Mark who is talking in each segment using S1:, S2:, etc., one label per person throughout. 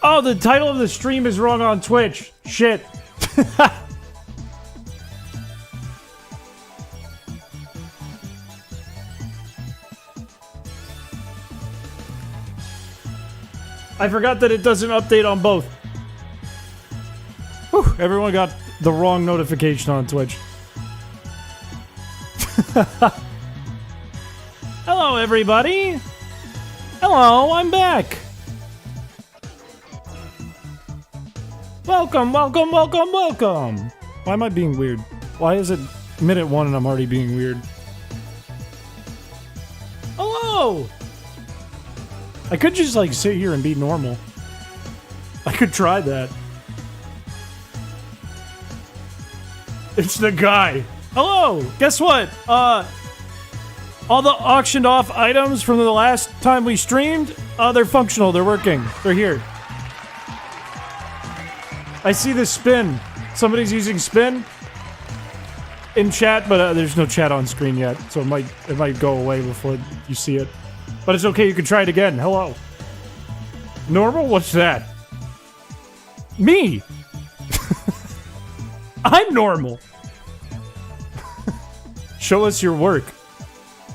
S1: Oh, the title of the stream is wrong on Twitch. Shit. I forgot that it doesn't update on both. Whew, everyone got the wrong notification on Twitch. Hello, everybody. Hello, I'm back. Welcome, welcome, welcome, welcome. Why am I being weird? Why is it minute 1 and I'm already being weird? Hello! I could just, like, sit here and be normal. I could try that. It's the guy. Hello! Guess what? All the auctioned off items from the last time we streamed, they're functional, they're working. They're here. I see the spin. Somebody's using spin in chat, but there's no chat on screen yet, so it might go away before you see it. But it's okay, you can try it again. Hello. Normal? What's that? Me! I'm normal! Show us your work.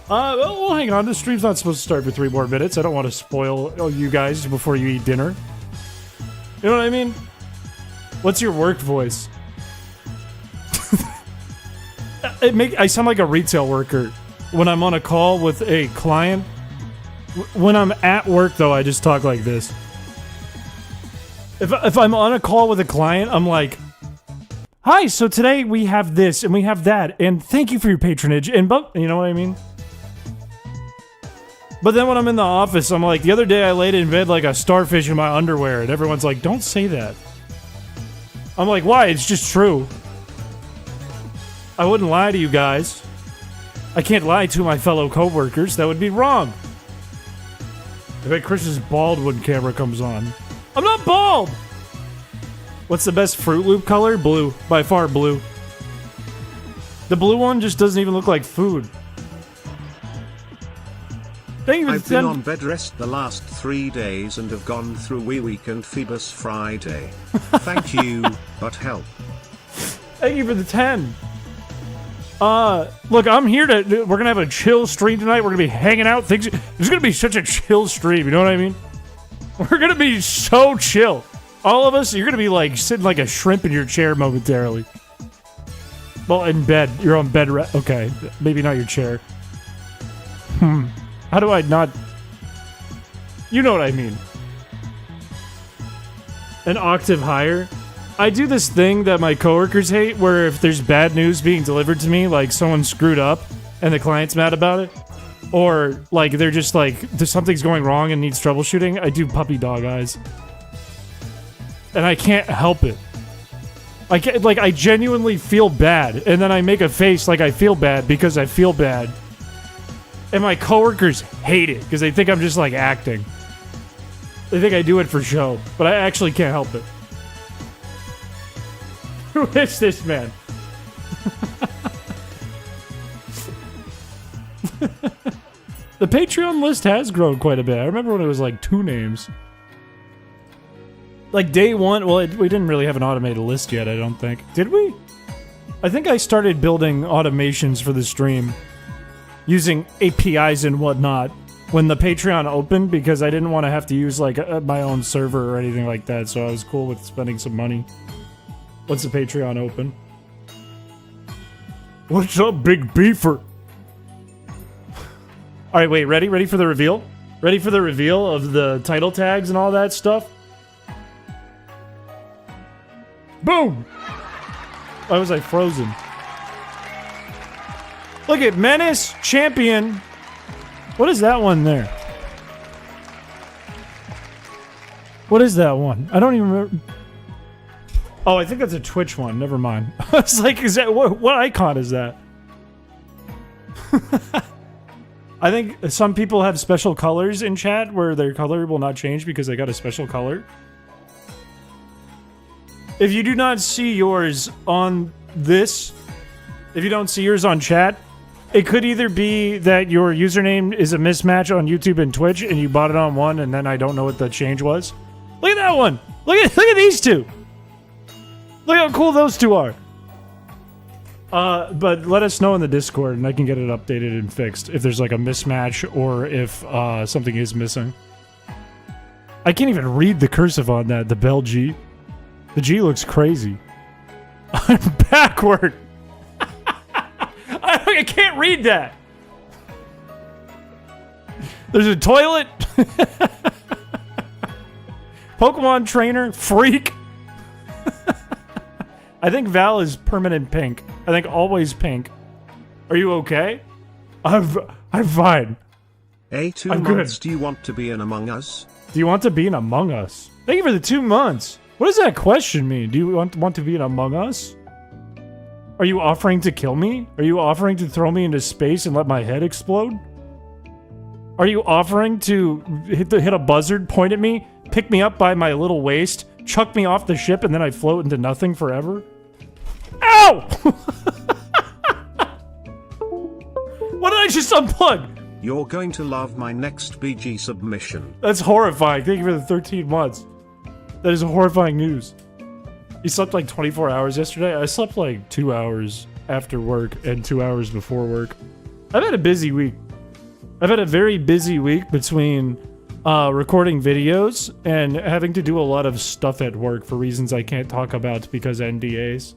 S1: Well, hang on, this stream's not supposed to start for 3 more minutes. I don't want to spoil you guys before you eat dinner. You know what I mean? What's your work voice? I sound like a retail worker when I'm on a call with a client. When I'm at work, though, I just talk like this. If I'm on a call with a client, I'm like, "Hi, so today we have this and we have that, and thank you for your patronage." And you know what I mean? But then when I'm in the office, I'm like, the other day I laid in bed like a starfish in my underwear, and everyone's like, "Don't say that." I'm like, why? It's just true. I wouldn't lie to you guys. I can't lie to my fellow coworkers. That would be wrong. I bet Chris's bald when camera comes on. I'm not bald! What's the best Fruit Loop color? Blue. By far, blue. The blue one just doesn't even look like food.
S2: I've been on bed rest the last 3 days and have gone through wee week and Phoebus Friday. Thank you, but help.
S1: Thank you for the 10. Look, I'm here we're gonna have a chill stream tonight. We're gonna be hanging out. It's gonna be such a chill stream, you know what I mean? We're gonna be so chill. All of us, you're gonna be like sitting like a shrimp in your chair momentarily. Well, in bed. You're on bed rest. Okay, maybe not your chair. How do I not... You know what I mean. An octave higher. I do this thing that my coworkers hate, where if there's bad news being delivered to me, like someone screwed up and the client's mad about it, or like they're just like, something's going wrong and needs troubleshooting, I do puppy dog eyes. And I can't help it. I genuinely feel bad, and then I make a face like I feel bad because I feel bad. And my coworkers hate it because they think I'm just like acting. They think I do it for show, but I actually can't help it. Who is this man? The Patreon list has grown quite a bit. I remember when it was like 2 names. Like day 1, well, we didn't really have an automated list yet, I don't think. Did we? I think I started building automations for the stream using APIs and whatnot when the Patreon opened, because I didn't want to have to use like my own server or anything like that, so I was cool with spending some money. What's the Patreon open? What's up, big beefer? Alright, wait, ready for the reveal? Ready for the reveal of the title tags and all that stuff? Boom! Why was I frozen? Look at Menace, Champion. What is that one there? What is that one? I don't even remember. Oh, I think that's a Twitch one. Never mind. I was like, is that what icon is that? I think some people have special colors in chat where their color will not change because they got a special color. If you do not see yours on this, if you don't see yours on chat, it could either be that your username is a mismatch on YouTube and Twitch and you bought it on one and then I don't know what the change was. Look at that one. Look at these two. Look how cool those two are. But let us know in the Discord, and I can get it updated and fixed if there's like a mismatch or if something is missing. I can't even read the cursive on that. The Bell G. The G looks crazy. I'm backward. I can't read that. There's a toilet. Pokemon trainer. Freak. I think Val is permanent pink. I think always pink. Are you okay? I'm fine.
S2: I'm months, good. Do you want to be in Among Us?
S1: Do you want to be in Among Us? Thank you for the 2 months. What does that question mean? Do you want to be in Among Us? Are you offering to kill me? Are you offering to throw me into space and let my head explode? Are you offering to hit a buzzard, point at me, pick me up by my little waist, chuck me off the ship, and then I float into nothing forever? Ow! What did I just unplug?
S2: You're going to love my next BG submission.
S1: That's horrifying. Thank you for the 13 months. That is horrifying news. You slept like 24 hours yesterday? I slept like 2 hours after work and 2 hours before work. I've had a busy week. I've had a very busy week between recording videos and having to do a lot of stuff at work for reasons I can't talk about because NDAs.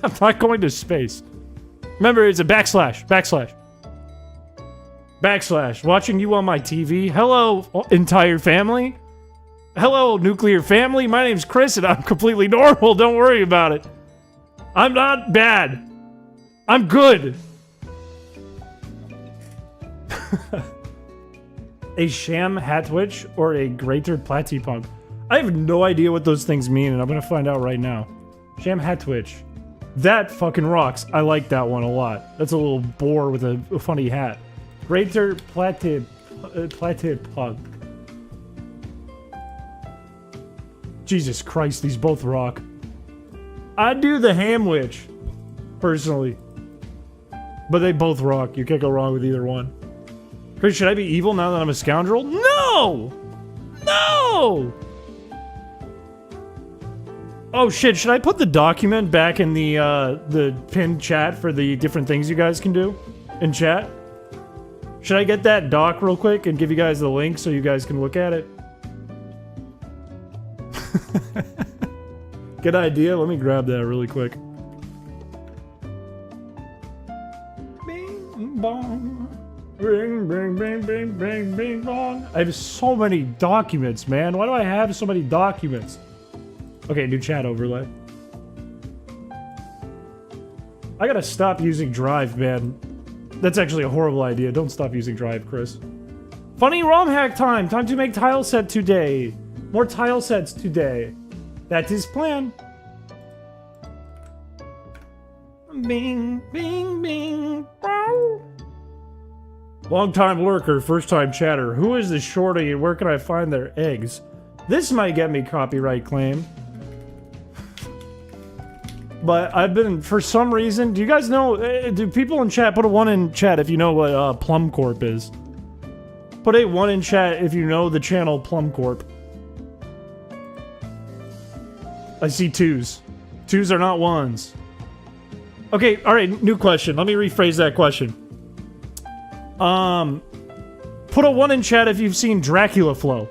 S1: I'm not going to space. Remember, it's a backslash. Watching you on my TV. Hello, entire family. Hello, nuclear family. My name's Chris, and I'm completely normal. Don't worry about it. I'm not bad. I'm good. A sham hatwitch or a greater platypunk? I have no idea what those things mean, and I'm gonna find out right now. Sham hatwitch. That fucking rocks. I like that one a lot. That's a little boar with a funny hat. Greater platypunk. Jesus Christ, these both rock. I'd do the hamwitch, personally. But they both rock. You can't go wrong with either one. Chris, should I be evil now that I'm a scoundrel? No! No! Oh shit, should I put the document back in the pinned chat for the different things you guys can do in chat? Should I get that doc real quick and give you guys the link so you guys can look at it? Good idea. Let me grab that really quick. Bing bong. Bing bing bing bing bing bing bong. I have so many documents, man. Why do I have so many documents? Okay, new chat overlay. I gotta stop using Drive, man. That's actually a horrible idea. Don't stop using Drive, Chris. Funny ROM hack time! Time to make tile set today. More tile sets today. That is plan. Bing, bing, bing. Bow. Long-time lurker, first-time chatter. Who is this shorty and where can I find their eggs? This might get me copyright claim. But I've been, for some reason, do you guys know, do people in chat, put a 1 in chat if you know what Plum Corp is. Put a 1 in chat if you know the channel Plum Corp. I see 2s. 2s are not 1s. Okay, alright, new question. Let me rephrase that question. Put a 1 in chat if you've seen Dracula Flow.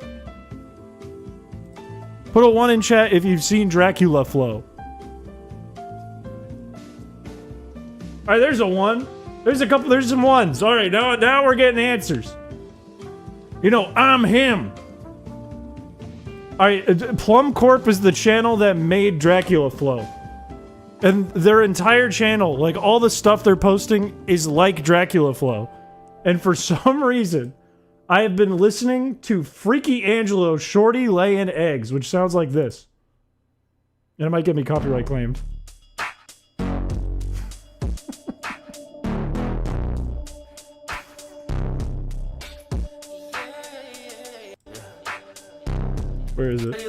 S1: Put a 1 in chat if you've seen Dracula Flow. Alright, there's a 1. There's a couple, there's some 1s. Alright, now we're getting answers. You know, I'm him. Alright, Plum Corp is the channel that made Dracula Flow. And their entire channel, like all the stuff they're posting is like Dracula Flow. And for some reason, I have been listening to Freaky Angelo Shorty Laying Eggs, which sounds like this. And it might get me copyright claimed. Where is it?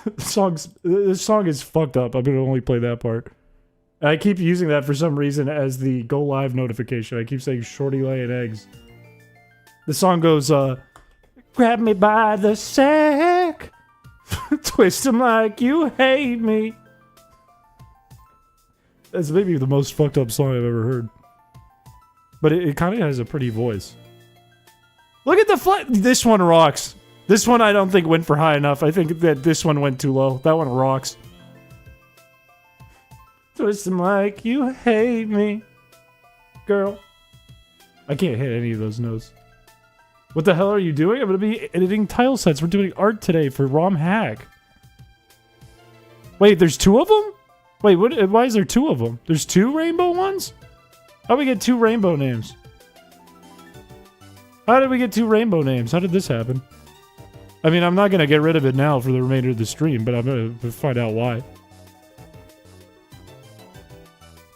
S1: This song is fucked up. I'm gonna only play that part. I keep using that for some reason as the go live notification. I keep saying shorty laying eggs. The song goes, grab me by the sack, twist him like you hate me. That's maybe the most fucked up song I've ever heard. But it kind of has a pretty voice. Look at the this one rocks. This one I don't think went for high enough. I think that this one went too low. That one rocks. Twist him like you hate me, girl. I can't hit any of those notes. What the hell are you doing? I'm gonna be editing tile sets. We're doing art today for ROM Hack. Wait, there's two of them? Wait, what? Why is there two of them? There's two rainbow ones? How do we get two rainbow names? How did we get two rainbow names? How did this happen? I mean, I'm not gonna get rid of it now for the remainder of the stream, but I'm gonna find out why.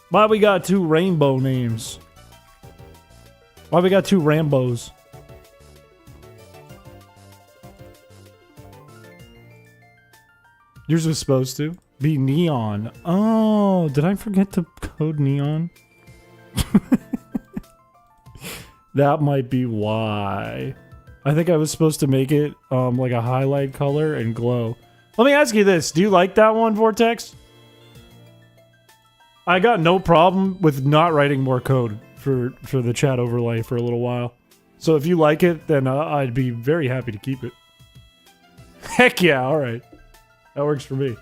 S1: Why we got two rainbow names? Why we got two Rambos? Yours was supposed to be neon. Oh, did I forget to code neon? That might be why. I think I was supposed to make it like a highlight color and glow. Let me ask you this. Do you like that one, Vortex? I got no problem with not writing more code for the chat overlay for a little while. So if you like it, then I'd be very happy to keep it. Heck yeah, alright. That works for me.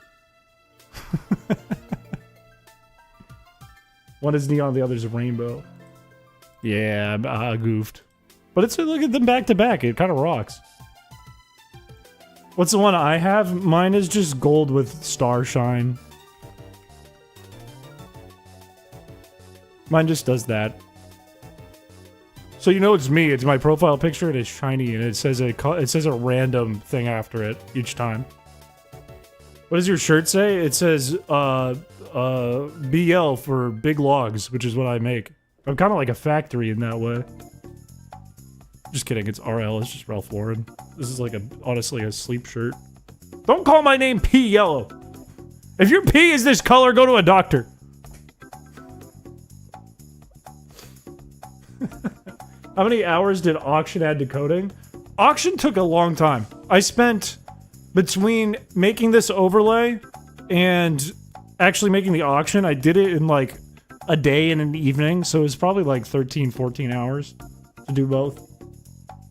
S1: One is neon, the other's a rainbow. Yeah, I goofed. But it's look at them back to back. It kind of rocks. What's the one I have? Mine is just gold with star shine. Mine just does that. So you know it's me. It's my profile picture. It is shiny and it says a random thing after it each time. What does your shirt say? It says BL for big logs, which is what I make. I'm kind of like a factory in that way. Just kidding, it's RL, it's just Ralph Lauren. This is like honestly a sleep shirt. Don't call my name P Yellow. If your P is this color, go to a doctor. How many hours did auction add to coding? Auction took a long time. I spent between making this overlay and actually making the auction, I did it in like a day and an evening, so it was probably like 13, 14 hours to do both.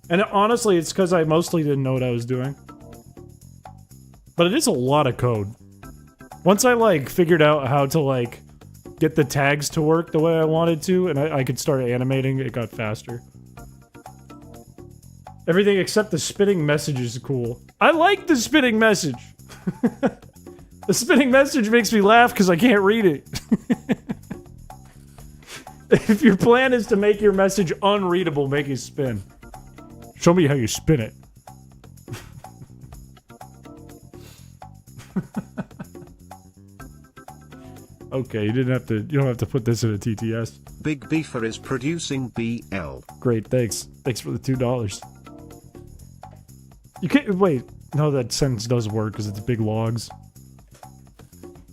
S1: And honestly, it's because I mostly didn't know what I was doing. But it is a lot of code. Once I like figured out how to like get the tags to work the way I wanted to, and I could start animating, it got faster. Everything except the spinning message is cool. I like the spinning message! The spinning message makes me laugh because I can't read it. If your plan is to make your message unreadable, make it spin. Show me how you spin it. Okay, you don't have to put this in a TTS.
S2: Big Beefer is producing BL.
S1: Great, thanks. Thanks for the $2. You can't wait. No, that sentence does work because it's big logs.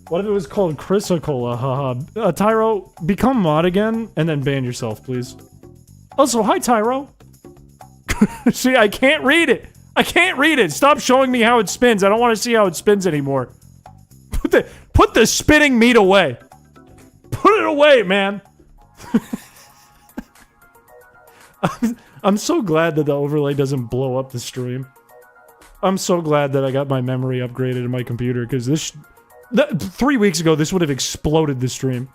S1: What if it was called Chrysicola? Haha. Tyro, become mod again and then ban yourself, please. Also, hi Tyro. See, I can't read it. I can't read it. Stop showing me how it spins. I don't want to see how it spins anymore. Put the spinning meat away. Put it away, man. I'm so glad that the overlay doesn't blow up the stream. I'm so glad that I got my memory upgraded in my computer because this 3 weeks ago this would have exploded the stream.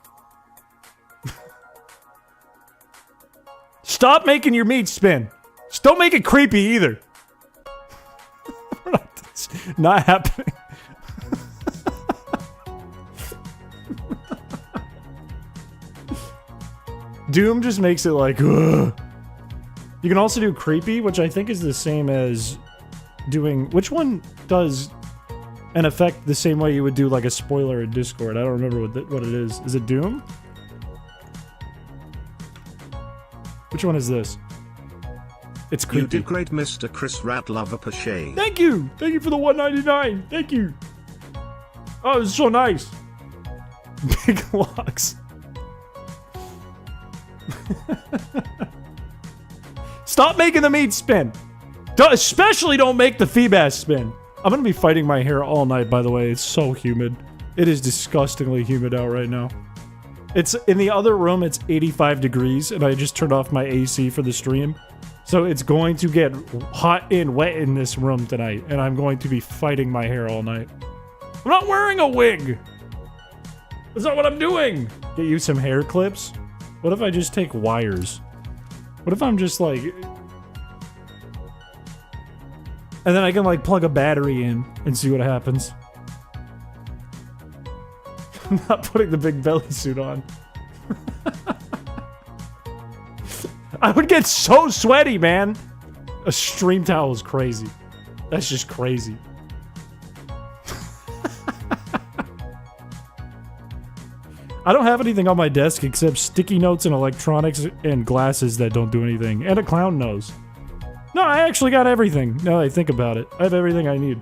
S1: Stop making your meat spin. Just don't make it creepy either. It's not happening. Doom just makes it like, ugh. You can also do creepy, which I think is the same as doing... Which one does an effect the same way you would do like a spoiler in Discord? I don't remember what it is. Is it Doom? Which one is this? It's creepy.
S2: You did great, Mr. Chris Ratlover Piché.
S1: Thank you! Thank you for the $1.99! Thank you! Oh, it's so nice. Big locks. Stop making the meat spin. Especially don't make the feebass spin. I'm gonna be fighting my hair all night, by the way. It's so humid. It is disgustingly humid out right now. It's in the other room, it's 85 degrees, and I just turned off my AC for the stream. So it's going to get hot and wet in this room tonight, and I'm going to be fighting my hair all night. I'm not wearing a wig! That's not what I'm doing! Get you some hair clips? What if I just take wires? What if I'm just like... And then I can like plug a battery in and see what happens. I'm not putting the big belly suit on. I would get so sweaty, man. A stream towel is crazy. That's just crazy. I don't have anything on my desk except sticky notes and electronics and glasses that don't do anything. And a clown nose. No, I actually got everything. Now that I think about it. I have everything I need.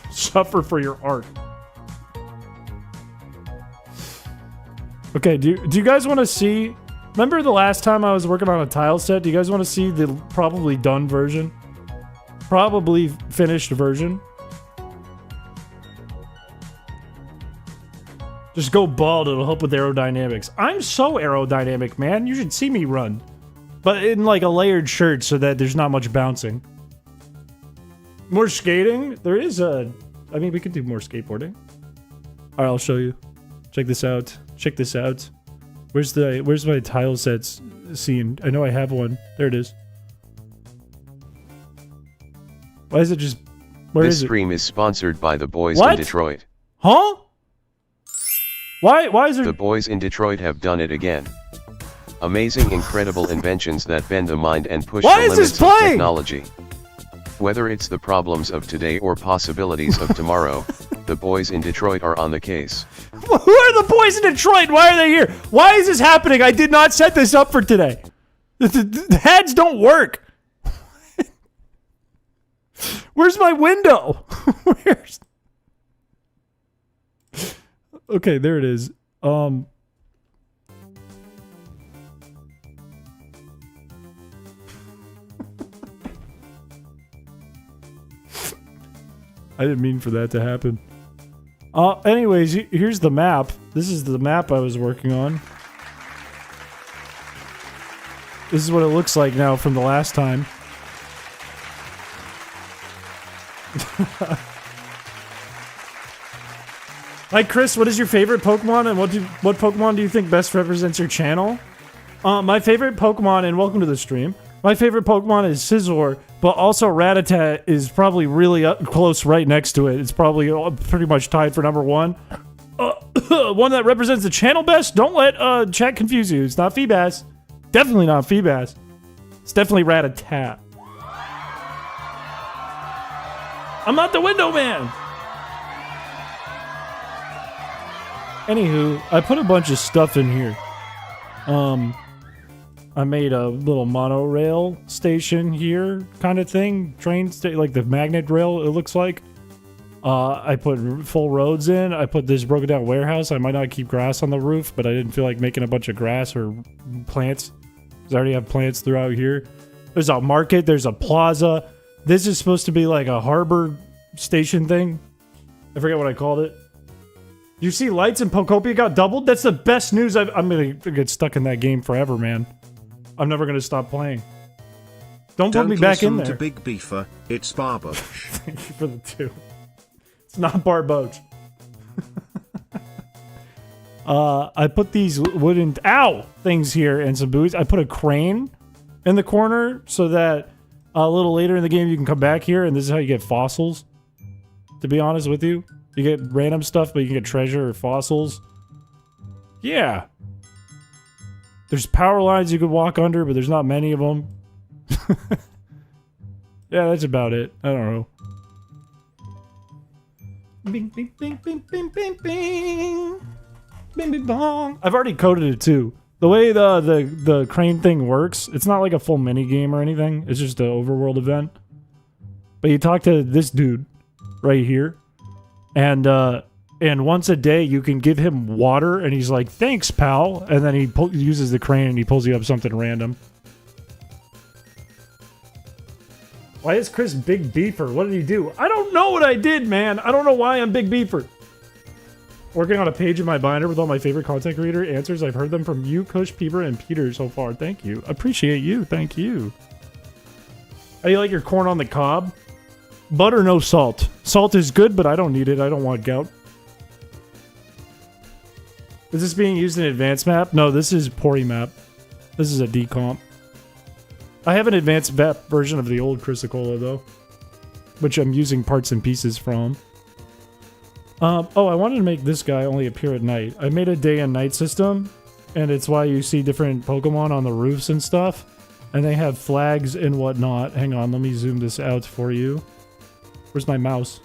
S1: Suffer for your art. Okay, do you guys want to see... Remember the last time I was working on a tile set? Do you guys want to see the probably done version? Probably finished version? Just go bald, it'll help with aerodynamics. I'm so aerodynamic, man. You should see me run. But in like a layered shirt so that there's not much bouncing. More skating? There is a... I mean, we could do more skateboarding. Alright, I'll show you. Check this out. Check this out. Where's my tile sets scene? I know I have one. There it is. Why is it just... Where is it?
S3: This stream is sponsored by the boys in Detroit.
S1: Huh? Why is there...
S3: The boys in Detroit have done it again. Amazing, incredible inventions that bend the mind and push the limits of technology. Whether it's the problems of today or possibilities of tomorrow, the boys in Detroit are on the case.
S1: Who are the boys in Detroit? Why are they here? Why is this happening? I did not set this up for today. The heads don't work. Where's my window? Where's... Okay, there it is. I didn't mean for that to happen. Anyways, here's the map. This is the map I was working on. This is what it looks like now from the last time. Hi Chris, what is your favorite Pokemon and what Pokemon do you think best represents your channel? My favorite Pokemon, and welcome to the stream. My favorite Pokemon is Scizor, but also Rattata is probably really close right next to it. It's probably pretty much tied for number one. One that represents the channel best? Don't let chat confuse you. It's not Feebas. Definitely not Feebas. It's definitely Rattata. I'm not the window man. Anywho, I put a bunch of stuff in here. I made a little monorail station here, kind of thing. Train station, like the magnet rail, it looks like. I put full roads in. I put this broken down warehouse. I might not keep grass on the roof, but I didn't feel like making a bunch of grass or plants. Because I already have plants throughout here. There's a market. There's a plaza. This is supposed to be like a harbor station thing. I forget what I called it. You see lights in Pokopia got doubled? That's the best news. I'm going to get stuck in that game forever, man. I'm never going to stop playing. Don't put me back in there.
S2: To Big Beefer, it's Barboach.
S1: Thank you for the 2. It's not Barboach. I put these wooden things here and some buoys. I put a crane in the corner so that a little later in the game you can come back here and this is how you get fossils. To be honest with you, you get random stuff, but you can get treasure or fossils. Yeah. There's power lines you could walk under, but there's not many of them. Yeah, that's about it. I don't know. Bing, bing, bing, bing, bing, bing, bing. Bing, bing, bong. I've already coded it too. The way the crane thing works, it's not like a full mini game or anything. It's just an overworld event. But you talk to this dude right here, And once a day you can give him water, and he's like, "Thanks, pal." And then he uses the crane and he pulls you up something random. Why is Chris Big Beefer? What did he do? I don't know what I did, man. I don't know why I'm Big Beefer. Working on a page in my binder with all my favorite content creator answers. I've heard them from you, Kush, Peeper, and Peter so far. Thank you. Appreciate you. Thank you. How do you like your corn on the cob? Butter, no salt. Salt is good, but I don't need it. I don't want gout. Is this being used in advanced map? No, this is Pori map. This is a decomp. I have an advanced map version of the old Chrysicola, though, which I'm using parts and pieces from. Oh, I wanted to make this guy only appear at night. I made a day and night system, and it's why you see different Pokemon on the roofs and stuff. And they have flags and whatnot. Hang on, let me zoom this out for you. Where's my mouse?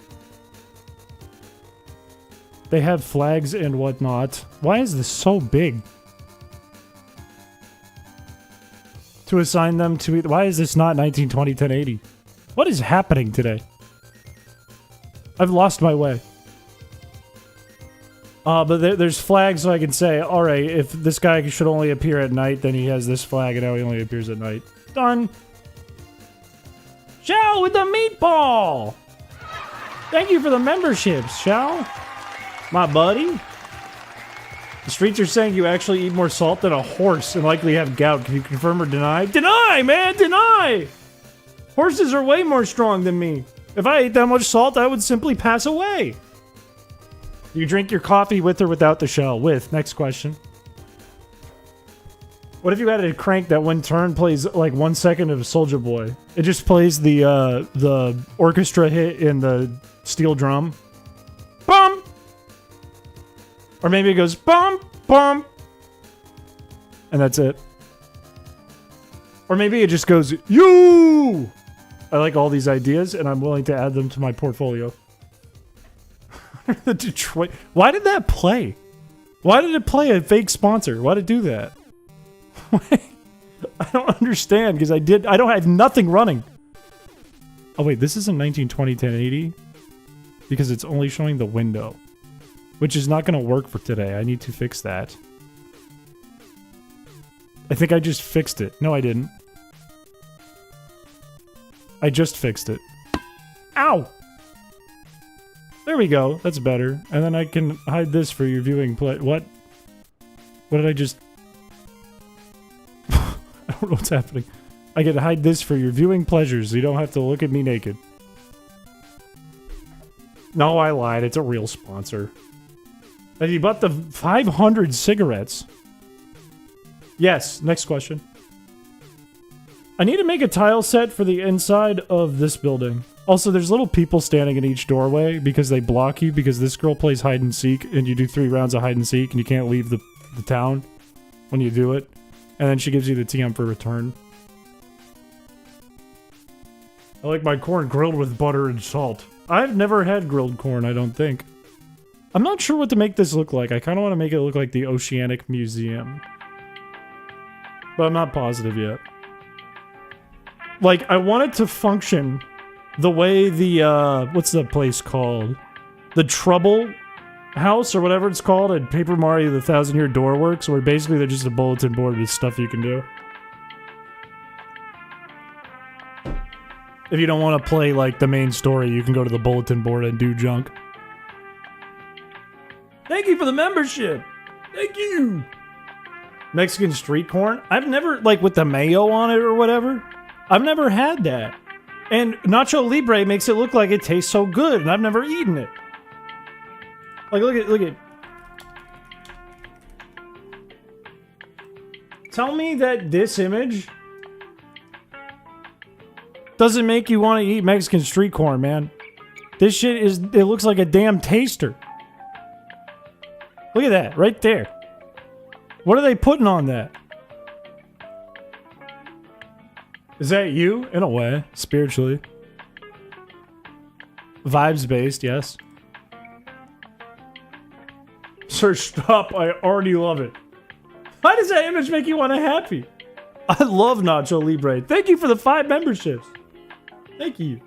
S1: They have flags and whatnot. Why is this so big? To assign them to... Why is this not 1920, 1080? What is happening today? I've lost my way. But there's flags, so I can say, alright, if this guy should only appear at night, then he has this flag, and now he only appears at night. Done. Shao with the meatball! Thank you for the memberships, Shao. My buddy. The streets are saying you actually eat more salt than a horse and likely have gout. Can you confirm or deny? Deny, man! Deny! Horses are way more strong than me. If I ate that much salt, I would simply pass away. You drink your coffee with or without the shell? With. Next question. What if you had a crank that when turned plays like 1 second of Soulja Boy? It just plays the orchestra hit in the steel drum. Bum! Or maybe it goes bum, bum. And that's it. Or maybe it just goes, you! I like all these ideas, and I'm willing to add them to my portfolio. The Detroit. Why did that play? Why did it play a fake sponsor? Why did it do that? I don't understand because I have nothing running. Oh wait, this isn't 1920 1080 because it's only showing the window, which is not going to work for today. I need to fix that. I think I just fixed it. No, I didn't. I just fixed it. Ow! There we go. That's better. And then I can hide this for your viewing play. What? What did I just... I don't know what's happening. I can hide this for your viewing pleasures so you don't have to look at me naked. No, I lied. It's a real sponsor. Have you bought the 500 cigarettes? Yes. Next question. I need to make a tile set for the inside of this building. Also, there's little people standing in each doorway because they block you because this girl plays hide and seek and you do 3 rounds of hide and seek and you can't leave the town when you do it. And then she gives you the TM for return. I like my corn grilled with butter and salt. I've never had grilled corn, I don't think. I'm not sure what to make this look like. I kind of want to make it look like the Oceanic Museum. But I'm not positive yet. Like, I want it to function the way the, what's the place called? The Trouble House, or whatever it's called, in Paper Mario the Thousand Year Door works, where basically they're just a bulletin board with stuff you can do. If you don't want to play, like, the main story, you can go to the bulletin board and do junk. Thank you for the membership! Thank you! Mexican street corn? I've never, like, with the mayo on it or whatever, I've never had that. And Nacho Libre makes it look like it tastes so good, and I've never eaten it. Like, look at... Tell me that this image doesn't make you want to eat Mexican street corn, man. This shit is... It looks like a damn taster. Look at that, right there. What are they putting on that? Is that you? In a way, spiritually. Vibes-based, yes. Sir, stop. I already love it. Why does that image make you want to happy? I love Nacho Libre. Thank you for the 5 memberships. Thank you.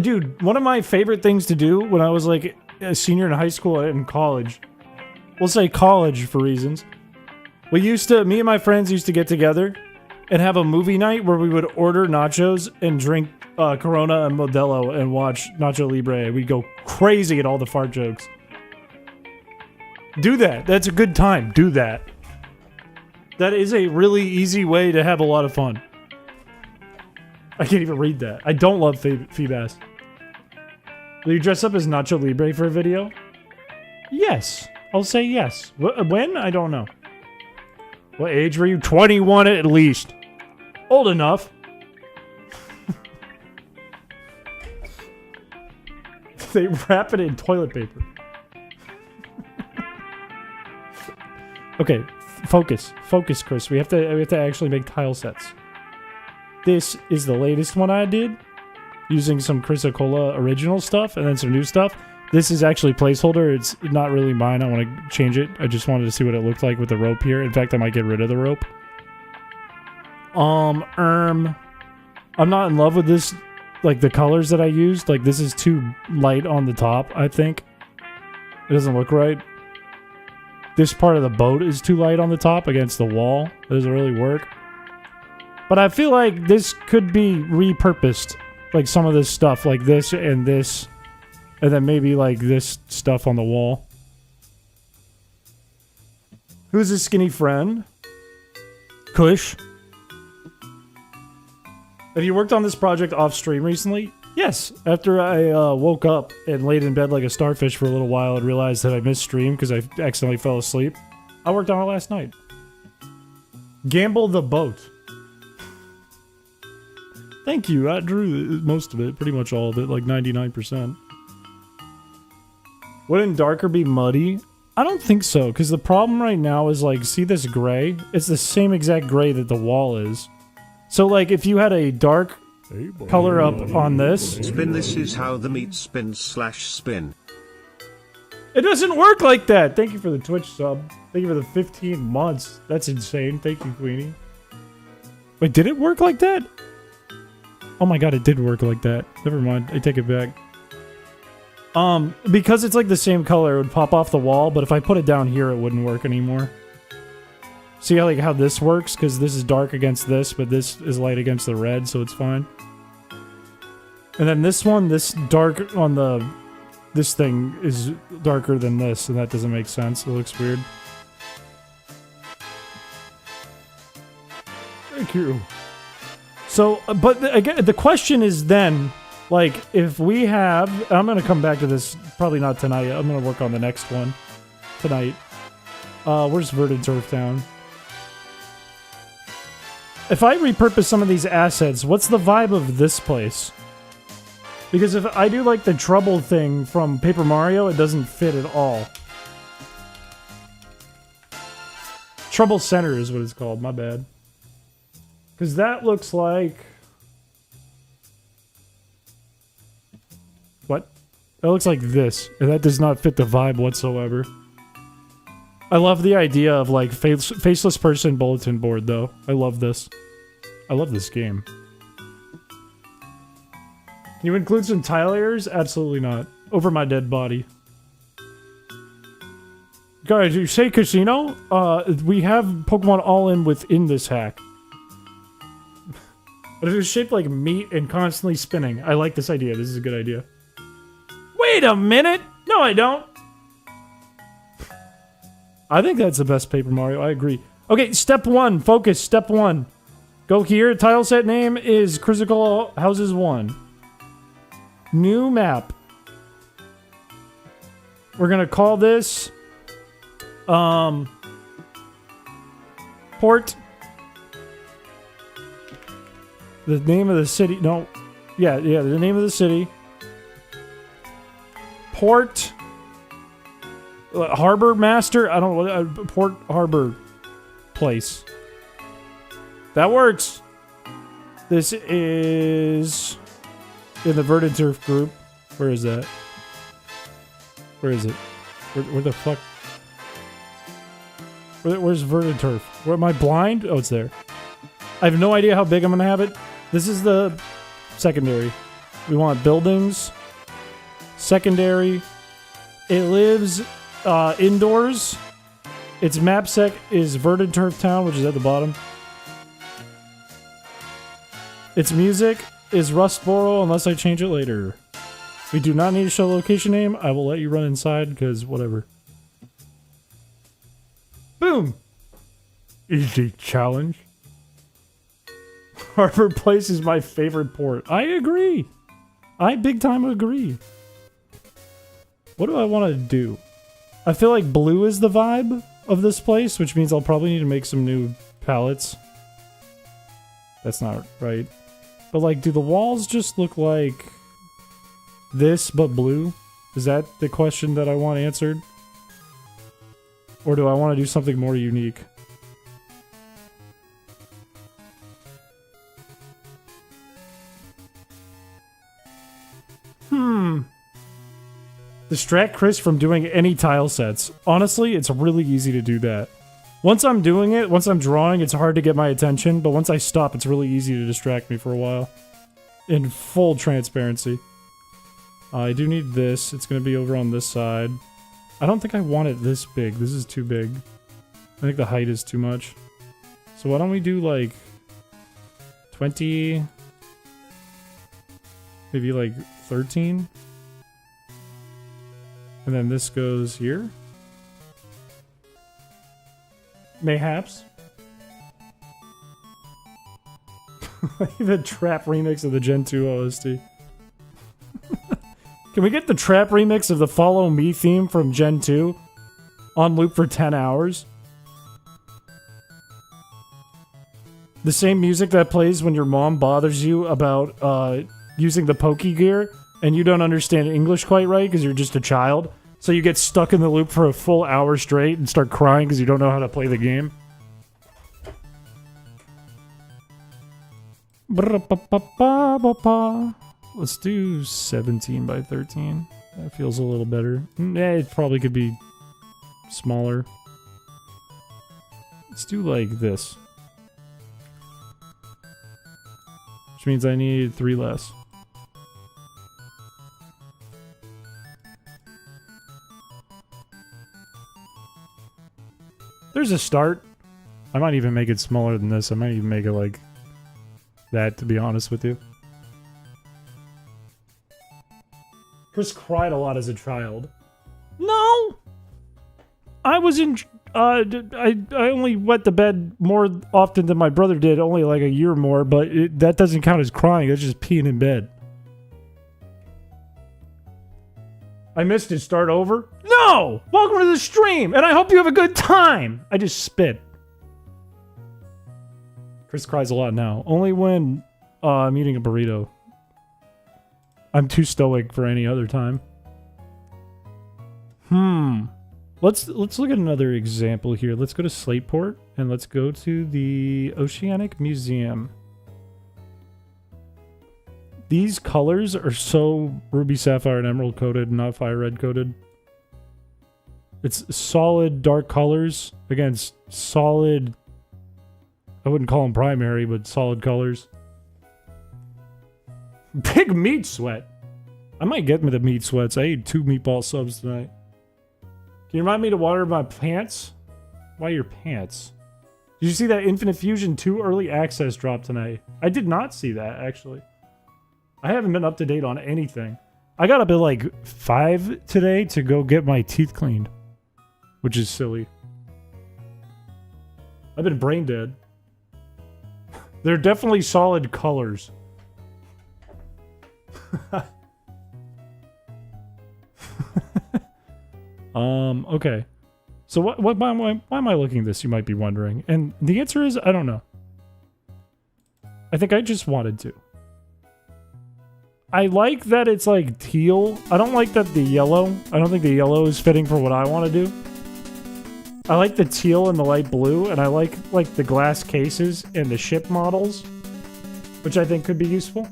S1: Dude, one of my favorite things to do when I was like a senior in high school and college, we'll say college for reasons, me and my friends used to get together and have a movie night where we would order nachos and drink Corona and Modelo and watch Nacho Libre. We'd go crazy at all the fart jokes. Do that. That's a good time. Do that. That is a really easy way to have a lot of fun. I can't even read that. I don't love Feebas. Will you dress up as Nacho Libre for a video? Yes. I'll say yes. When? I don't know. What age were you? 21 at least. Old enough. They wrap it in toilet paper. Okay, focus, Chris. We have to actually make tile sets. This is the latest one I did, using some Chrysocolla original stuff and then some new stuff. This is actually placeholder. It's not really mine. I want to change it. I just wanted to see what it looked like with the rope here. In fact, I might get rid of the rope. I'm not in love with this, like the colors that I used. Like this is too light on the top, I think. It doesn't look right. This part of the boat is too light on the top against the wall. It doesn't really work. But I feel like this could be repurposed. Like some of this stuff, like this. And then maybe like this stuff on the wall. Who's his skinny friend? Kush. Have you worked on this project off stream recently? Yes. After I woke up and laid in bed like a starfish for a little while and realized that I missed stream because I accidentally fell asleep, I worked on it last night. Gamble the boat. Thank you. I drew most of it, pretty much all of it, like 99%. Wouldn't darker be muddy? I don't think so, because the problem right now is like, see this gray? It's the same exact gray that the wall is. So like, if you had a dark color up on this...
S2: Spin, this is how the meat spins/spin.
S1: It doesn't work like that! Thank you for the Twitch sub. Thank you for the 15 months. That's insane. Thank you, Queenie. Wait, did it work like that? Oh my god, it did work like that. Never mind, I take it back. Because it's like the same color, it would pop off the wall, but if I put it down here, it wouldn't work anymore. See how, like, how this works? Because this is dark against this, but this is light against the red, so it's fine. And then this one, this dark on the... This thing is darker than this, and that doesn't make sense. It looks weird. Thank you. So, but again, the question is then, like, if we have... I'm going to come back to this, probably not tonight. I'm going to work on the next one tonight. Where's Verdant Turf Town? If I repurpose some of these assets, what's the vibe of this place? Because if I do, like, the trouble thing from Paper Mario, it doesn't fit at all. Trouble Center is what it's called, my bad. Because that looks like... What? That looks like this, and that does not fit the vibe whatsoever. I love the idea of, like, faceless person bulletin board, though. I love this. I love this game. Can you include some tile layers? Absolutely not. Over my dead body. Guys, you say casino? We have Pokemon All-In within this hack. But if it's shaped like meat and constantly spinning. I like this idea. This is a good idea. Wait a minute! No, I don't! I think that's the best Paper Mario. I agree. Okay, step one. Focus. Step one. Go here. Tile set name is Critical Houses 1. New map. We're gonna call this... Port... The name of the city... No. Yeah, the name of the city. Port... Harbor Master? I don't know. Port Harbor Place. That works. This is... in the Verdant Turf group. Where is that? Where is it? Where the fuck? Where's Verdant Turf? Where am I blind? Oh, it's there. I have no idea how big I'm gonna have it. This is the secondary. We want buildings. Secondary. It lives indoors. Its map sec is Verdant Turf Town, which is at the bottom. Its music is Rustboro, unless I change it later. We do not need to show location name. I will let you run inside, because whatever. Boom! Easy challenge. Harbor Place is my favorite port. I agree. I big time agree. What do I want to do? I feel like blue is the vibe of this place, which means I'll probably need to make some new palettes. That's not right. But like, do the walls just look like this but blue? Is that the question that I want answered? Or do I want to do something more unique? Distract Chris from doing any tile sets. Honestly, it's really easy to do that. Once I'm doing it, once I'm drawing, it's hard to get my attention, but once I stop, it's really easy to distract me for a while. In full transparency. I do need this. It's going to be over on this side. I don't think I want it this big. This is too big. I think the height is too much. So why don't we do like 20... maybe like 13? And then this goes here. Mayhaps. The trap remix of the Gen 2 OST. Can we get the trap remix of the Follow Me theme from Gen 2 on loop for 10 hours? The same music that plays when your mom bothers you about using the pokey gear and you don't understand English quite right because you're just a child. So you get stuck in the loop for a full hour straight and start crying because you don't know how to play the game. Let's do 17 by 13. That feels a little better. It probably could be smaller. Let's do like this. Which means I need 3 less. There's a start. I might even make it smaller than this. I might even make it like that, to be honest with you. Chris cried a lot as a child. No! I was in... I only went to bed more often than my brother did, only like a year more, but that doesn't count as crying. That's just peeing in bed. I missed it. Start over? No! Welcome to the stream, and I hope you have a good time! I just spit. Chris cries a lot now. Only when I'm eating a burrito. I'm too stoic for any other time. Let's look at another example here. Let's go to Slateport, and let's go to the Oceanic Museum. These colors are so ruby, sapphire, and emerald coated, not fire red coated. It's solid dark colors against solid... I wouldn't call them primary, but solid colors. Big meat sweat. I might get me the meat sweats. I ate 2 meatball subs tonight. Can you remind me to water my pants? Why your pants? Did you see that Infinite Fusion 2 early access drop tonight? I did not see that, actually. I haven't been up to date on anything. I got up at like 5 today to go get my teeth cleaned. Which is silly. I've been brain dead. They're definitely solid colors. Okay. So why am I looking at this, you might be wondering. And the answer is, I don't know. I think I just wanted to. I like that it's like teal. I don't like that the yellow. I don't think the yellow is fitting for what I want to do. I like the teal and the light blue, and I like the glass cases and the ship models, which I think could be useful.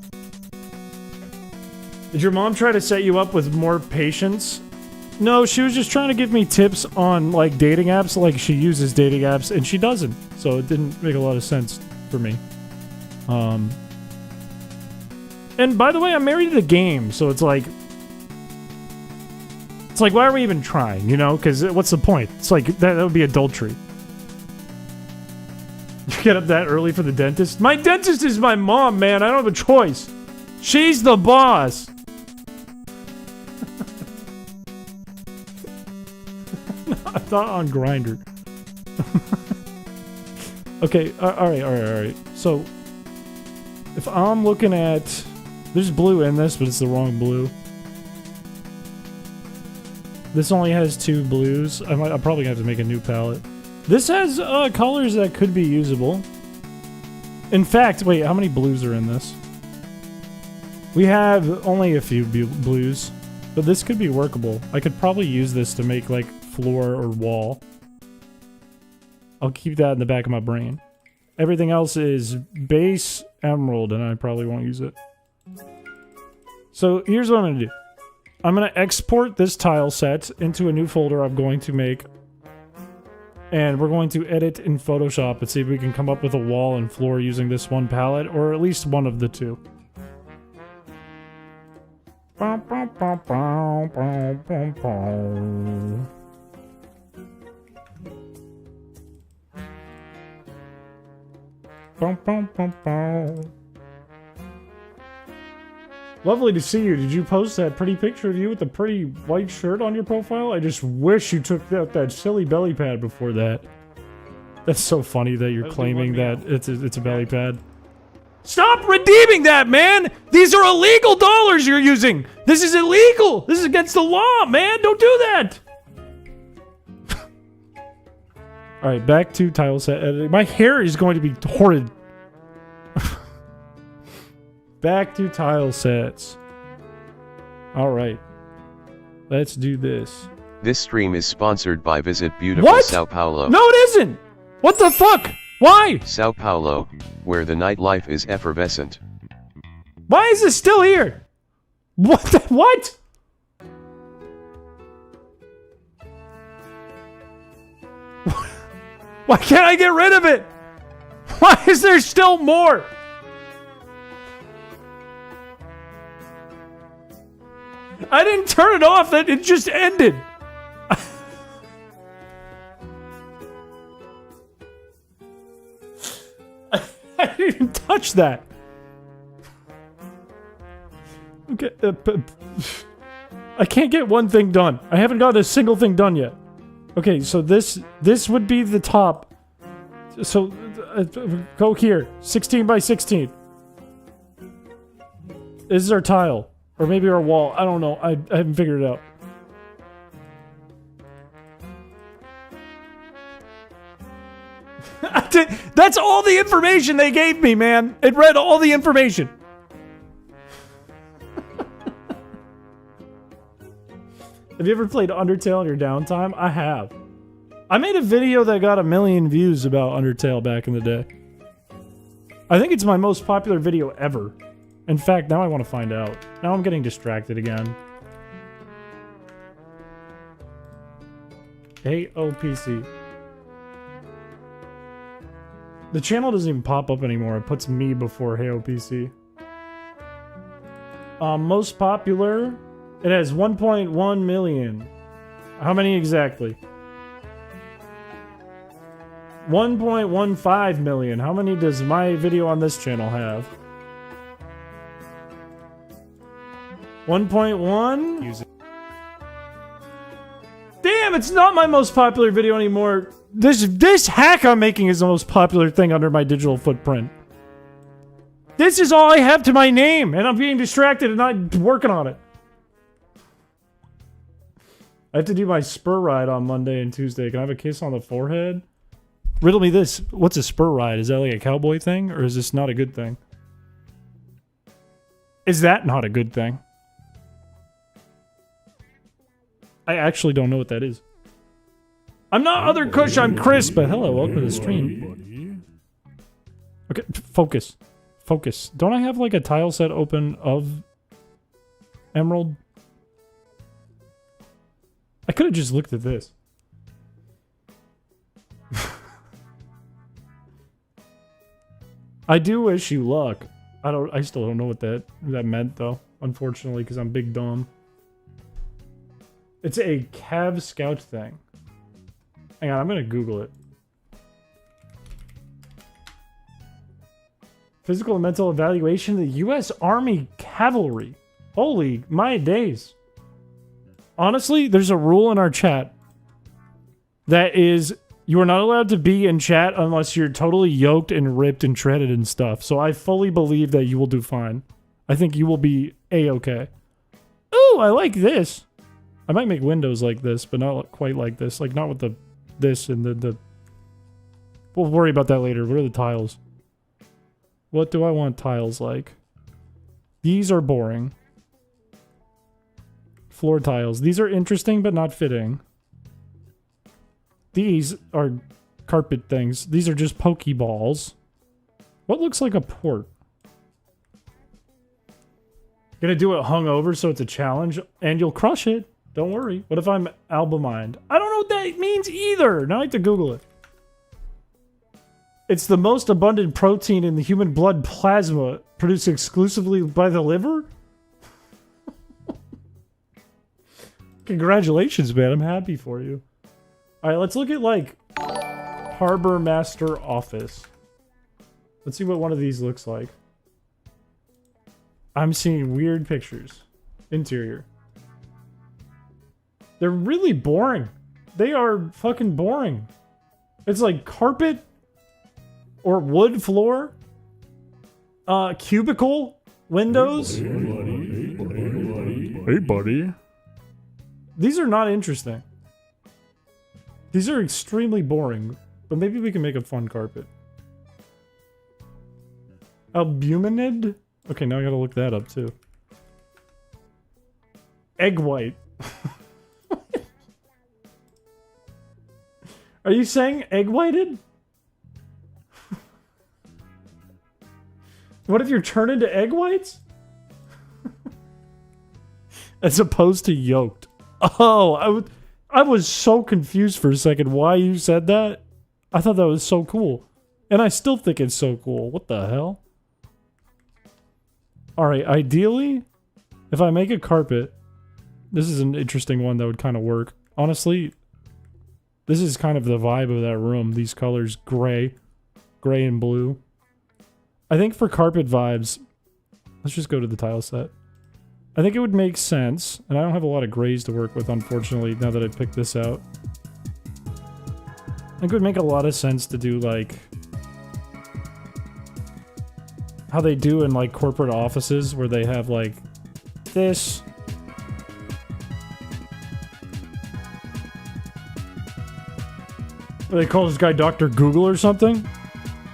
S1: Did your mom try to set you up with more patience? No, she was just trying to give me tips on like dating apps, like she uses dating apps, and she doesn't. So it didn't make a lot of sense for me. And by the way, I'm married to the game, so it's like, why are we even trying, you know? Because what's the point? It's like, that would be adultery. You get up that early for the dentist? My dentist is my mom, man. I don't have a choice. She's the boss. I'm not on Grindr. Okay, alright. So, if I'm looking at... There's blue in this, but it's the wrong blue. This only has 2 blues. I'm probably gonna have to make a new palette. This has colors that could be usable. In fact, wait, how many blues are in this? We have only a few blues, but this could be workable. I could probably use this to make, like, floor or wall. I'll keep that in the back of my brain. Everything else is base emerald, and I probably won't use it. So, here's what I'm gonna do. I'm gonna export this tile set into a new folder I'm going to make. And we're going to edit in Photoshop and see if we can come up with a wall and floor using this one palette, or at least one of the 2. Lovely to see you. Did you post that pretty picture of you with the pretty white shirt on your profile? I just wish you took out that silly belly pad before that. That's so funny that you're claiming that it's a belly pad. Stop redeeming that, man! These are illegal dollars you're using! This is illegal! This is against the law, man! Don't do that! Alright, back to tile set editing. My hair is going to be horrid. Back to tile sets. Alright. Let's do this.
S3: This stream is sponsored by Visit Beautiful Sao Paulo.
S1: No, it isn't! What the fuck? Why?
S3: Sao Paulo, where the nightlife is effervescent.
S1: Why is it still here? What the, what? Why can't I get rid of it? Why is there still more? I didn't turn it off, that it just ended. I didn't even touch that. Okay, I can't get one thing done. I haven't got a single thing done yet. Okay, so this would be the top. So go here, 16 by 16. This is our tile. Or maybe our wall. I don't know. I haven't figured it out. That's all the information they gave me, man. It read all the information. Have you ever played Undertale in your downtime? I have. I made a video that got 1 million views about Undertale back in the day. I think it's my most popular video ever. In fact, now I want to find out. Now I'm getting distracted again. AOPC. The channel doesn't even pop up anymore. It puts me before AOPC. Most popular. It has 1.1 million. How many exactly? 1.15 million. How many does my video on this channel have? 1.1? Damn, it's not my most popular video anymore. This hack I'm making is the most popular thing under my digital footprint. This is all I have to my name, and I'm being distracted and not working on it. I have to do my spur ride on Monday and Tuesday. Can I have a kiss on the forehead? Riddle me this. What's a spur ride? Is that like a cowboy thing, or is this not a good thing? Is that not a good thing? I actually don't know what that is. I'm not Other Kush, I'm Chris, but hello, welcome to the stream. Okay, focus. Focus. Don't I have like a tile set open of Emerald? I could have just looked at this. I do wish you luck. I still don't know what that meant though, unfortunately, because I'm big dumb. It's a Cav Scout thing. Hang on, I'm gonna Google it. Physical and mental evaluation of the U.S. Army Cavalry. Holy my days. Honestly, there's a rule in our chat that is, you are not allowed to be in chat unless you're totally yoked and ripped and shredded and stuff. So I fully believe that you will do fine. I think you will be A-okay. Ooh, I like this. I might make windows like this, but not quite like this. Like, not with the this and the... We'll worry about that later. What are the tiles? What do I want tiles like? These are boring. Floor tiles. These are interesting, but not fitting. These are carpet things. These are just pokeballs. What looks like a port? Gonna do it hungover, so it's a challenge, and you'll crush it. Don't worry. What if I'm albumined? I don't know what that means either. Now I have to Google it. It's the most abundant protein in the human blood plasma, produced exclusively by the liver? Congratulations, man. I'm happy for you. Alright, let's look at, like, Harbor Master Office. Let's see what one of these looks like. I'm seeing weird pictures. Interior. They're really boring. They are fucking boring. It's like carpet or wood floor. Cubicle windows. Hey, buddy. These are not interesting. These are extremely boring, but maybe we can make a fun carpet. Albuminid? Okay, now I gotta look that up too. Egg white. Are you saying egg whited? What if you're turned into egg whites? As opposed to yolked. Oh, I was so confused for a second why you said that. I thought that was so cool. And I still think it's so cool. What the hell? Alright, ideally, if I make a carpet, this is an interesting one that would kind of work. Honestly, this is kind of the vibe of that room. These colors, gray and blue. I think for carpet vibes, let's just go to the tile set. I think it would make sense, and I don't have a lot of grays to work with, unfortunately, now that I picked this out. I think it would make a lot of sense to do, like, how they do in, like, corporate offices, where they have, like, this. What do they call this guy, Dr. Google or something?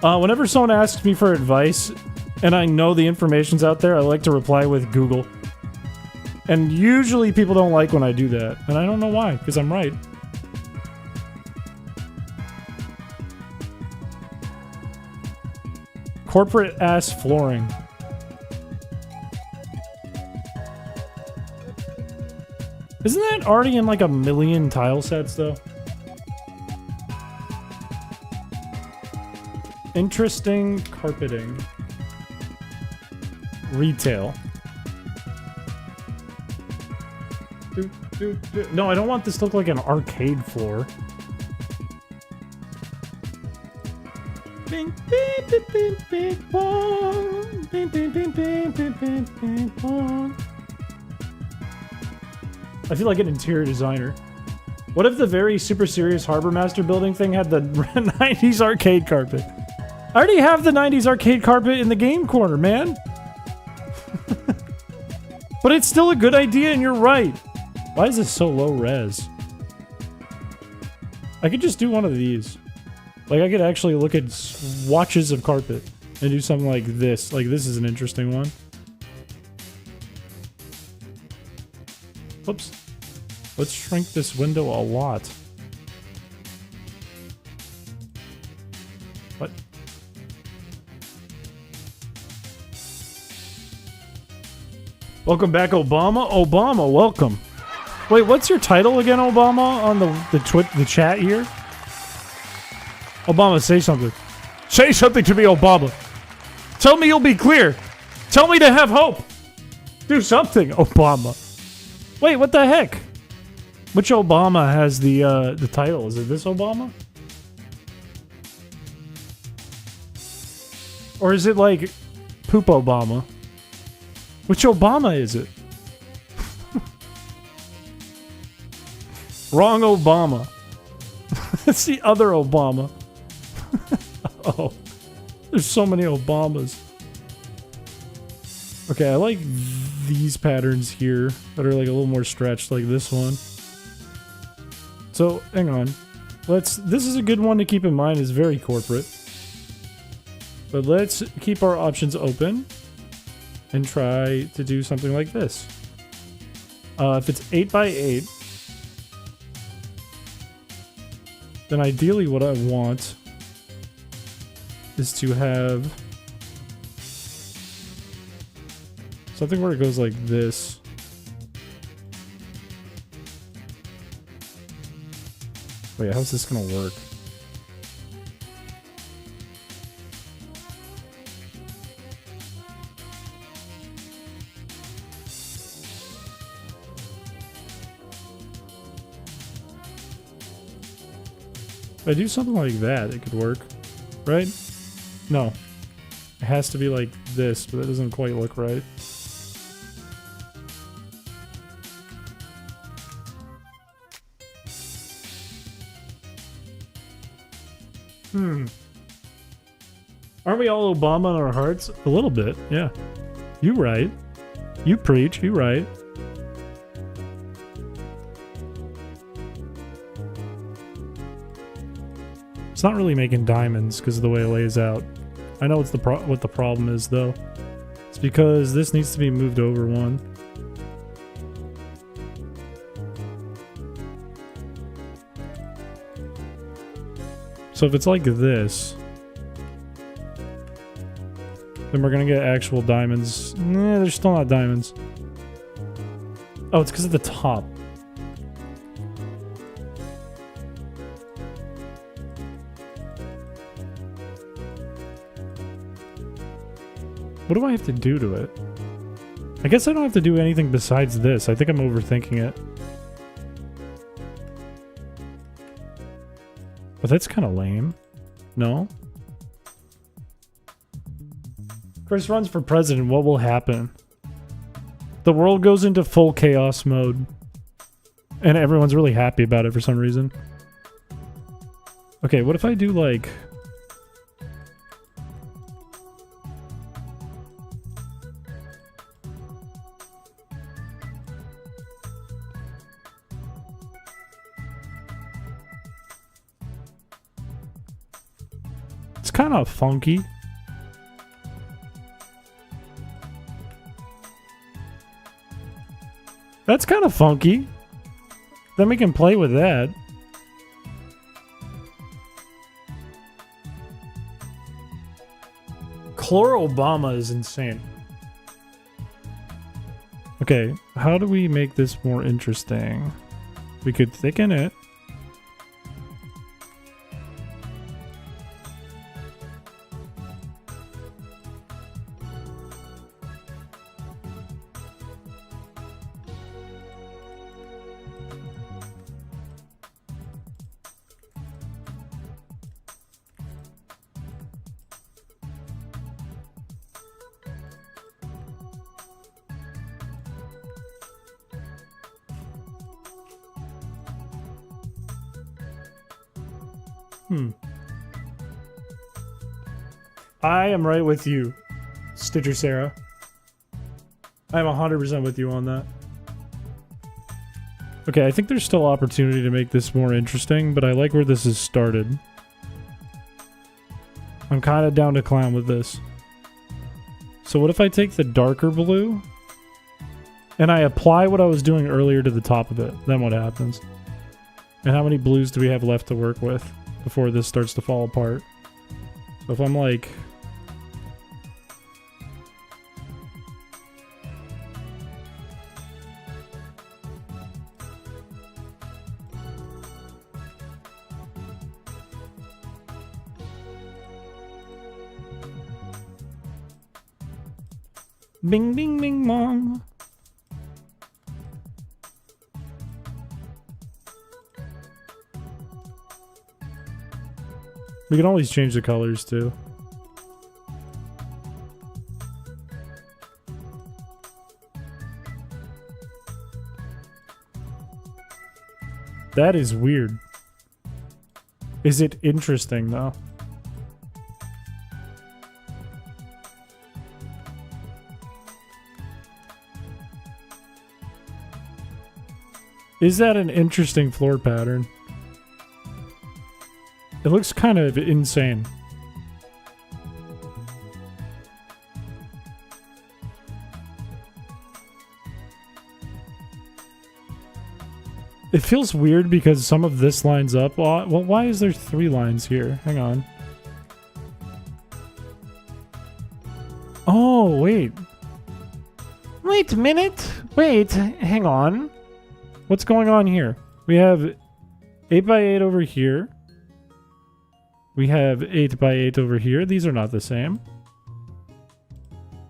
S1: Whenever someone asks me for advice, and I know the information's out there, I like to reply with Google. And usually people don't like when I do that. And I don't know why, because I'm right. Corporate ass flooring. Isn't that already in like a million tile sets though? Interesting carpeting. Retail. No, I don't want this to look like an arcade floor. Bing, bing, bing, bing, bing, bong. Bing, bing, bing, bing, bing, bing, bing, bong. I feel like an interior designer. What if the very super serious Harbor Master building thing had the 90s arcade carpet? I already have the 90s arcade carpet in the game corner, man. But it's still a good idea, and you're right. Why is this so low res? I could just do one of these. Like, I could actually look at swatches of carpet and do something like this. Like, this is an interesting one. Whoops. Let's shrink this window a lot. What? Welcome back, Obama. Obama, welcome. Wait, what's your title again, Obama, on the chat here? Obama, say something. Say something to me, Obama. Tell me you'll be clear. Tell me to have hope. Do something, Obama. Wait, what the heck? Which Obama has the title? Is it this Obama? Or is it like Poop Obama? Which Obama is it? Wrong Obama. It's the other Obama. Oh, there's so many Obamas. Okay, I like these patterns here that are like a little more stretched, like this one. So, hang on. This is a good one to keep in mind. It's very corporate. But let's keep our options open and try to do something like this. If it's 8 by 8, then ideally what I want is to have something where it goes like this. Wait, how's this gonna work? If I do something like that, it could work, right? No. It has to be like this, but it doesn't quite look right. Aren't we all Obama in our hearts? A little bit, yeah. You right. You preach, you right. It's not really making diamonds because of the way it lays out. I know it's what the problem is, though. It's because this needs to be moved over one. So if it's like this, then we're gonna get actual diamonds. Nah, they're still not diamonds. Oh, it's because of the top. What do I have to do to it? I guess I don't have to do anything besides this. I think I'm overthinking it. But that's kind of lame. No? Chris runs for president. What will happen? The world goes into full chaos mode. And everyone's really happy about it for some reason. Okay, what if I do like... It's kind of funky. That's kind of funky. Then we can play with that. Chloro Obama is insane. Okay, how do we make this more interesting? We could thicken it. I am right with you, Stitcher Sarah. I am 100% with you on that. Okay, I think there's still opportunity to make this more interesting, but I like where this has started. I'm kind of down to clown with this. So what if I take the darker blue and I apply what I was doing earlier to the top of it? Then what happens? And how many blues do we have left to work with before this starts to fall apart? So if I'm like... Bing, bing, bing, bong. We can always change the colors too. That is weird. Is it interesting though? Is that an interesting floor pattern? It looks kind of insane. It feels weird because some of this lines up. Well, why is there 3 lines here? Hang on. Oh, wait. Wait a minute. Wait, hang on. What's going on here? We have 8x8 over here. We have 8x8 over here. These are not the same.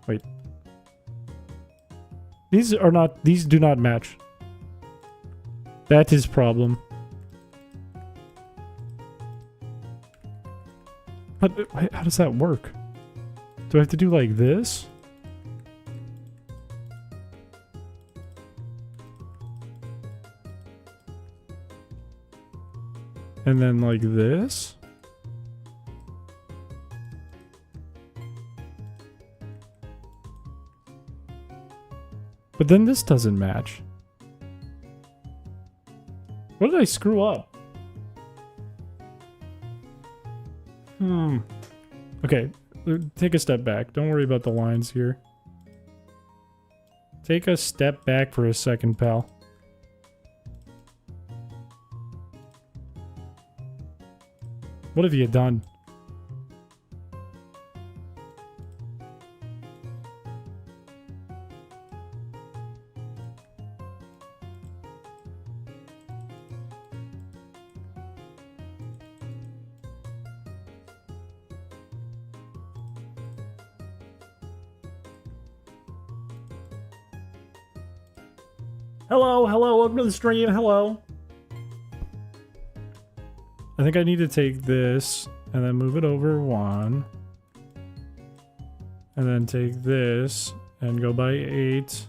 S1: Wait. These do not match. That is problem. But how does that work? Do I have to do like this? And then like this? But then this doesn't match. What did I screw up? Okay, take a step back. Don't worry about the lines here. Take a step back for a second, pal. What have you done? Hello, welcome to the stream, hello. I think I need to take this and then move it over 1. And then take this and go by 8.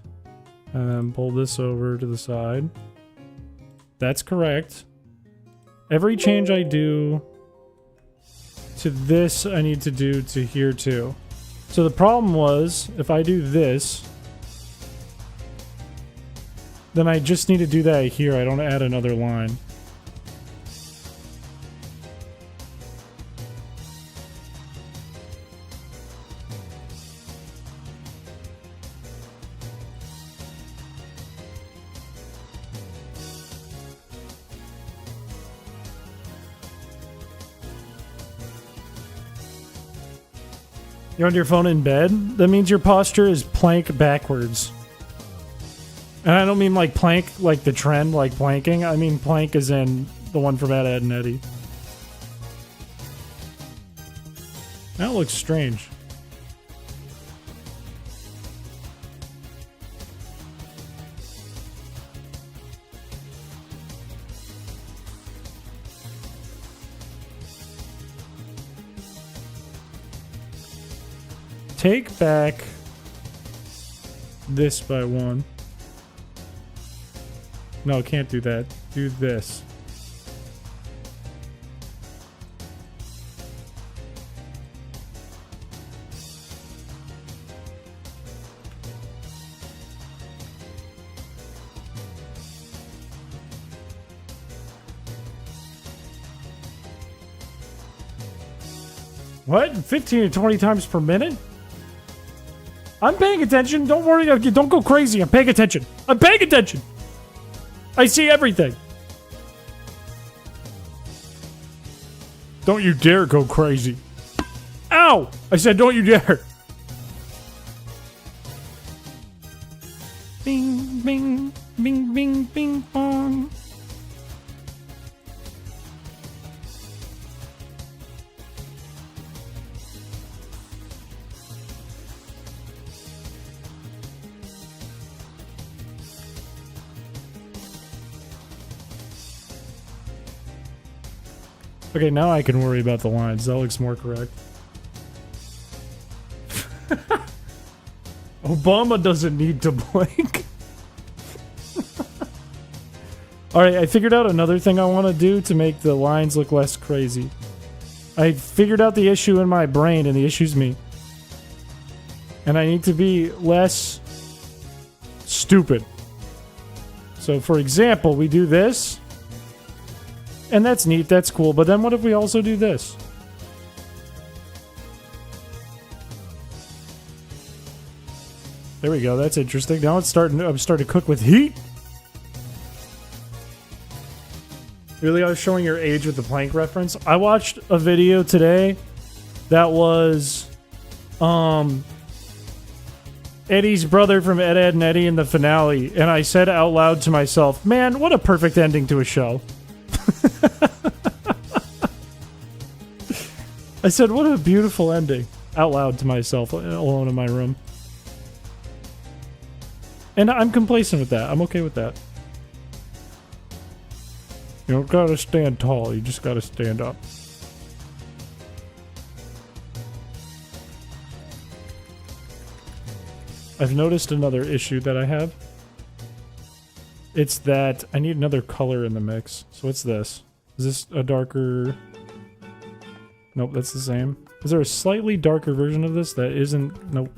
S1: And then pull this over to the side. That's correct. Every change I do to this, I need to do to here too. So the problem was, if I do this, then I just need to do that here. I don't add another line. You're on your phone in bed? That means your posture is plank backwards. And I don't mean like plank, like the trend, like planking. I mean plank as in the one from Ed, and Eddie. That looks strange. Take back this by 1. No, can't do that. Do this. What? 15 to 20 times per minute? I'm paying attention. Don't worry. Don't go crazy. I'm paying attention. I'm paying attention. I see everything. Don't you dare go crazy. Ow! I said don't you dare. Bing, bing, bing, bing, bing, bong. Okay, now I can worry about the lines. That looks more correct. Obama doesn't need to blink. Alright, I figured out another thing I want to do to make the lines look less crazy. I figured out the issue in my brain, and the issue's me. And I need to be less stupid. So, for example, we do this. And that's neat, that's cool. But then what if we also do this? There we go, that's interesting. Now I'm starting to cook with heat. Really, I was showing your age with the plank reference. I watched a video today that was Eddie's brother from Ed, Edd, and Eddy in the finale, and I said out loud to myself, man, what a perfect ending to a show. I said, what a beautiful ending. Out loud to myself, alone in my room. And I'm complacent with that. I'm okay with that. You don't gotta stand tall, you just gotta stand up. I've noticed another issue that I have. It's that I need another color in the mix. So what's this? Is this a darker... Nope, that's the same. Is there a slightly darker version of this that isn't... Nope.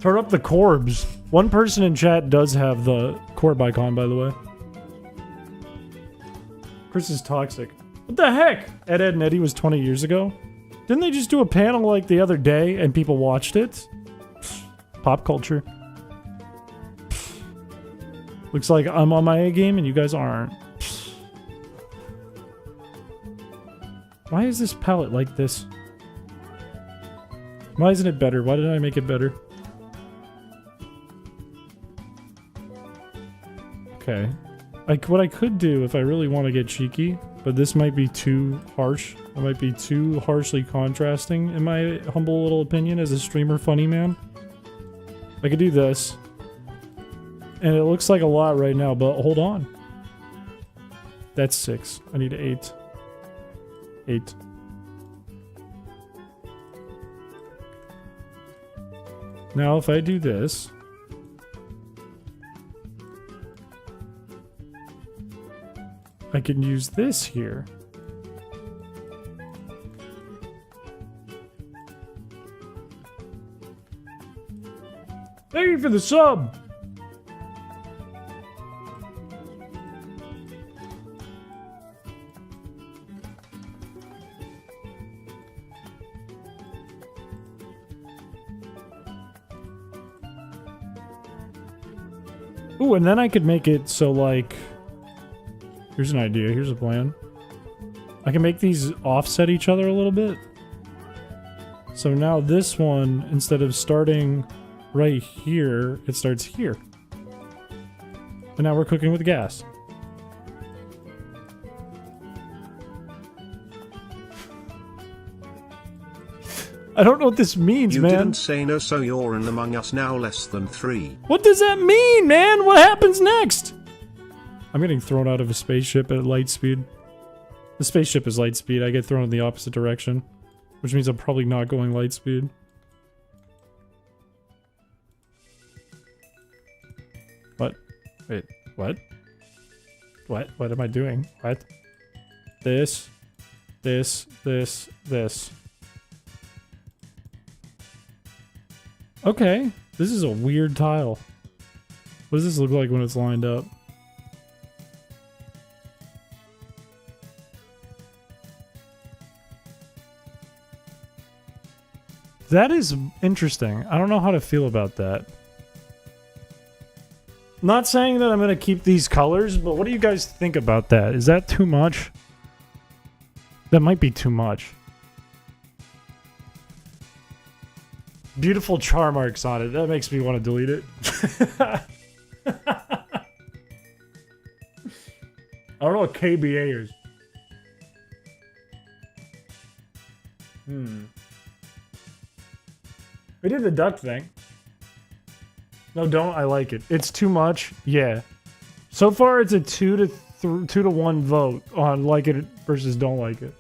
S1: Turn up the corbs. One person in chat does have the corb icon, by the way. Chris is toxic. What the heck? Ed, Edd, and Eddy was 20 years ago? Didn't they just do a panel like the other day and people watched it? Pop culture. Looks like I'm on my A game and you guys aren't. Why is this palette like this? Why isn't it better? Why did I make it better? Okay. What I could do if I really want to get cheeky, but this might be too harsh. It might be too harshly contrasting, in my humble little opinion, as a streamer funny man. I could do this. And it looks like a lot right now, but hold on. That's 6. I need 8. 8. Now if I do this... I can use this here. Thank you for the sub! Ooh, and then I could make it so like... Here's an idea, here's a plan. I can make these offset each other a little bit. So now this one, instead of starting right here, it starts here. And now we're cooking with gas. I don't know what this means, man.
S2: You didn't say no, so you're in Among Us now less than 3.
S1: What does that mean, man? What happens next? I'm getting thrown out of a spaceship at light speed. The spaceship is light speed. I get thrown in the opposite direction. Which means I'm probably not going light speed. What? Wait, what? What? What am I doing? What? This. This. This. This. Okay. This is a weird tile. What does this look like when it's lined up? That is interesting. I don't know how to feel about that. Not saying that I'm going to keep these colors, but what do you guys think about that? Is that too much? That might be too much. Beautiful char marks on it. That makes me want to delete it. I don't know what KBA is. We did the duck thing. No, don't. I like it. It's too much. Yeah. So far, it's a 2 to 1 vote on like it versus don't like it.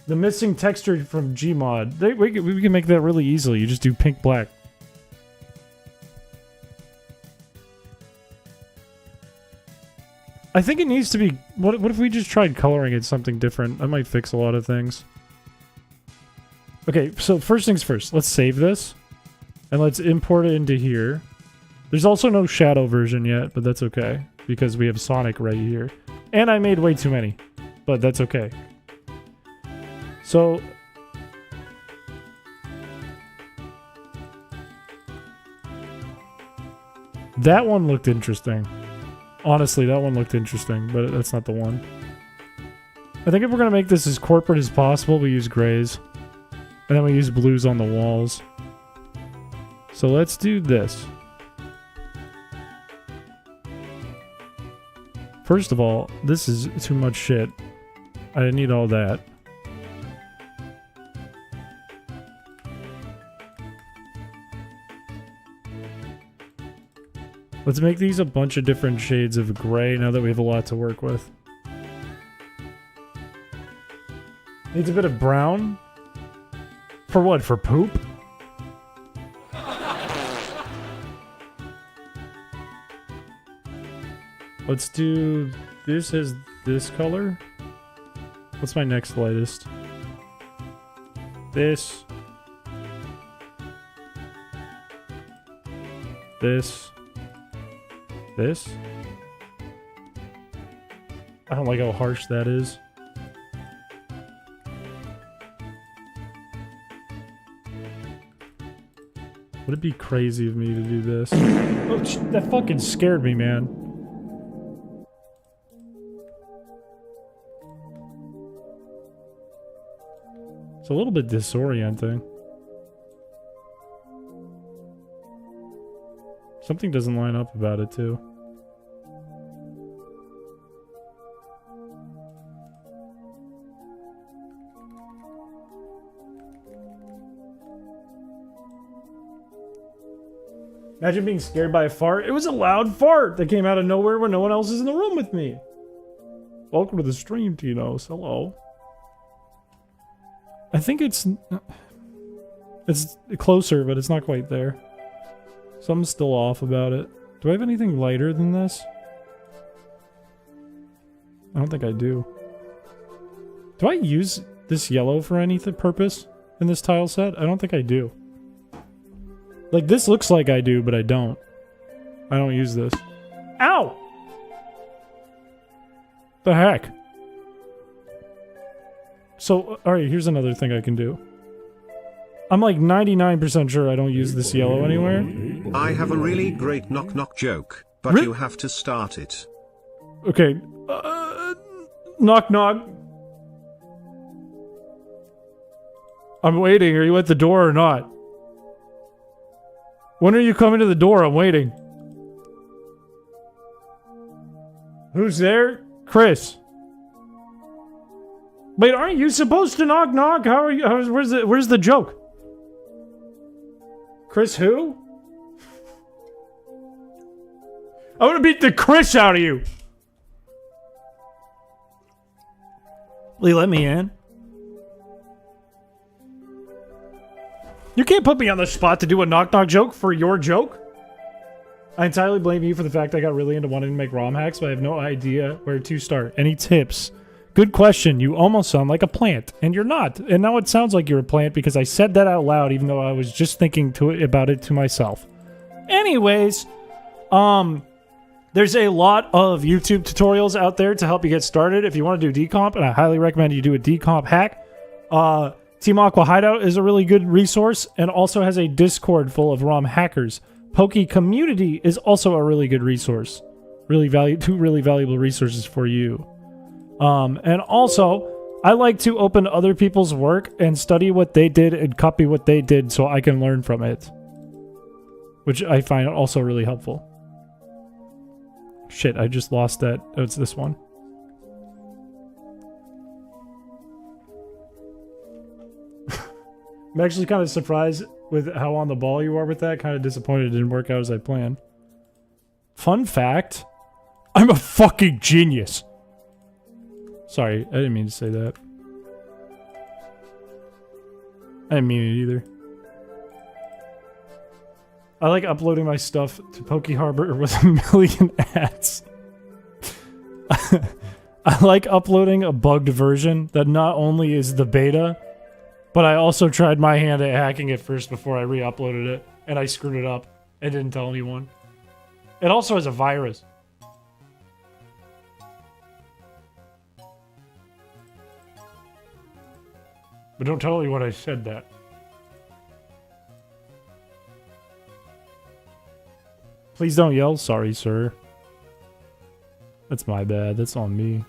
S1: The missing texture from Gmod. We can make that really easily. You just do pink black. I think it needs to be... What if we just tried coloring it something different? That might fix a lot of things. Okay, so first things first. Let's save this. And let's import it into here. There's also no shadow version yet, but that's okay. Because we have Sonic right here. And I made way too many. But that's okay. So... that one looked interesting. Honestly, that one looked interesting, but that's not the one. I think if we're going to make this as corporate as possible, we use grays. And then we use blues on the walls. So let's do this. First of all, this is too much shit. I didn't need all that. Let's make these a bunch of different shades of gray now that we have a lot to work with. Needs a bit of brown. For what? For poop? Let's do this as this color. What's my next lightest? This. This. This? I don't like how harsh that is. Would it be crazy of me to do this? Oh, that fucking scared me, man. It's a little bit disorienting. Something doesn't line up about it, too. Imagine being scared by a fart. It was a loud fart that came out of nowhere when no one else is in the room with me. Welcome to the stream, Tinos. Hello. I think it's closer, but it's not quite there. Something's still off about it. Do I have anything lighter than this? I don't think I do. Do I use this yellow for any purpose in this tile set? I don't think I do. Like, this looks like I do, but I don't. I don't use this. Ow! The heck? So, alright, here's another thing I can do. I'm like 99% sure I don't use this yellow anywhere.
S2: I have a really great knock-knock joke, but you have to start it.
S1: Okay. Knock-knock. I'm waiting. Are you at the door or not? When are you coming to the door? I'm waiting. Who's there? Chris. Wait, aren't you supposed to knock knock? How are you? Where's the joke? Chris who? I want to beat the Chris out of you. Will you let me in? You can't put me on the spot to do a knock-knock joke for your joke. I entirely blame you for the fact I got really into wanting to make ROM hacks, but I have no idea where to start. Any tips? Good question. You almost sound like a plant, and you're not. And now it sounds like you're a plant because I said that out loud, even though I was just thinking about it to myself. Anyways, there's a lot of YouTube tutorials out there to help you get started if you want to do decomp, and I highly recommend you do a decomp hack. Team Aqua Hideout is a really good resource and also has a Discord full of ROM hackers. Poke Community is also a really good resource. Two really valuable resources for you. And also, I like to open other people's work and study what they did and copy what they did so I can learn from it. Which I find also really helpful. Shit, I just lost that. Oh, it's this one. I'm actually kind of surprised with how on the ball you are with that. Kind of disappointed it didn't work out as I planned. Fun fact, I'm a fucking genius. Sorry, I didn't mean to say that. I didn't mean it either. I like uploading my stuff to Poke Harbor with a million ads. I like uploading a bugged version that not only is the beta, but I also tried my hand at hacking it first before I re-uploaded it, and I screwed it up and didn't tell anyone. It also has a virus. But don't tell anyone I said that. Please don't yell, sorry, sir. That's my bad, that's on me.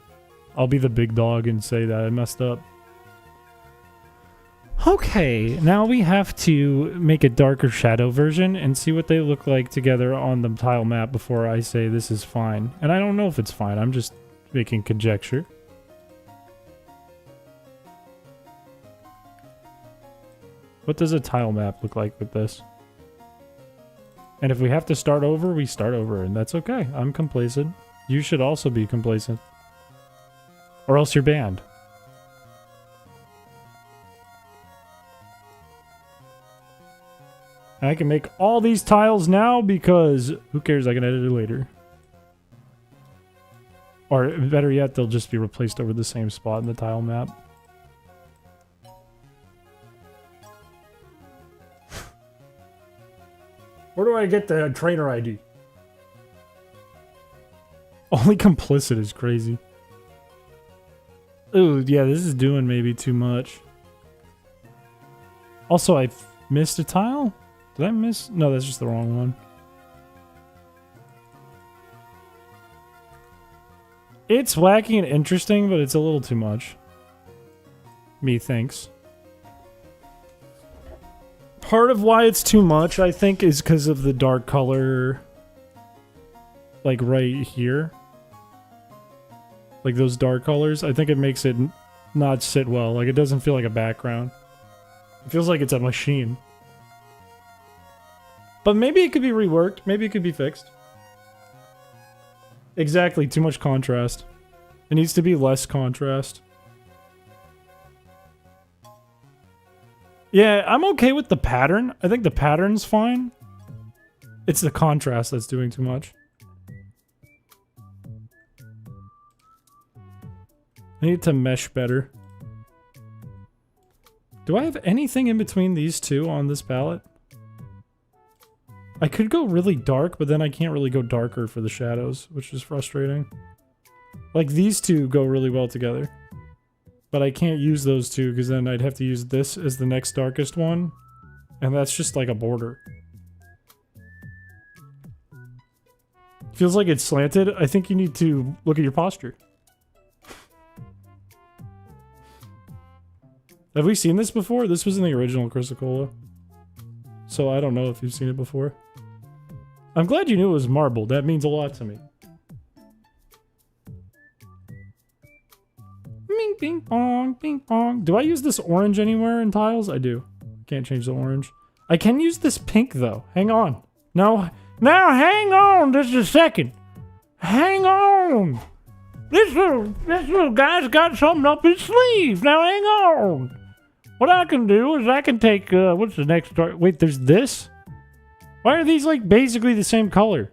S1: I'll be the big dog and say that I messed up. Okay, now we have to make a darker shadow version and see what they look like together on the tile map before I say this is fine. And I don't know if it's fine, I'm just making conjecture. What does a tile map look like with this? And if we have to start over, we start over, and that's okay. I'm complacent. You should also be complacent. Or else you're banned. And I can make all these tiles now because who cares, I can edit it later. Or better yet, they'll just be replaced over the same spot in the tile map. Where do I get the trainer ID? Only complicit is crazy. Ooh, yeah, this is doing maybe too much. Also, I missed a tile? Did I miss? No, that's just the wrong one. It's wacky and interesting, but it's a little too much. Methinks. Part of why it's too much, I think, is because of the dark color, like right here. Like those dark colors. I think it makes it not sit well. Like it doesn't feel like a background. It feels like it's a machine. But maybe it could be reworked. Maybe it could be fixed. Exactly, too much contrast. It needs to be less contrast. Yeah, I'm okay with the pattern. I think the pattern's fine. It's the contrast that's doing too much. I need to mesh better. Do I have anything in between these two on this palette? I could go really dark, but then I can't really go darker for the shadows, which is frustrating. Like, these two go really well together. But I can't use those two, because then I'd have to use this as the next darkest one. And that's just like a border. Feels like it's slanted. I think you need to look at your posture. Have we seen this before? This was in the original Chrysocolla. So I don't know if you've seen it before. I'm glad you knew it was marble. That means a lot to me. Bing, bing, bong, bing, bong. Do I use this orange anywhere in tiles? I do. Can't change the orange. I can use this pink, though. Hang on. No. Now, hang on just a second. Hang on. This little guy's got something up his sleeve. Now, hang on. What I can do is I can take, what's the next dark? Wait, there's this? Why are these, like, basically the same color?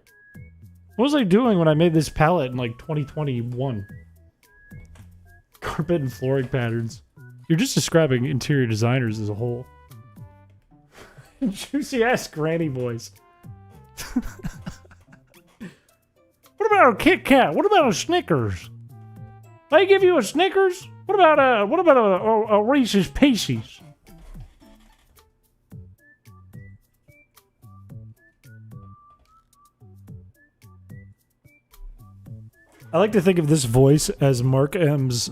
S1: What was I doing when I made this palette in, like, 2021? Carpet and flooring patterns. You're just describing interior designers as a whole. Juicy ass granny boys. What about a Kit Kat? What about a Snickers? They give you a Snickers? What about a Reese's Pieces? I like to think of this voice as Mark M's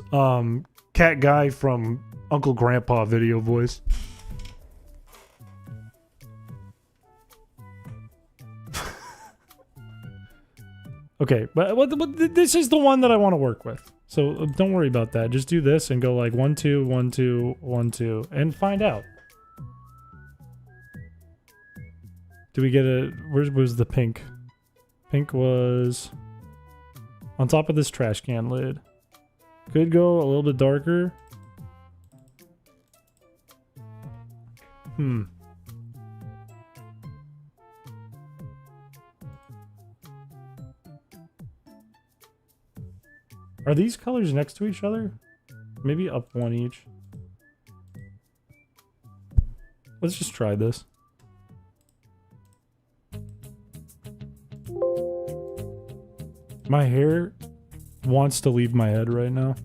S1: cat guy from Uncle Grandpa video voice. Okay, but this is the one that I want to work with. So don't worry about that. Just do this and go like 1, 2, 1, 2, 1, 2, and find out. Do we get a... Where was the pink? Pink was... on top of this trash can lid. Could go a little bit darker. Are these colors next to each other? Maybe up one each. Let's just try this. My hair wants to leave my head right now.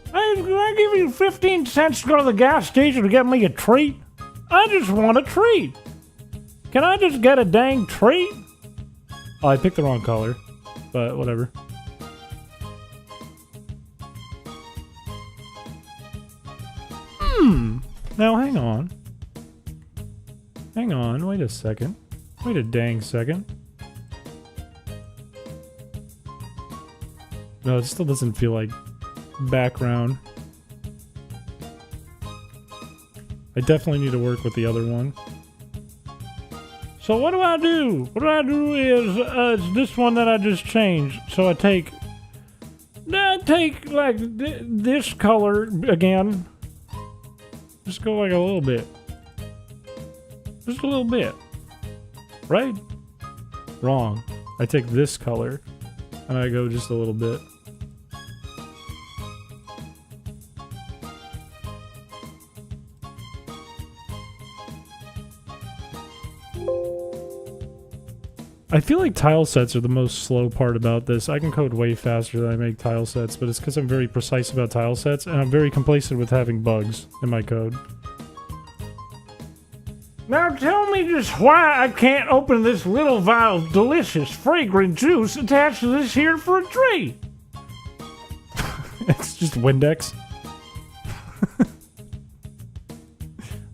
S1: Hey, can I give you 15 cents to go to the gas station to get me a treat? I just want a treat. Can I just get a dang treat? Oh, I picked the wrong color, but whatever. Now hang on. Hang on, wait a second. Wait a dang second. No, it still doesn't feel like background. I definitely need to work with the other one. So what do I do? What I do is this one that I just changed. So I take like this color again. Just go like a little bit. Just a little bit. Right? Wrong. I take this color and I go just a little bit. I feel like tile sets are the most slow part about this. I can code way faster than I make tile sets, but it's because I'm very precise about tile sets, and I'm very complacent with having bugs in my code. Now tell me just why I can't open this little vial of delicious, fragrant juice attached to this here for a tree. It's just Windex.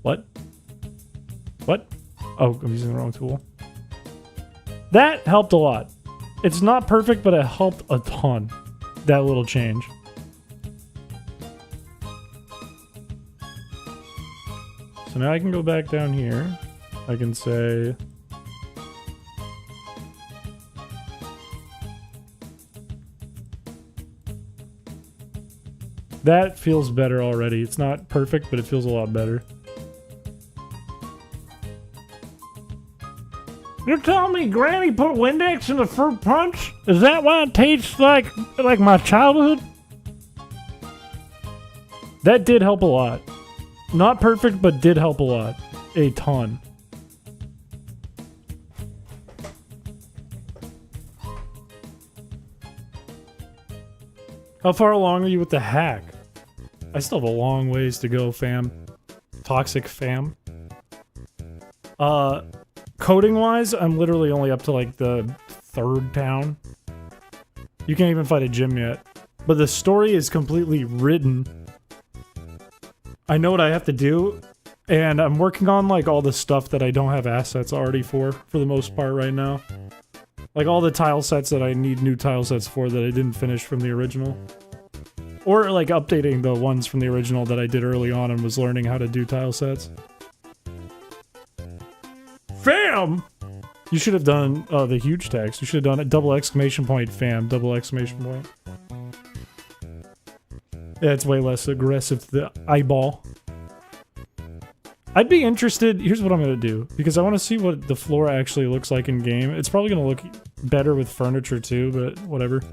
S1: What? What? Oh, I'm using the wrong tool. That helped a lot. It's not perfect, but it helped a ton. That little change. So now I can go back down here. I can say... that feels better already. It's not perfect, but it feels a lot better. You're telling me Granny put Windex in the fruit punch? Is that why it tastes like my childhood? That did help a lot. Not perfect, but did help a lot. A ton. How far along are you with the hack? I still have a long ways to go, fam. Toxic fam. Coding-wise, I'm literally only up to, like, the 3rd town. You can't even fight a gym yet. But the story is completely written. I know what I have to do, and I'm working on, like, all the stuff that I don't have assets already for the most part right now. Like, all the tile sets that I need new tile sets for that I didn't finish from the original. Or, like, updating the ones from the original that I did early on and was learning how to do tile sets. Fam! You should have done the huge text. You should have done a double exclamation point fam, double exclamation point. Yeah, it's way less aggressive to the eyeball. I'd be interested, here's what I'm gonna do, because I want to see what the floor actually looks like in game. It's probably gonna look better with furniture too, but whatever.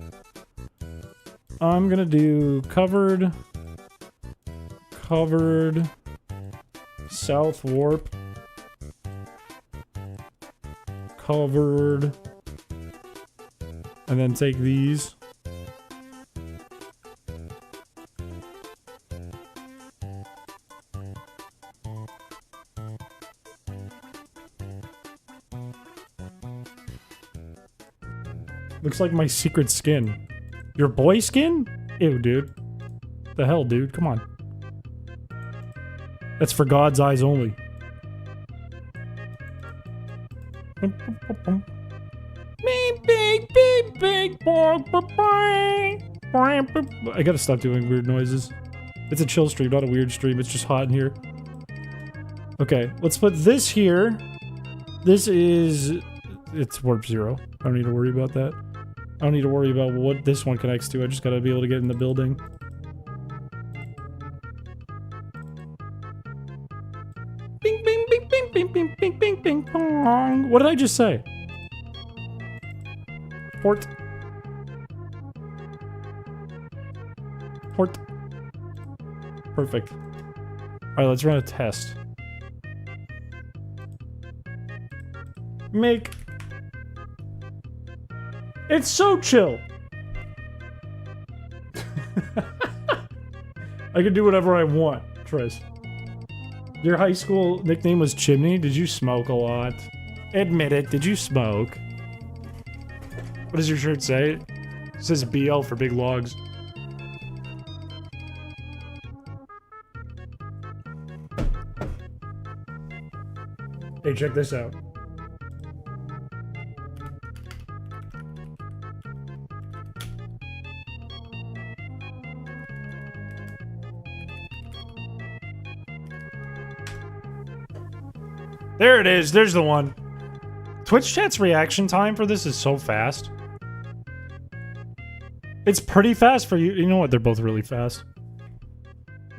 S1: I'm gonna do covered, south warp, covered, and then take these. Looks like my secret skin. Your boy skin? Ew, dude. The hell, dude? Come on. That's for God's eyes only. I gotta stop doing weird noises. It's a chill stream, not a weird stream. It's just hot in here. Okay, let's put this here. This is... It's warp 0. I don't need to worry about that. I don't need to worry about what this one connects to. I just gotta be able to get in the building. Bing, bing, bing, bing, bing, bing, bing, bing, bing, bong. What did I just say? Port. Port. Perfect. Alright, let's run a test. Make. It's so chill. I can do whatever I want, Tris. Your high school nickname was Chimney? Did you smoke a lot? Admit it, did you smoke? What does your shirt say? It says BL for big logs. Hey, check this out. There it is, there's the one. Twitch chat's reaction time for this is so fast. It's pretty fast for you. You know what? They're both really fast.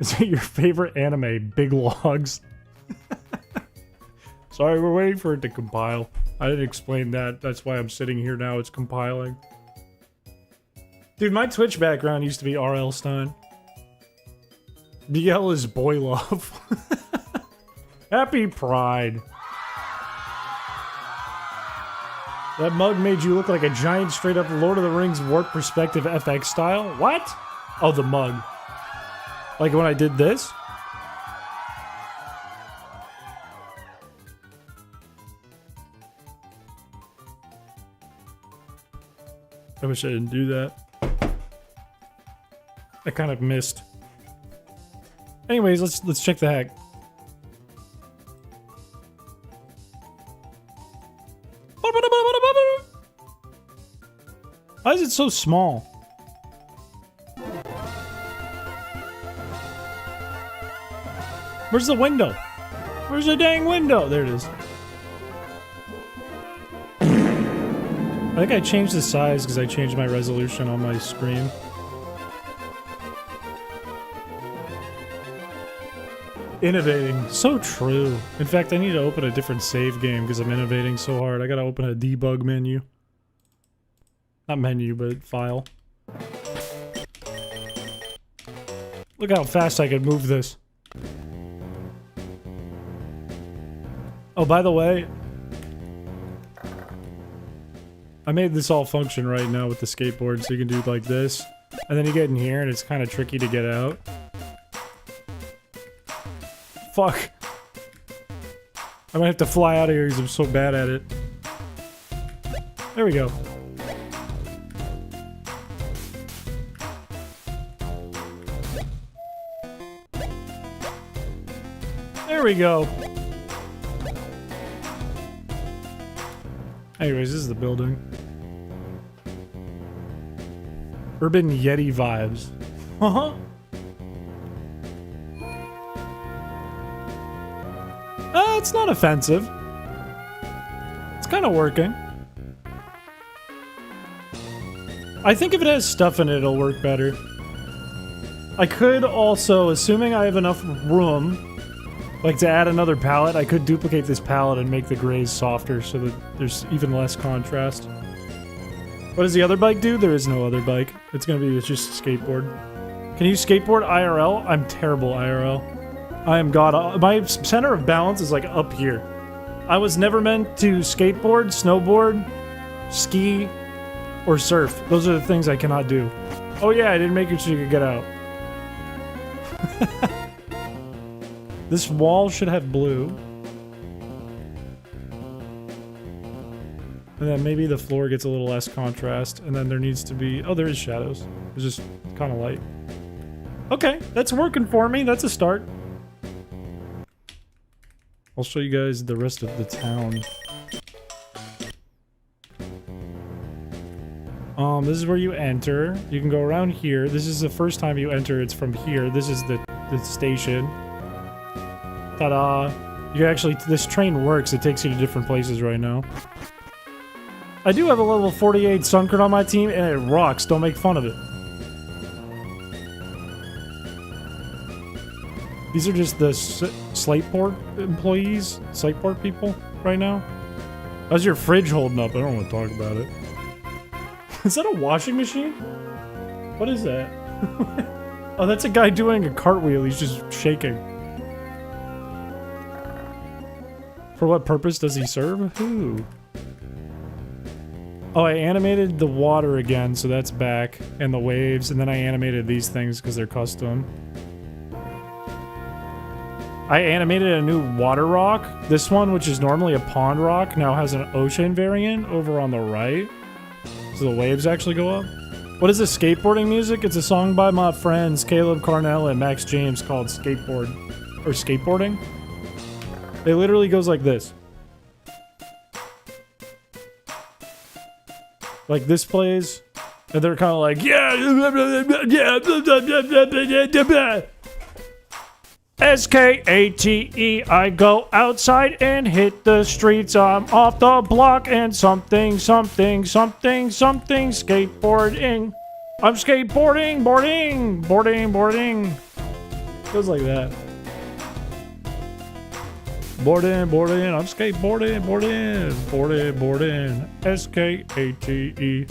S1: Is it your favorite anime? Big logs. Sorry, we're waiting for it to compile. I didn't explain that. That's why I'm sitting here now. It's compiling. Dude, my Twitch background used to be R.L. Stein. BL is boy love. Happy Pride. That mug made you look like a giant straight up Lord of the Rings warp perspective FX style? What? Oh, the mug. Like when I did this? I wish I didn't do that. I kind of missed. Anyways, let's check the hack. Why is it so small? Where's the window? Where's the dang window? There it is. I think I changed the size because I changed my resolution on my screen. Innovating. So true. In fact, I need to open a different save game because I'm innovating so hard. I gotta open a debug menu. Not menu, but file. Look how fast I can move this. Oh, by the way, I made this all function right now with the skateboard, so you can do like this. And then you get in here, and it's kind of tricky to get out. Fuck. I might have to fly out of here because I'm so bad at it. There we go. There we go. Anyways, this is the building. Urban Yeti vibes. It's not offensive. It's kind of working. I think if it has stuff in it, it'll work better. I could also, assuming I have enough room, like to add another palette, I could duplicate this palette and make the grays softer so that there's even less contrast. What does the other bike do? There is no other bike. It's just skateboard. Can you skateboard IRL? I'm terrible IRL. I am god. My center of balance is like up here. I was never meant to skateboard, snowboard, ski, or surf. Those are the things I cannot do. Oh yeah, I didn't make it so you could get out. This wall should have blue. And then maybe the floor gets a little less contrast. And then there needs to be... Oh, there is shadows. It's just kind of light. Okay, that's working for me. That's a start. I'll show you guys the rest of the town. This is where you enter. You can go around here. This is the first time you enter. It's from here. This is the station. Ta-da! You actually, this train works. It takes you to different places right now. I do have a level 48 Sunkern on my team, and it rocks. Don't make fun of it. These are just the Slateport employees, Slateport people right now. How's your fridge holding up? I don't want to talk about it. Is that a washing machine? What is that? Oh, that's a guy doing a cartwheel. He's just shaking. For what purpose does he serve? Who? Oh, I animated the water again, so that's back. And the waves, and then I animated these things because they're custom. I animated a new water rock. This one, which is normally a pond rock, now has an ocean variant over on the right. So the waves actually go up. What is this skateboarding music? It's a song by my friends Caleb Carnell and Max James called Skateboard. Or Skateboarding. It literally goes like this. Like this plays, and they're kind of like, yeah, S-K-A-T-E, I go outside and hit the streets, I'm off the block and something, something, something, something, skateboarding. I'm skateboarding, boarding. Goes like that. Boarding, I'm skateboarding, boarding, S-K-A-T-E.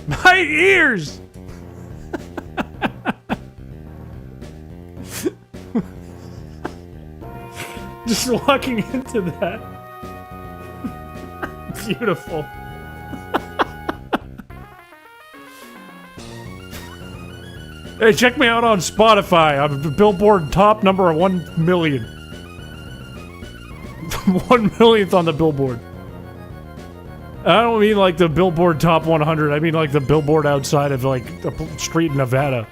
S1: My ears! Just walking into that. Beautiful. Hey, check me out on Spotify. I'm Billboard top number 1 million. 1 millionth on the Billboard. I don't mean like the Billboard top 100. I mean like the Billboard outside of like a street in Nevada.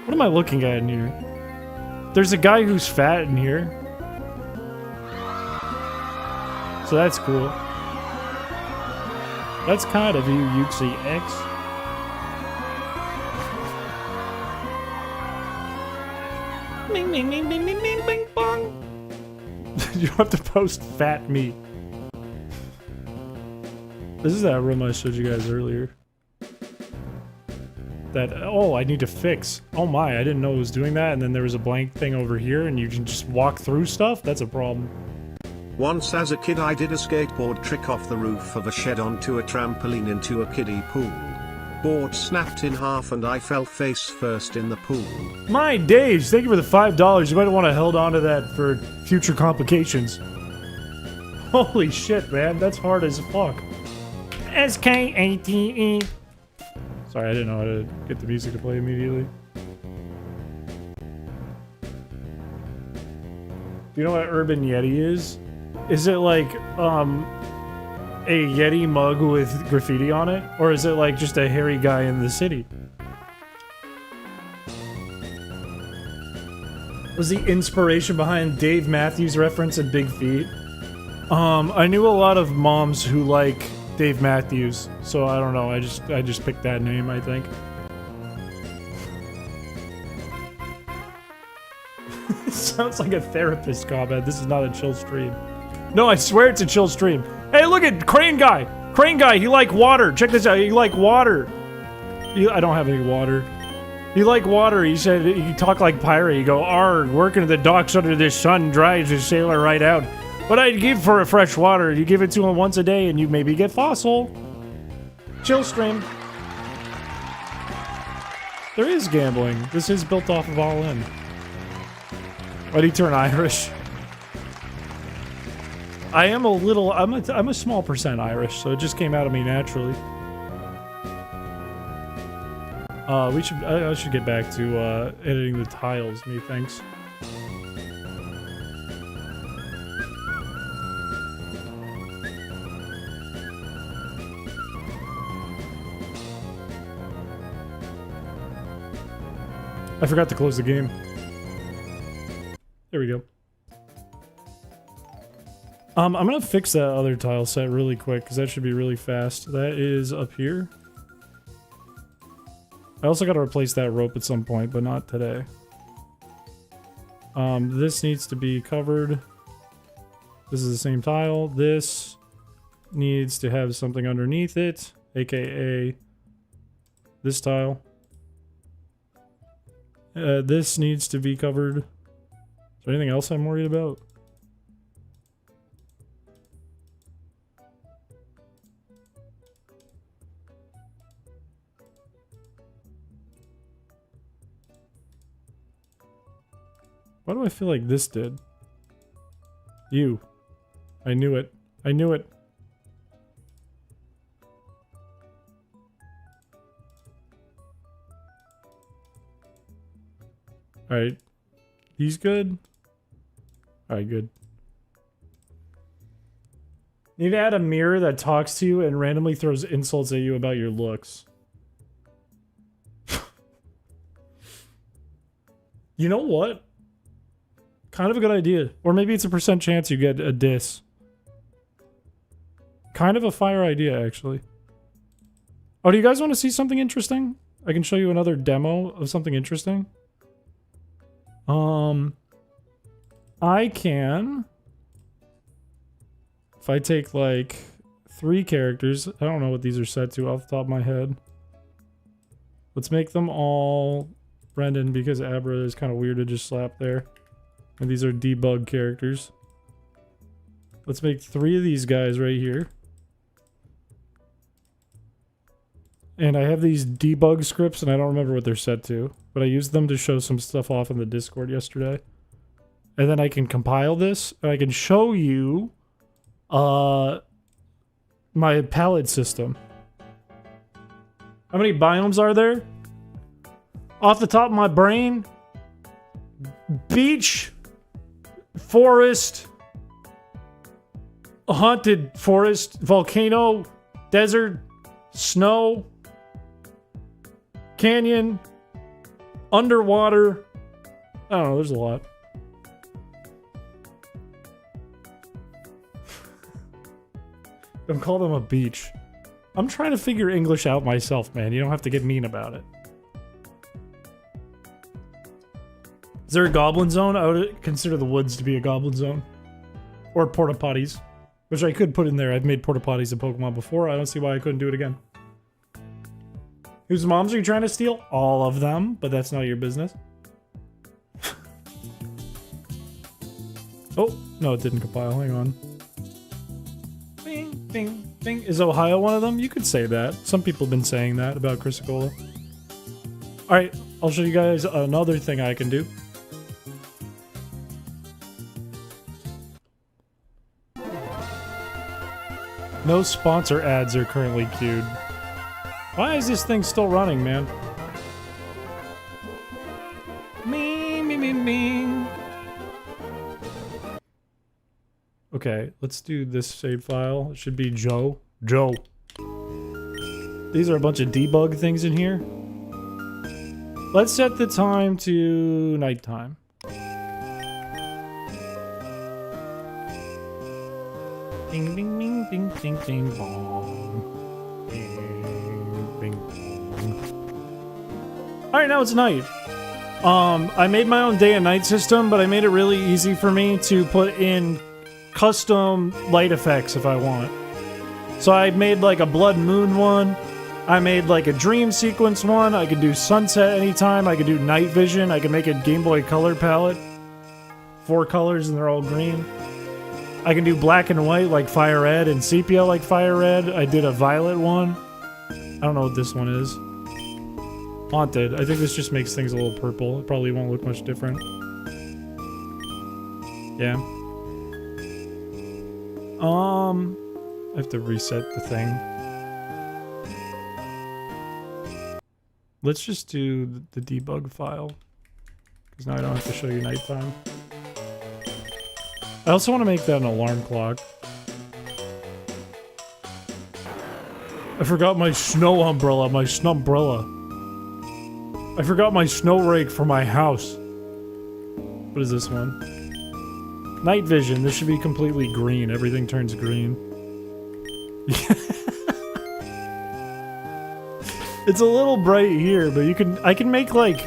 S1: What am I looking at in here? There's a guy who's fat in here. So that's cool. That's kind of you, Yuxi X. Bing, bing, bing, bing, bing, bing, bing, bong. You have to post fat me. This is that room I showed you guys earlier. That, oh, I need to fix. Oh my, I didn't know it was doing that, and then there was a blank thing over here, and you can just walk through stuff? That's a problem.
S2: Once as a kid I did a skateboard trick off the roof of a shed onto a trampoline into a kiddie pool. Board snapped in half and I fell face first in the pool.
S1: My days, thank you for the $5. You might want to hold on to that for future complications. Holy shit, man, that's hard as fuck. S-K-A-T-E. Sorry, I didn't know how to get the music to play immediately. Do you know what Urban Yeti is? Is it like, a Yeti mug with graffiti on it? Or is it like just a hairy guy in the city? Was the inspiration behind Dave Matthews reference and Big Feet? I knew a lot of moms who like Dave Matthews, so I don't know, I just picked that name, I think. It sounds like a therapist comment. This is not a chill stream. No, I swear it's a chill stream. Hey, look at Crane Guy! Crane Guy, he like water! Check this out, he like water! I don't have any water. He like water, he said, he talk like pirate, you go, "Arr, working at the docks under this sun dries a sailor right out. What I'd give for a fresh water, you give it to him once a day and you maybe get fossil." Chill stream. There is gambling. This is built off of All In. Why'd he turn Irish? I am a little, I'm a small percent Irish, so it just came out of me naturally. I should get back to editing the tiles, methinks. I forgot to close the game. There we go. I'm gonna fix that other tile set really quick, because that should be really fast. That is up here. I also gotta replace that rope at some point, but not today. This needs to be covered. This is the same tile. This needs to have something underneath it, aka this tile. This needs to be covered. Is there anything else I'm worried about? Why do I feel like this did? You. I knew it. I knew it. Alright. He's good? Alright, good. Need to add a mirror that talks to you and randomly throws insults at you about your looks. You know what? Kind of a good idea. Or maybe it's a % chance you get a diss. Kind of a fire idea, actually. Oh, do you guys want to see something interesting? I can show you another demo of something interesting. I can... If I take, like, 3 characters... I don't know what these are set to off the top of my head. Let's make them all Brendan, because Abra is kind of weird to just slap there. And these are debug characters. Let's make 3 of these guys right here. And I have these debug scripts, and I don't remember what they're set to. But I used them to show some stuff off in the Discord yesterday. And then I can compile this, and I can show you my palette system. How many biomes are there? Off the top of my brain, beach, forest, haunted forest, volcano, desert, snow, canyon, underwater. I don't know, there's a lot. Don't call them a beach. I'm trying to figure English out myself, man. You don't have to get mean about it. Is there a goblin zone? I would consider the woods to be a goblin zone. Or porta potties. Which I could put in there. I've made porta potties in Pokemon before. I don't see why I couldn't do it again. Whose moms are you trying to steal? All of them, but that's not your business. Oh, no, it didn't compile. Hang on. Bing, bing, bing. Is Ohio one of them? You could say that. Some people have been saying that about Chrysicola. Alright, I'll show you guys another thing I can do. No sponsor ads are currently queued. Why is this thing still running, man? Me. Okay, let's do this save file. It should be Joe. Joe. These are a bunch of debug things in here. Let's set the time to nighttime. Ding, ding, ding, ding, ding, ding, bong. Ding, ding, bong. Alright, now it's night. I made my own day and night system, but I made it really easy for me to put in custom light effects if I want. So I made like a blood moon one. I made like a dream sequence one. I could do sunset anytime. I could do night vision. I could make a Game Boy Color palette. 4 colors and they're all green. I can do black and white like Fire Red and sepia like Fire Red. I did a violet one. I don't know what this one is. Haunted. I think this just makes things a little purple. It probably won't look much different. Yeah. I have to reset the thing. Let's just do the debug file. Because now I don't have to show you nighttime. I also want to make that an alarm clock. I forgot my snow umbrella, my snumbrella. I forgot my snow rake for my house. What is this one? Night vision. This should be completely green. Everything turns green. It's a little bright here, but you can. I can make like,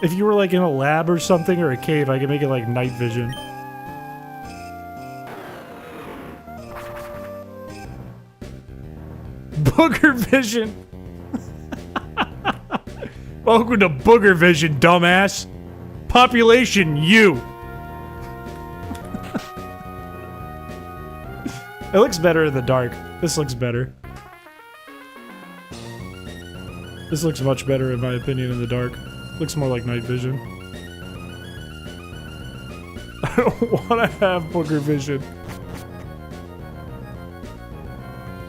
S1: if you were like in a lab or something or a cave, I can make it like night vision. Booger vision. Welcome to Booger vision, dumbass. Population you. It looks better in the dark. This looks better. This looks much better in my opinion in the dark. Looks more like night vision. I don't want to have booger vision.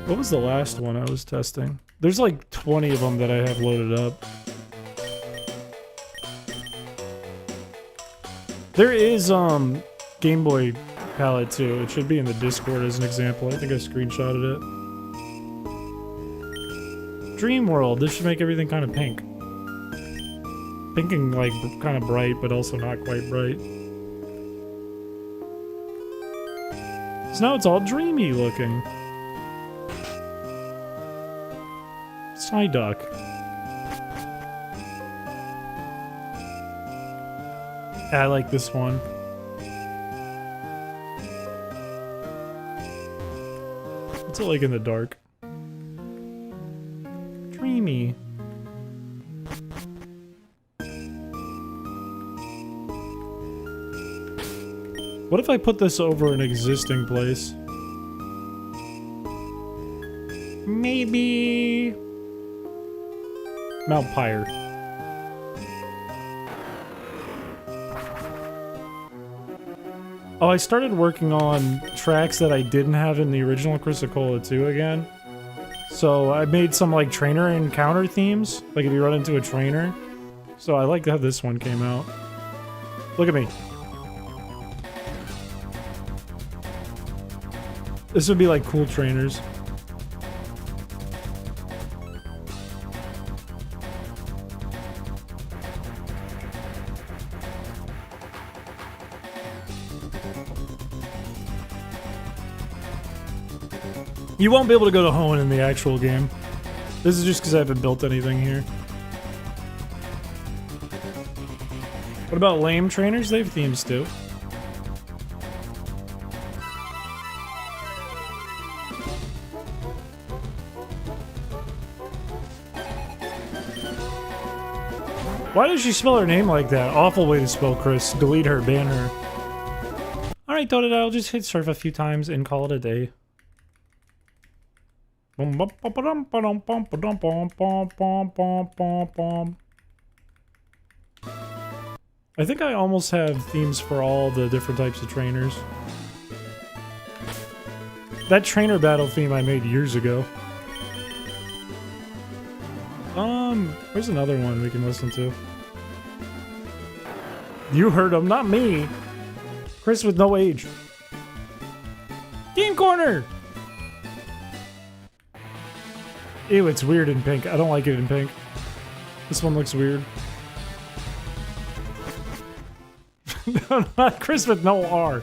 S1: What was the last one I was testing? There's like 20 of them that I have loaded up. There is Game Boy palette too. It should be in the Discord as an example. I think I screenshotted it. Dream World. This should make everything kind of pink. Pink and like kind of bright, but also not quite bright. So now it's all dreamy looking. Psyduck. I like this one. What's it like in the dark? Dreamy. What if I put this over an existing place? Maybe Mount Pyre. Oh, I started working on tracks that I didn't have in the original Chrysicola 2 again. So I made some like trainer encounter themes, like if you run into a trainer. So I like how this one came out. Look at me. This would be like cool trainers. You won't be able to go to Hoenn in the actual game. This is just because I haven't built anything here. What about lame trainers? They have themes too. Why does she spell her name like that? Awful way to spell Chris. Delete her, ban her. Alright, Dota, I'll just hit surf a few times and call it a day. I think I almost have themes for all the different types of trainers. That trainer battle theme I made years ago. Where's another one we can listen to? You heard him, not me. Chris with no age. Game Corner! Ew, it's weird in pink. I don't like it in pink. This one looks weird. No, not Chris with no R.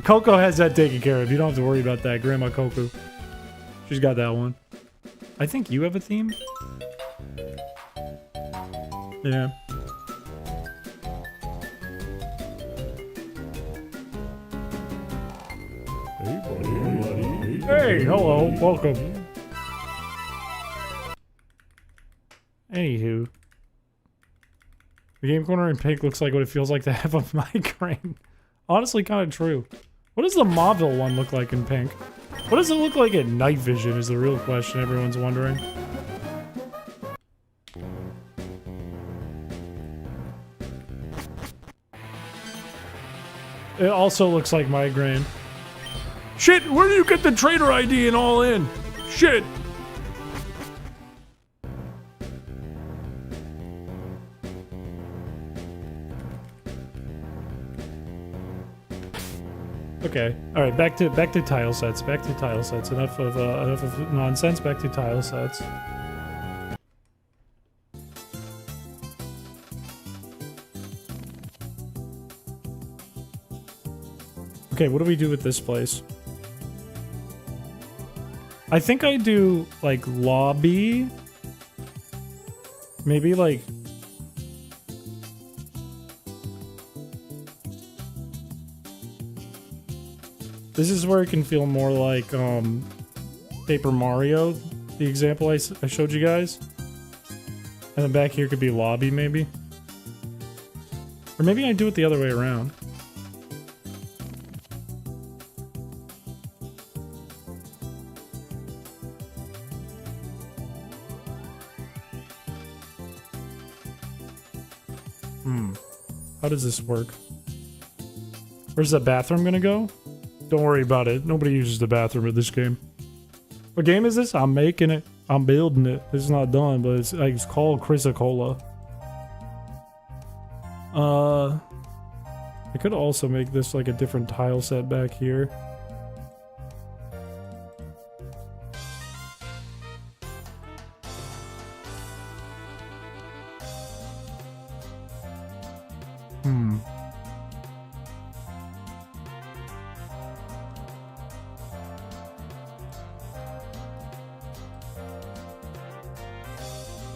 S1: Coco has that taken care of. You don't have to worry about that. Grandma Coco. She's got that one. I think you have a theme? Yeah. Hey, buddy. Hey, hello. Welcome. Anywho. The Game Corner in pink looks like what it feels like to have a migraine. Honestly, kind of true. What does the Mauville one look like in pink? What does it look like at night vision is the real question everyone's wondering. It also looks like migraine. Shit, where do you get the trader ID and all in? Shit! Okay. All right. Back to tile sets. Back to tile sets. Enough of nonsense. Back to tile sets. Okay, what do we do with this place? I think I do, like, lobby. Maybe, like... This is where it can feel more like, Paper Mario, the example I showed you guys. And then back here could be lobby, maybe. Or maybe I do it the other way around. How does this work? Where's the bathroom gonna go? Don't worry about it. Nobody uses the bathroom in this game. What game is this? I'm making it. I'm building it. It's not done, but it's called Chrysicola. I could also make this like a different tile set back here.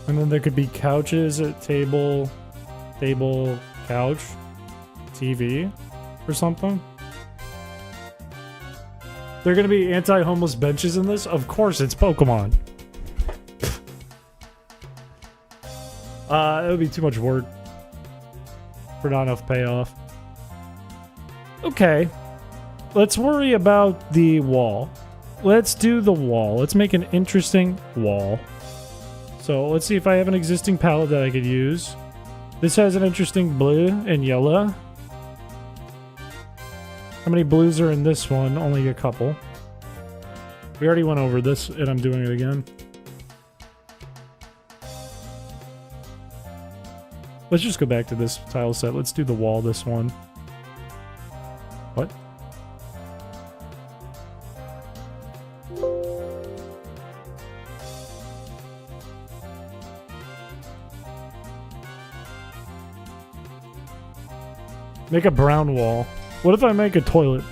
S1: And then there could be couches at table, couch, TV, or something. There are gonna be anti-homeless benches in this? Of course, it's Pokemon. It would be too much work for not enough payoff. Okay, let's worry about the wall. Let's do the wall. Let's make an interesting wall. So let's see if I have an existing palette that I could use. This has an interesting blue and yellow. How many blues are in this one? Only a couple. We already went over this and I'm doing it again. Let's just go back to this tile set. Let's do the wall, this one. What? Make a brown wall. What if I make a toilet?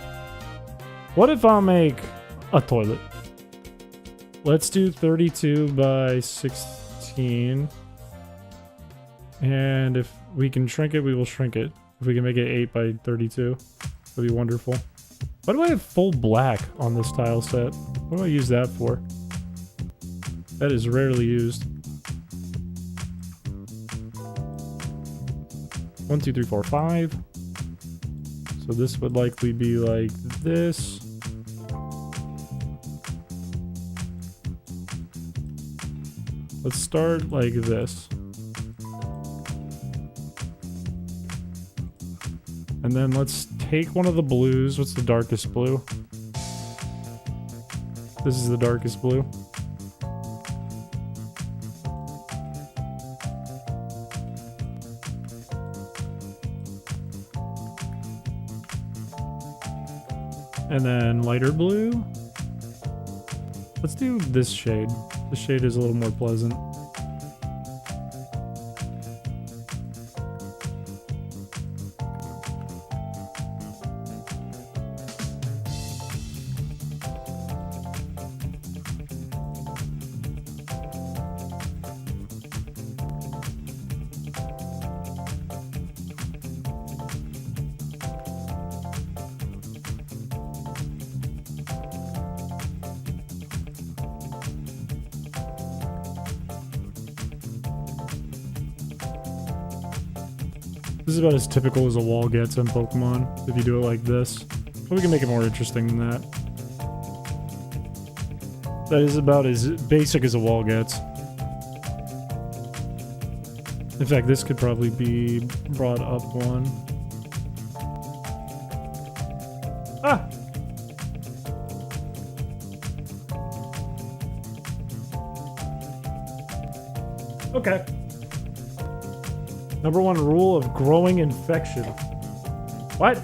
S1: What if I make a toilet? Let's do 32 by 16. And if we can shrink it, we will shrink it. If we can make it 8 by 32, that'd be wonderful. Why do I have full black on this tile set? What do I use that for? That is rarely used. 1, 2, 3, 4, 5. So this would likely be like this. Let's start like this. And then let's take one of the blues. What's the darkest blue? This is the darkest blue. And then lighter blue. Let's do this shade. This shade is a little more pleasant. This is about as typical as a wall gets in Pokemon, if you do it like this. But we can make it more interesting than that. That is about as basic as a wall gets. In fact, this could probably be brought up one. Ah! Okay. Number 1 rule of growing infection. What?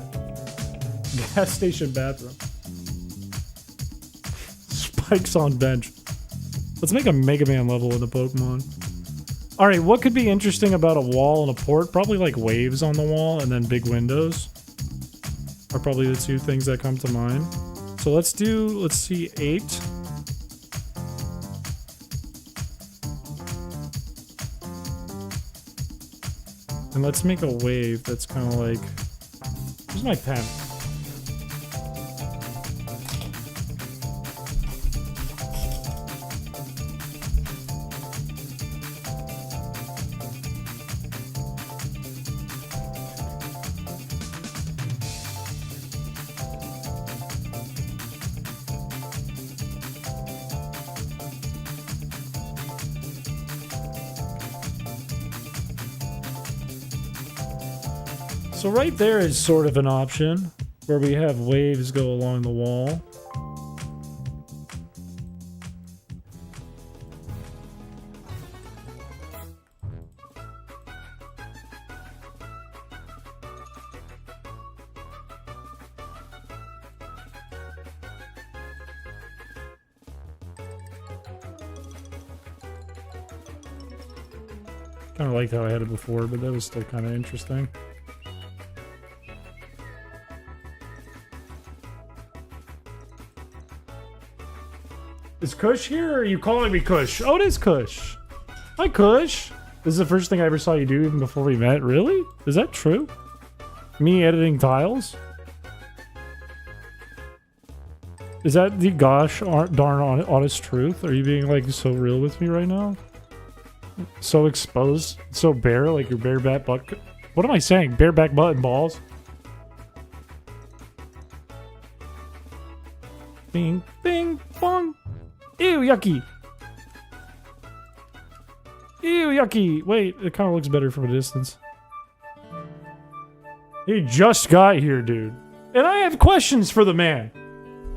S1: Gas station bathroom. Spikes on bench. Let's make a Mega Man level in the Pokemon. Alright, what could be interesting about a wall and a port? Probably like waves on the wall and then big windows. are probably the two things that come to mind. So let's see, 8. And let's make a wave that's kind of like... Where's my pen? So right there is sort of an option where we have waves go along the wall. Kind of liked how I had it before, but that was still kind of interesting. Is Kush here, or are you calling me Kush? Oh, it is Kush. Hi, Kush. This is the first thing I ever saw you do even before we met. Really? Is that true? Me editing tiles? Is that the gosh darn honest truth? Are you being, like, so real with me right now? So exposed? So bare? Like your bareback butt? What am I saying? Bareback butt and balls? Bing, bing, bong. Ew, yucky. Ew, yucky. Wait, it kind of looks better from a distance. He just got here, dude. And I have questions for the man.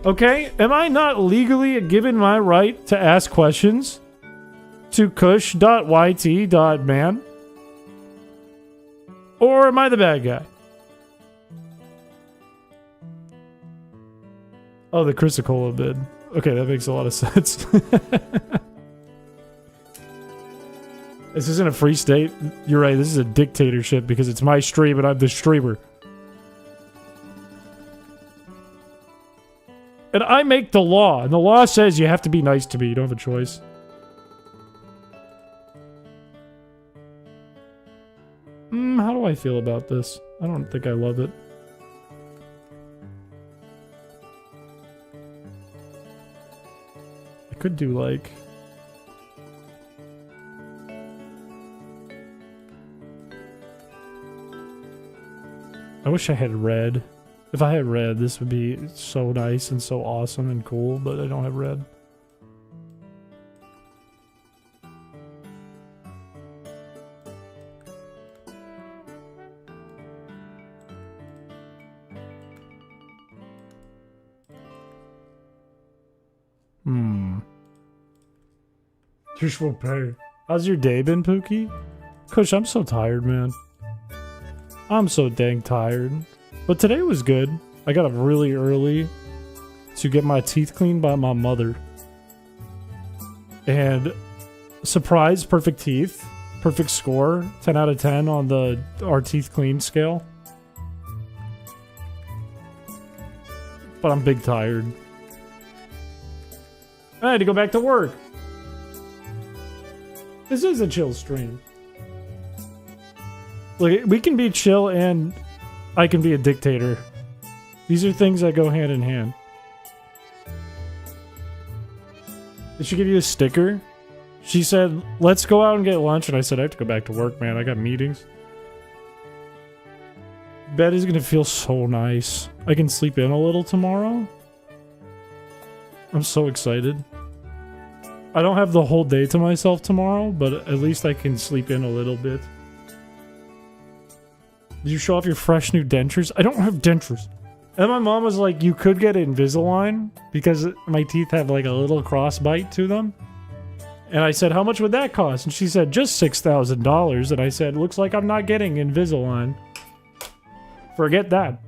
S1: Okay? Am I not legally given my right to ask questions to kush.yt.man? Or am I the bad guy? Oh, the Chrysicola bid. Okay, that makes a lot of sense. This isn't a free state. You're right, this is a dictatorship because it's my stream and I'm the streamer. And I make the law, and the law says you have to be nice to me. You don't have a choice. How do I feel about this? I don't think I love it. I could do like... I wish I had red. If I had red, this would be so nice and so awesome and cool, but I don't have red. Kush will pay. How's your day been, Pookie? Kush, I'm so tired, man. I'm so dang tired. But today was good. I got up really early to get my teeth cleaned by my mother. And surprise, perfect teeth. Perfect score. 10 out of 10 on the our teeth cleaned scale. But I'm big tired. I had to go back to work. This is a chill stream. Like, we can be chill and I can be a dictator. These are things that go hand in hand. Did she give you a sticker? She said, let's go out and get lunch. And I said, I have to go back to work, man. I got meetings. Bed is going to feel so nice. I can sleep in a little tomorrow. I'm so excited. I don't have the whole day to myself tomorrow, but at least I can sleep in a little bit. Did you show off your fresh new dentures? I don't have dentures. And my mom was like, you could get Invisalign because my teeth have like a little crossbite to them. And I said, how much would that cost? And she said, just $6,000. And I said, looks like I'm not getting Invisalign. Forget that.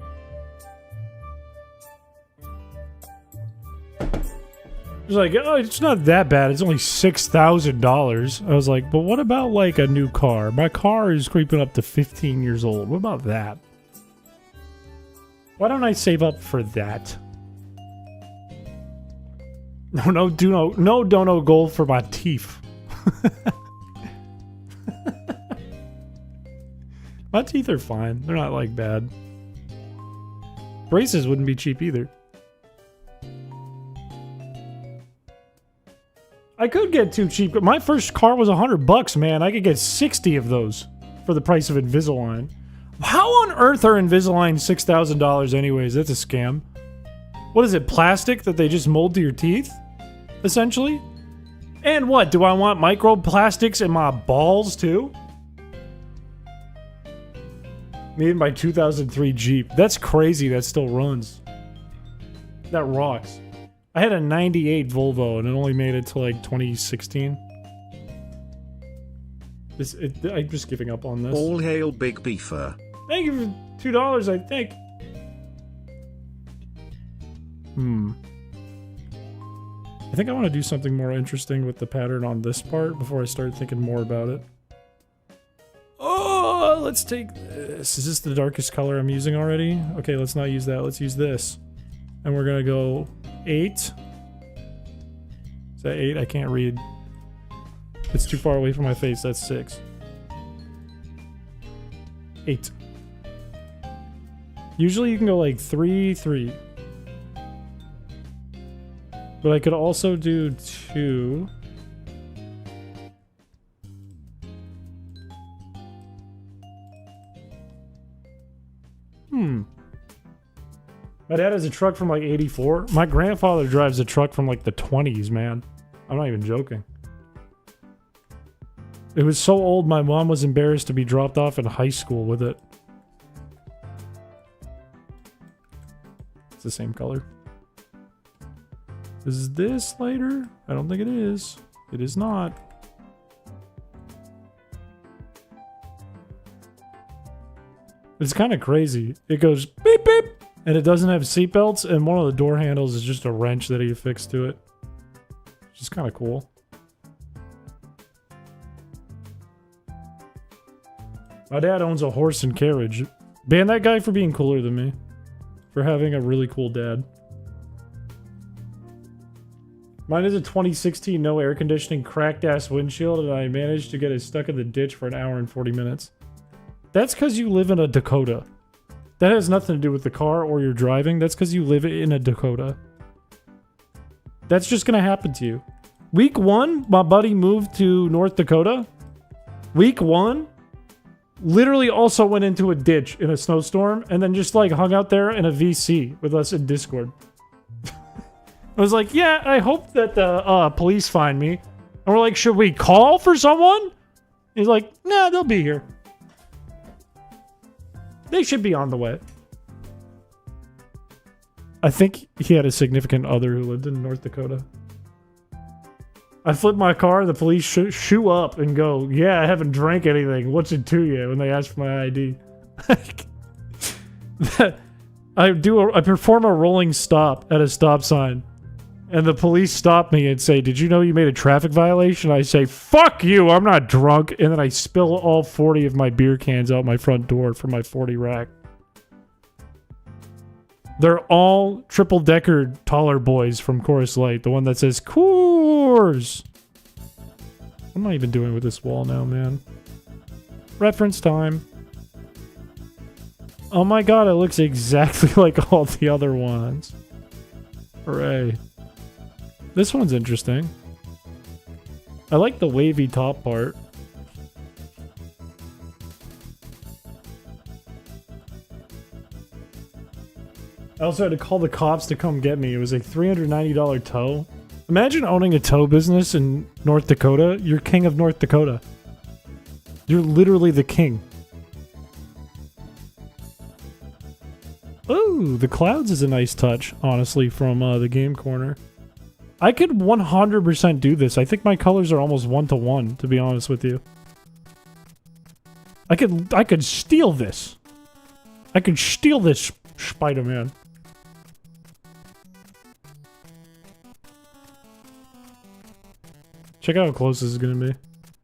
S1: She's like, oh, it's not that bad. It's only $6,000. I was like, but what about like a new car? My car is creeping up to 15 years old. What about that? Why don't I save up for that? No dono goal for my teeth. My teeth are fine. They're not like bad. Braces wouldn't be cheap either. I could get too cheap, but my first car was $100, man. I could get 60 of those for the price of Invisalign. How on earth are Invisalign $6,000 anyways? That's a scam. What is it, plastic that they just mold to your teeth? Essentially? And what, do I want microplastics in my balls too? Made in my 2003 Jeep. That's crazy that still runs. That rocks. I had a 98 Volvo and it only made it to like 2016. I'm just giving up on this.
S2: All hail Big Beefer.
S1: Thank you for $2, I think. I think I want to do something more interesting with the pattern on this part before I start thinking more about it. Oh, let's take this. Is this the darkest color I'm using already? Okay, let's not use that. Let's use this. And we're gonna go 8. Is that 8? I can't read. It's too far away from my face. That's 6. 8. Usually you can go like 3, 3. But I could also do 2. My dad has a truck from like 84. My grandfather drives a truck from like the 20s, man. I'm not even joking. It was so old my mom was embarrassed to be dropped off in high school with it. It's the same color. Is this lighter? I don't think it is. It is not. It's kind of crazy. It goes beep beep, and it doesn't have seatbelts, and one of the door handles is just a wrench that he affixed to it. Which is kind of cool. My dad owns a horse and carriage. Ban that guy for being cooler than me. For having a really cool dad. Mine is a 2016 no air conditioning cracked ass windshield, and I managed to get it stuck in the ditch for an hour and 40 minutes. That's because you live in a Dakota. That has nothing to do with the car or your driving. That's because you live in a Dakota. That's just gonna happen to you. Week 1, my buddy moved to North Dakota. Week 1, literally also went into a ditch in a snowstorm and then just like hung out there in a VC with us in Discord. I was like, yeah, I hope that the police find me. And we're like, should we call for someone? He's like, nah, they'll be here. They should be on the way. I think he had a significant other who lived in North Dakota. I flip my car, the police shoo up and go, yeah, I haven't drank anything. What's it to you? When they ask for my ID. I perform a rolling stop at a stop sign. And the police stop me and say, did you know you made a traffic violation? I say, fuck you, I'm not drunk. And then I spill all 40 of my beer cans out my front door from my 40 rack. They're all triple-decker taller boys from Coors Light. The one that says, Coors! What am I even doing with this wall now, man? Reference time. Oh my god, it looks exactly like all the other ones. Hooray. This one's interesting. I like the wavy top part. I also had to call the cops to come get me. It was a $390 tow. Imagine owning a tow business in North Dakota. You're king of North Dakota. You're literally the king. Ooh, the clouds is a nice touch, honestly, from the game corner. I could 100% do this. I think my colors are almost 1-to-1, to be honest with you. I could steal this. I could steal this, Spider-Man. Check out how close this is going to be.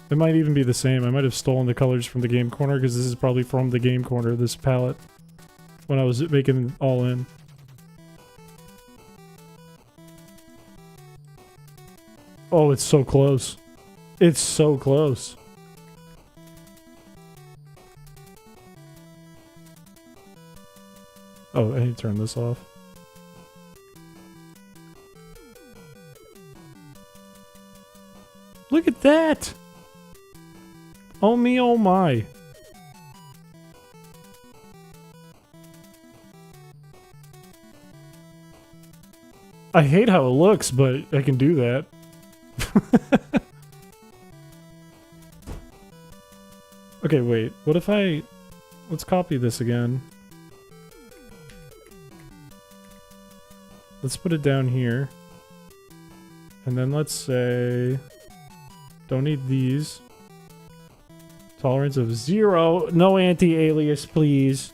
S1: It might even be the same. I might have stolen the colors from the game corner, because this is probably from the game corner, this palette. when I was making all in. Oh, it's so close. It's so close. Oh, I need to turn this off. Look at that! Oh me, oh my. I hate how it looks, but I can do that. Okay, wait. What if I... Let's copy this again. Let's put it down here. And then let's say... Don't need these. Tolerance of 0. No anti-alias, please.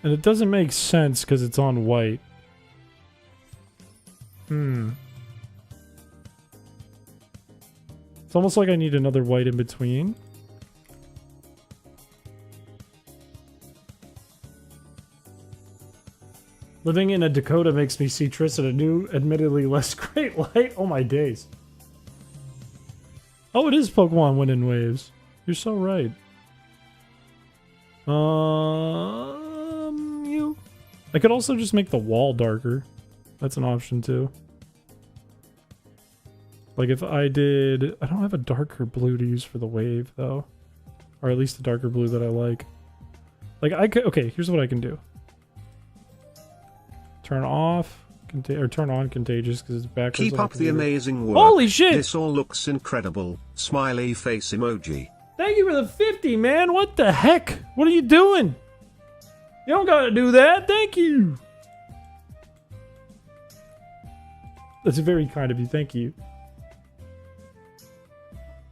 S1: And it doesn't make sense because it's on white. It's almost like I need another white in between. Living in a Dakota makes me see Triss in a new, admittedly less great light. Oh my days. Oh, it is Pokemon Wind and Waves. You're so right. I could also just make the wall darker. That's an option too. Like if I did... I don't have a darker blue to use for the wave though. Or at least a darker blue that I like. Like I could... Okay, here's what I can do. Turn off... or turn on Contagious because it's backwards.
S2: Keep up the amazing work.
S1: Holy shit!
S2: This all looks incredible. Smiley face emoji.
S1: Thank you for the 50, man. What the heck? What are you doing? You don't gotta do that. Thank you. That's very kind of you. Thank you.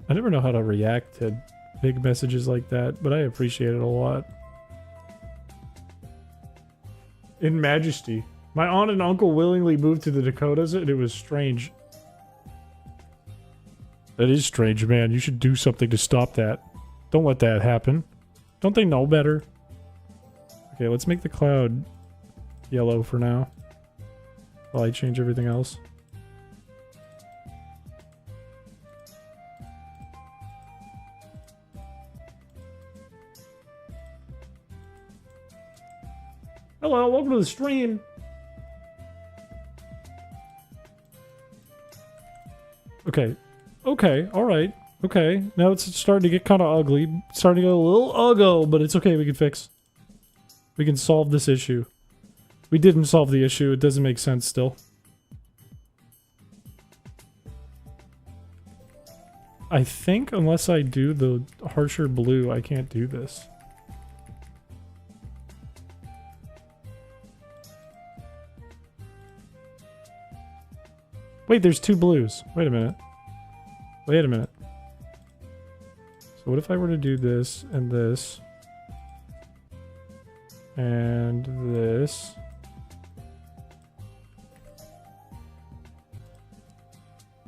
S1: I never know how to react to big messages like that, but I appreciate it a lot. In Majesty. My aunt and uncle willingly moved to the Dakotas, and it was strange. That is strange, man. You should do something to stop that. Don't let that happen. Don't they know better? Okay, let's make the cloud yellow for now. While I change everything else. Hello, welcome to the stream. Okay. Okay, alright. Okay. Now it's starting to get kind of ugly. It's starting to get a little uggo, but it's okay, we can fix. We can solve this issue. We didn't solve the issue, it doesn't make sense still. I think unless I do the harsher blue, I can't do this. Wait, there's two blues. Wait a minute. Wait a minute. So what if I were to do this and this? And this.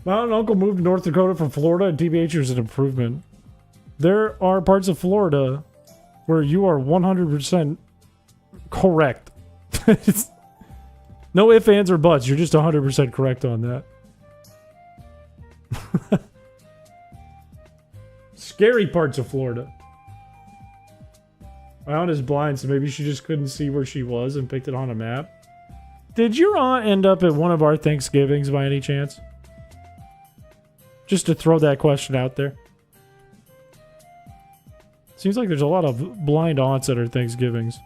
S1: My aunt and uncle moved to North Dakota from Florida, and TBH is an improvement. There are parts of Florida where you are 100% correct. No ifs, ands, or buts. You're just 100% correct on that. Scary parts of Florida. My aunt is blind, so maybe she just couldn't see where she was and picked it on a map. Did your aunt end up at one of our Thanksgivings by any chance? Just to throw that question out there. Seems like there's a lot of blind aunts at our Thanksgivings.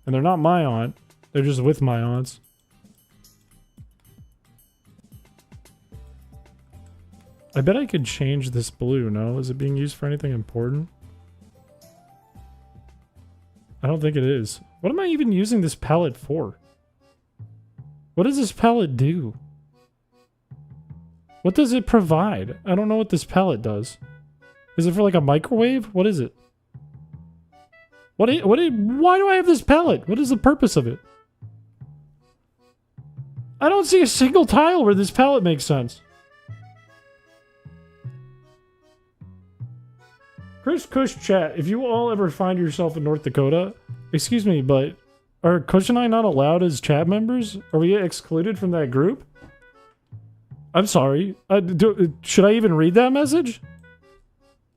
S1: And they're not my aunt. They're just with my aunts. I bet I could change this blue, no? Is it being used for anything important? I don't think it is. What am I even using this palette for? What does this palette do? What does it provide? I don't know what this palette does. Is it for like a microwave? What is it? Why do I have this palette? What is the purpose of it? I don't see a single tile where this palette makes sense. Chris Kush chat, if you all ever find yourself in North Dakota, excuse me, but are Kush and I not allowed as chat members? Are we excluded from that group? I'm sorry. Should I even read that message?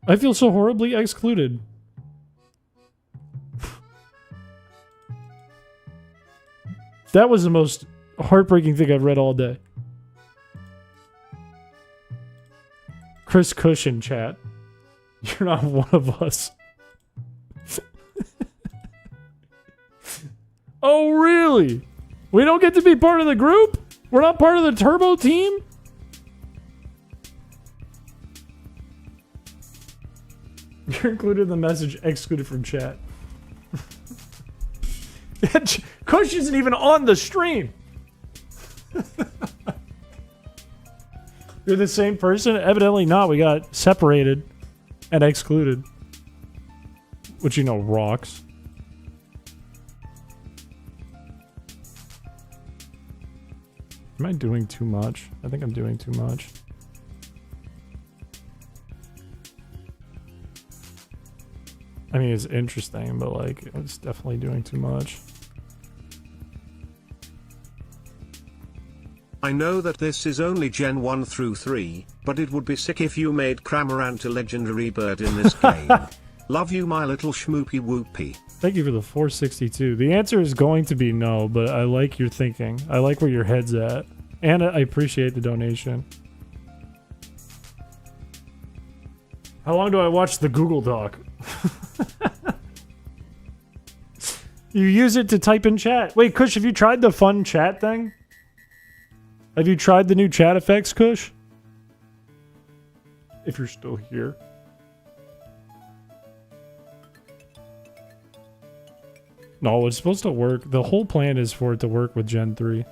S1: I feel so horribly excluded. That was the most heartbreaking thing I've read all day. Chris Kush in chat. You're not one of us. Oh, really? We don't get to be part of the group? We're not part of the Turbo team? You're included in the message, excluded from chat. Kush isn't even on the stream. You're the same person? Evidently not. We got separated and excluded. Which, you know, rocks. Am I doing too much? I think I'm doing too much. I mean, it's interesting, but like, it's definitely doing too much.
S2: I know that this is only Gen 1 through 3, but it would be sick if you made Cramorant a legendary bird in this game. Love you, my little schmoopy whoopie.
S1: Thank you for the 462. The answer is going to be no, but I like your thinking. I like where your head's at. And I appreciate the donation. How long do I watch the Google Doc? You use it to type in chat. Wait, Kush, have you tried the fun chat thing? Have you tried the new chat effects, Kush? If you're still here. No, it's supposed to work. The whole plan is for it to work with Gen 3.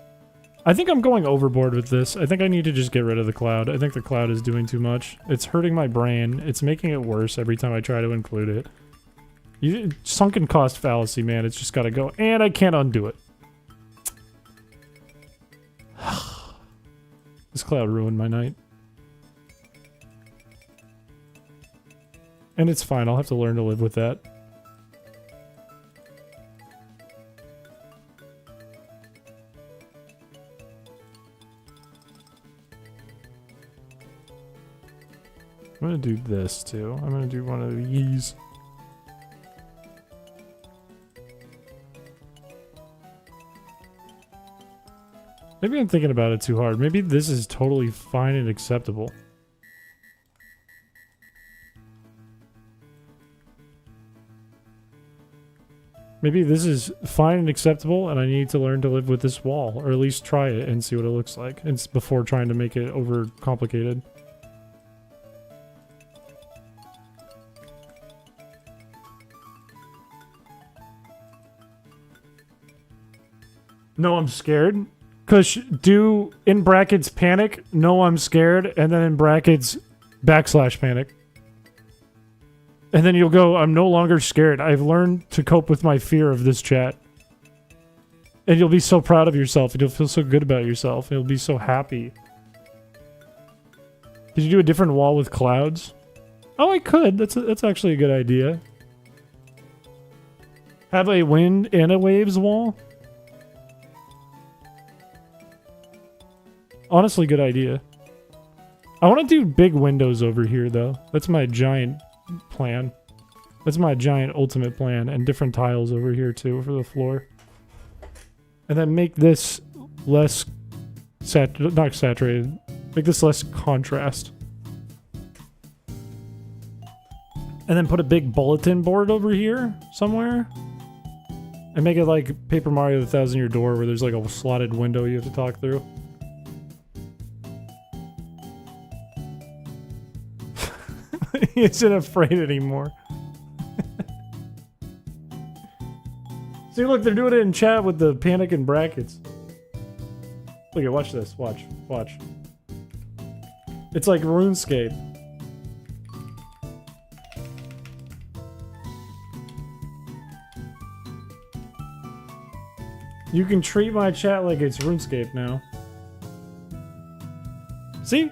S1: I think I'm going overboard with this. I think I need to just get rid of the cloud. I think the cloud is doing too much. It's hurting my brain. It's making it worse every time I try to include it. Sunken cost fallacy, man. It's just gotta go. And I can't undo it. This cloud ruined my night. And it's fine. I'll have to learn to live with that. I'm gonna do this too. I'm gonna do one of these. Maybe I'm thinking about it too hard. Maybe this is totally fine and acceptable. Maybe this is fine and acceptable, and I need to learn to live with this wall, or at least try it and see what it looks like. It's before trying to make it over complicated. No, I'm scared. Kush, do in brackets panic, no, I'm scared, and then in brackets / panic. And then you'll go, I'm no longer scared. I've learned to cope with my fear of this chat. And you'll be so proud of yourself, and you'll feel so good about yourself, and you'll be so happy. Did you do a different wall with clouds? Oh, I could. That's actually a good idea. Have a wind and a waves wall? Honestly, good idea. I want to do big windows over here, though. That's my giant plan. That's my giant ultimate plan. And different tiles over here, too, for the floor. And then make this less... not saturated. Make this less contrast. And then put a big bulletin board over here somewhere. And make it like Paper Mario: The Thousand Year Door, where there's like a slotted window you have to talk through. He isn't afraid anymore. See, look, they're doing it in chat with the panic and brackets. Look at, watch this. Watch. It's like RuneScape. You can treat my chat like it's RuneScape now. See?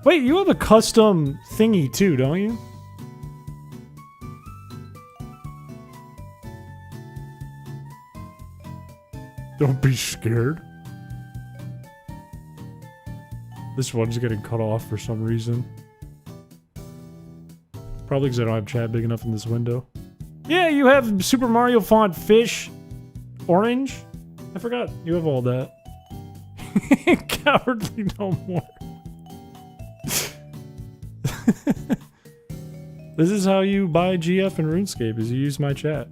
S1: Wait, you have a custom thingy too, don't you? Don't be scared. This one's getting cut off for some reason. Probably because I don't have chat big enough in this window. Yeah, you have Super Mario font fish. Orange? I forgot. You have all that. Cowardly no more. This is how you buy GF in RuneScape, is you use my chat.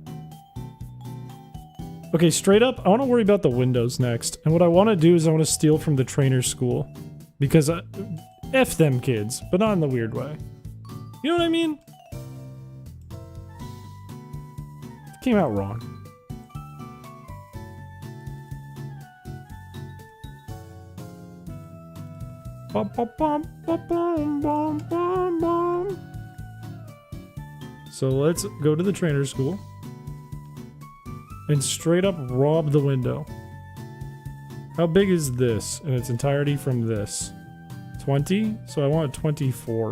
S1: Okay, straight up, I want to worry about the windows next. And what I want to do is I want to steal from the trainer school. Because, F them kids, but not in the weird way. You know what I mean? It came out wrong. Bum, bum, bum, bum, bum, bum, bum, bum. So let's go to the trainer school. And straight up rob the window. How big is this in its entirety from this? 20? So I want 24.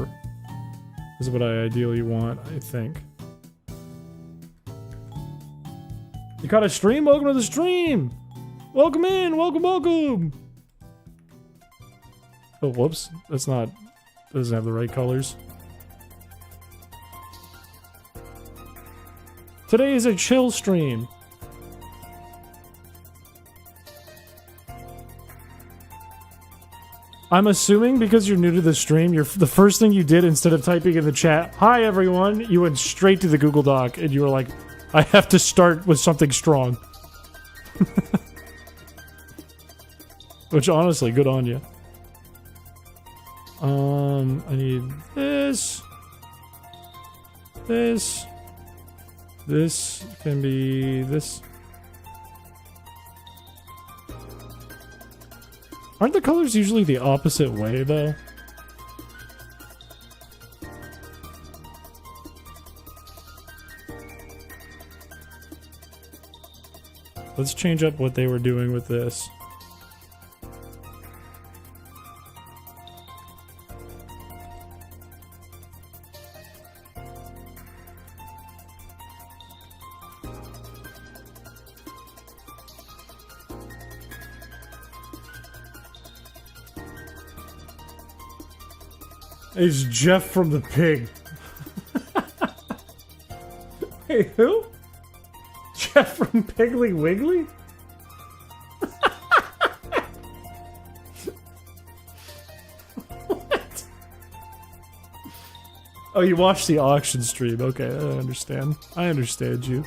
S1: This is what I ideally want, I think. You caught a stream? Welcome to the stream! Welcome in! Welcome, welcome! Oh, whoops. That's not... doesn't have the right colors. Today is a chill stream. I'm assuming because you're new to the stream, the first thing you did instead of typing in the chat, "Hi everyone," you went straight to the Google Doc and you were like, I have to start with something strong. Which honestly, good on you. I need this. This. This can be this. Aren't the colors usually the opposite way, though? Let's change up what they were doing with this. It's Jeff from the Pig. Hey, who? Jeff from Piggly Wiggly? What? Oh, you watched the auction stream. Okay, I understand. I understand you.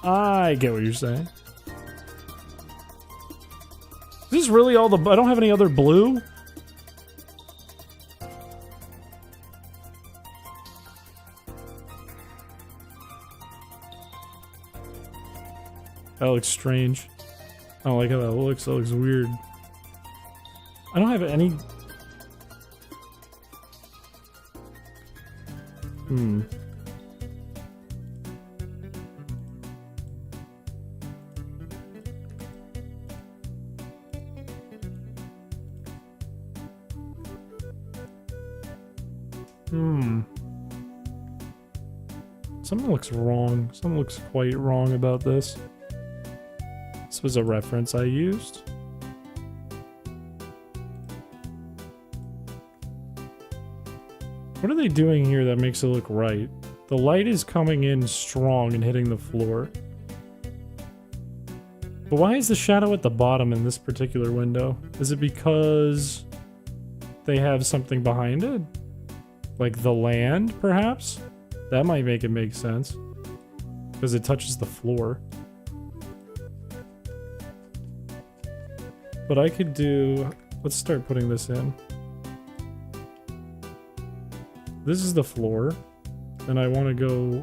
S1: I get what you're saying. Is this really all the... I don't have any other blue? That looks strange. I don't like how that looks. That looks weird. I don't have any... Something looks wrong. Something looks quite wrong about this. This was a reference I used. What are they doing here that makes it look right? The light is coming in strong and hitting the floor. But why is the shadow at the bottom in this particular window? Is it because they have something behind it? Like the land, perhaps? That might make it make sense. Because it touches the floor. But I could do... Let's start putting this in. This is the floor. And I want to go...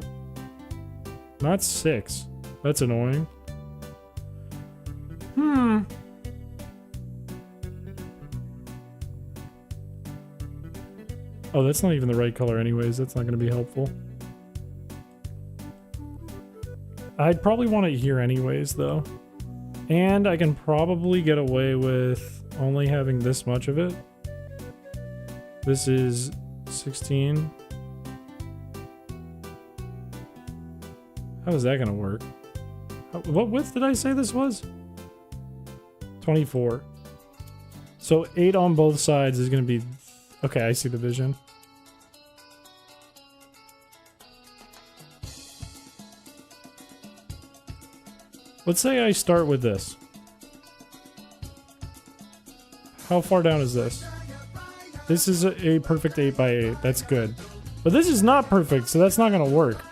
S1: Not 6. That's annoying. Oh, that's not even the right color anyways. That's not going to be helpful. I'd probably want it here anyways, though. And I can probably get away with only having this much of it. This is 16. How is that gonna work? What width did I say this was? 24. So 8 on both sides is gonna be... Okay, I see the vision. Let's say I start with this. How far down is this? This is a perfect 8 by 8. That's good. But this is not perfect, so that's not gonna work.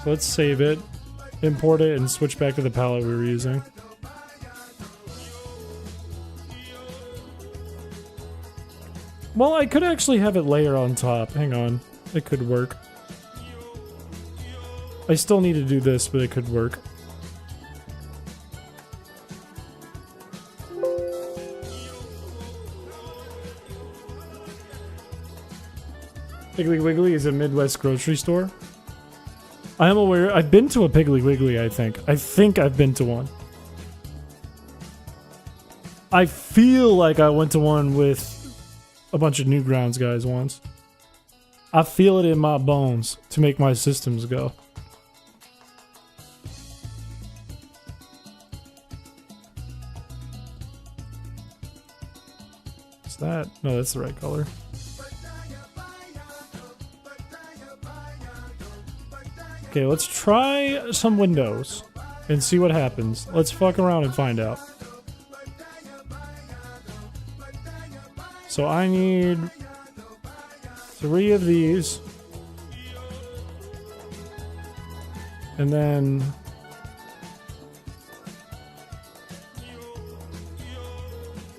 S1: So let's save it, import it, and switch back to the palette we were using. Well, I could actually have it layer on top. Hang on. It could work. I still need to do this, but it could work. Piggly Wiggly is a Midwest grocery store. I am aware. I've been to a Piggly Wiggly, I think. I think I've been to one. I feel like I went to one with a bunch of Newgrounds guys once. I feel it in my bones to make my systems go. What's that? No, that's the right color. Okay, let's try some windows and see what happens. Let's fuck around and find out. So I need 3 of these. And then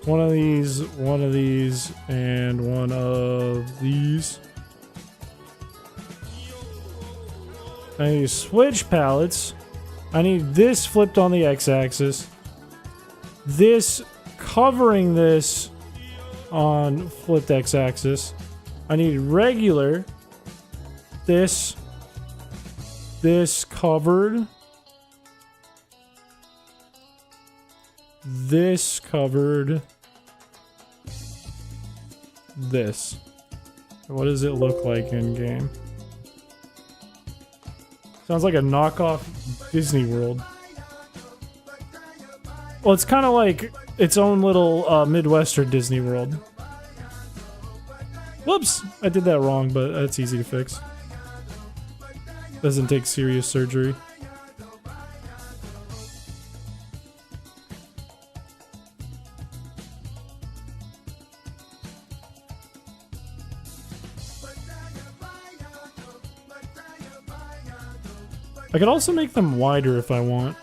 S1: one of these, and one of these. I need to switch palettes. I need this flipped on the x-axis. This covering this on flipped x-axis. I need regular. This covered. This covered. This. What does it look like in game? Sounds like a knockoff Disney World. Well, it's kind of like its own little Midwestern Disney World. Whoops! I did that wrong, but that's easy to fix. Doesn't take serious surgery. I could also make them wider if I want.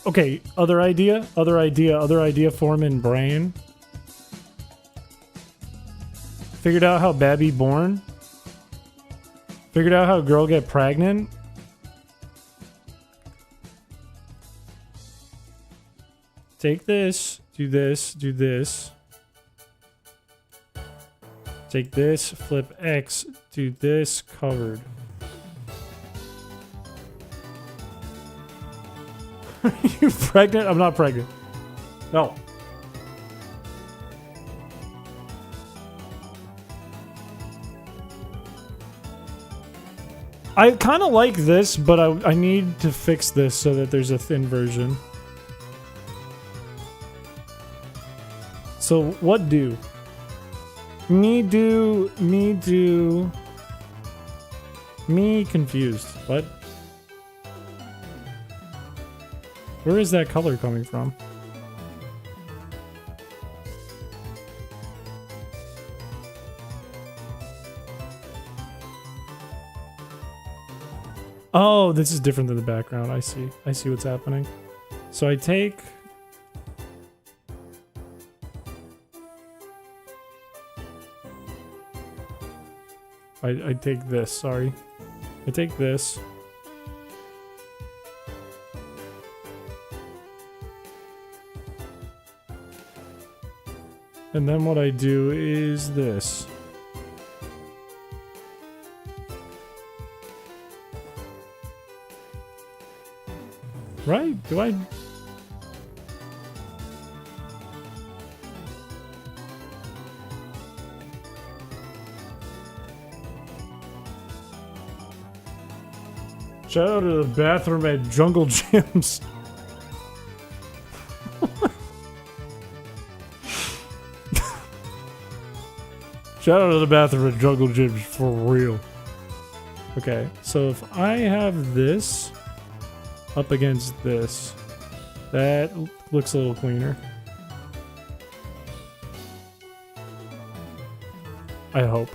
S1: Okay, other idea form in brain. Figured out how Babby born. Figured out how girl get pregnant. Take this, do this, do this. Take this, flip X, do this, covered. Are you pregnant? I'm not pregnant. No. I kind of like this, but I need to fix this so that there's a thin version. So what do? Me confused. What? Where is that color coming from? Oh, this is different than the background. I see. I see what's happening. So I take... I take this, sorry. I take this. And then what I do is this. Right? Do I... Shout out to the bathroom at Jungle Gyms. Shout out to the bathroom at Jungle Gyms for real. Okay, so if I have this up against this, that looks a little cleaner. I hope.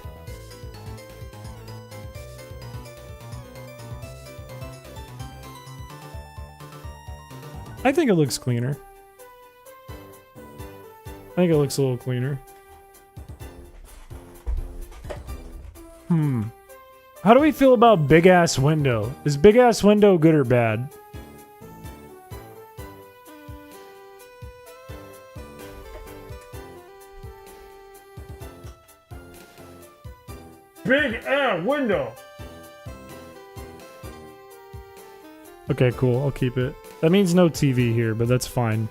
S1: I think it looks cleaner. I think it looks a little cleaner. How do we feel about Big Ass Window? Is Big Ass Window good or bad? Big Ass Window! Okay, cool. I'll keep it. That means no TV here, but that's fine.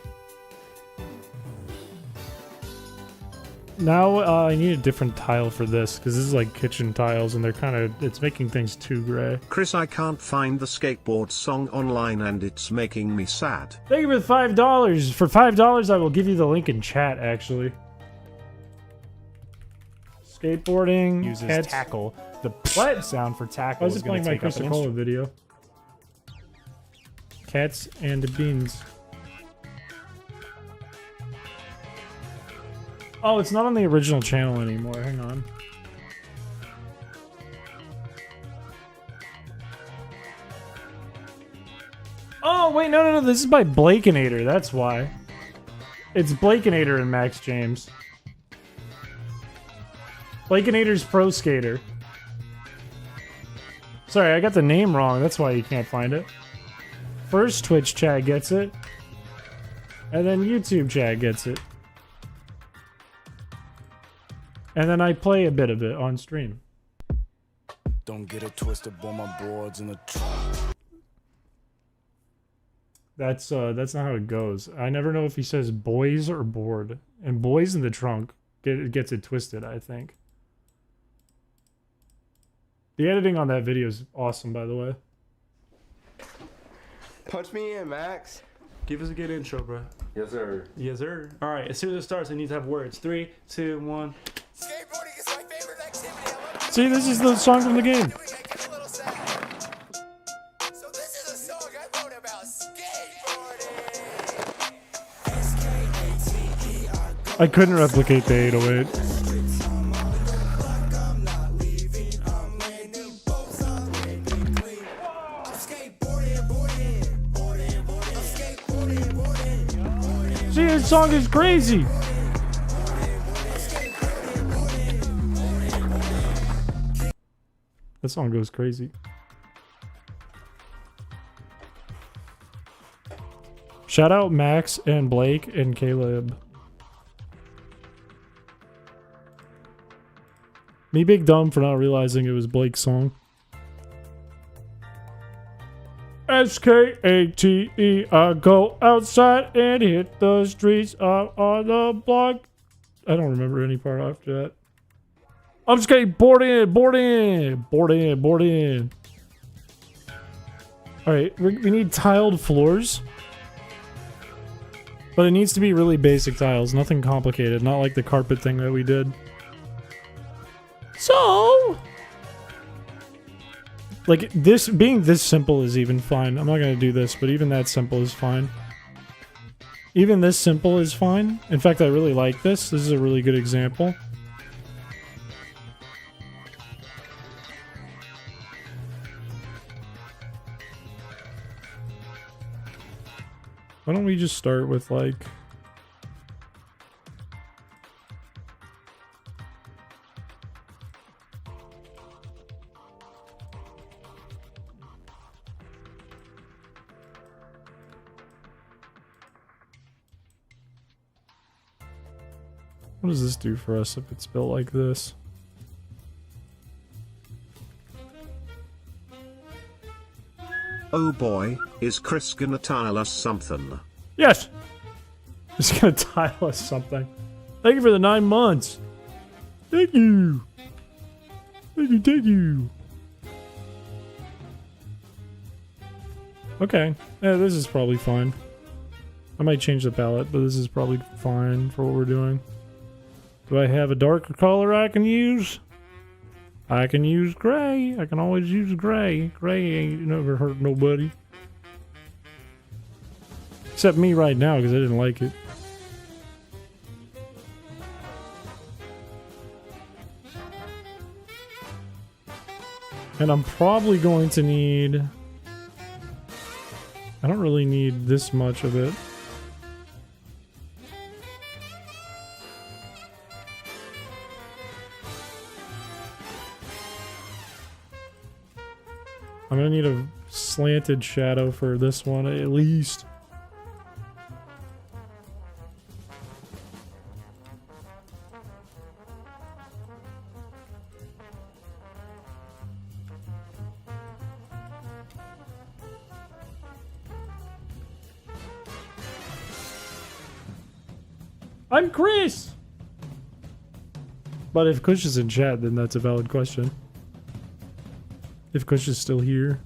S1: Now, I need a different tile for this, because this is like kitchen tiles, and they're kind of... It's making things too gray.
S2: Chris, I can't find the skateboard song online, and it's making me sad.
S1: Thank you for the $5. For $5, I will give you the link in chat, actually. Skateboarding
S4: uses tackle. The
S1: what?
S4: Sound for tackle
S1: is
S4: going to
S1: my
S4: take up an
S1: Coca-Cola video? Cats and beans. Oh, it's not on the original channel anymore. Hang on. Oh, wait, no. This is by Blakeinator. That's why. It's Blakeinator and Max James. Blakeinator's Pro Skater. Sorry, I got the name wrong. That's why you can't find it. First Twitch chat gets it. And then YouTube chat gets it. And then I play a bit of it on stream.
S5: Don't get it twisted, boy, my boards in the trunk.
S1: That's not how it goes. I never know if he says boys or board. And boys in the trunk gets it twisted, I think. The editing on that video is awesome, by the way.
S6: Punch me in, Max.
S4: Give us a good intro, bro.
S6: Yes, sir.
S4: Yes, sir. All right, as soon as it starts, I need to have words. 3, 2, 1.
S5: Skateboarding is my favorite activity.
S1: See, this is the song from the game.
S5: So this is a song I wrote about skateboarding.
S1: I couldn't replicate the 808. See, this song is crazy. That song goes crazy. Shout out Max and Blake and Caleb. Me big dumb for not realizing it was Blake's song. S-K-A-T-E, I go outside and hit the streets. I'm on the block. I don't remember any part after that. I'm skateboarding, boarding. Alright, we need tiled floors. But it needs to be really basic tiles, nothing complicated, not like the carpet thing that we did. So... like, this, being this simple is even fine. I'm not gonna do this, but even that simple is fine. Even this simple is fine. In fact, I really like this. This is a really good example. Why don't we just start with, like... What does this do for us if it's built like this?
S2: Oh boy, is Chris gonna tile us something?
S1: Yes! He's gonna tile us something. Thank you for the 9 months. Thank you. Thank you, thank you. Okay. Yeah, this is probably fine. I might change the palette, but this is probably fine for what we're doing. Do I have a darker color I can use? I can use gray. I can always use gray. Gray ain't never hurt nobody. Except me right now, because I didn't like it. And I'm probably going to need... I don't really need this much of it. I'm gonna need a slanted shadow for this one at least. I'm Chris! But if Kush is in chat, then that's a valid question. If Kush is still here.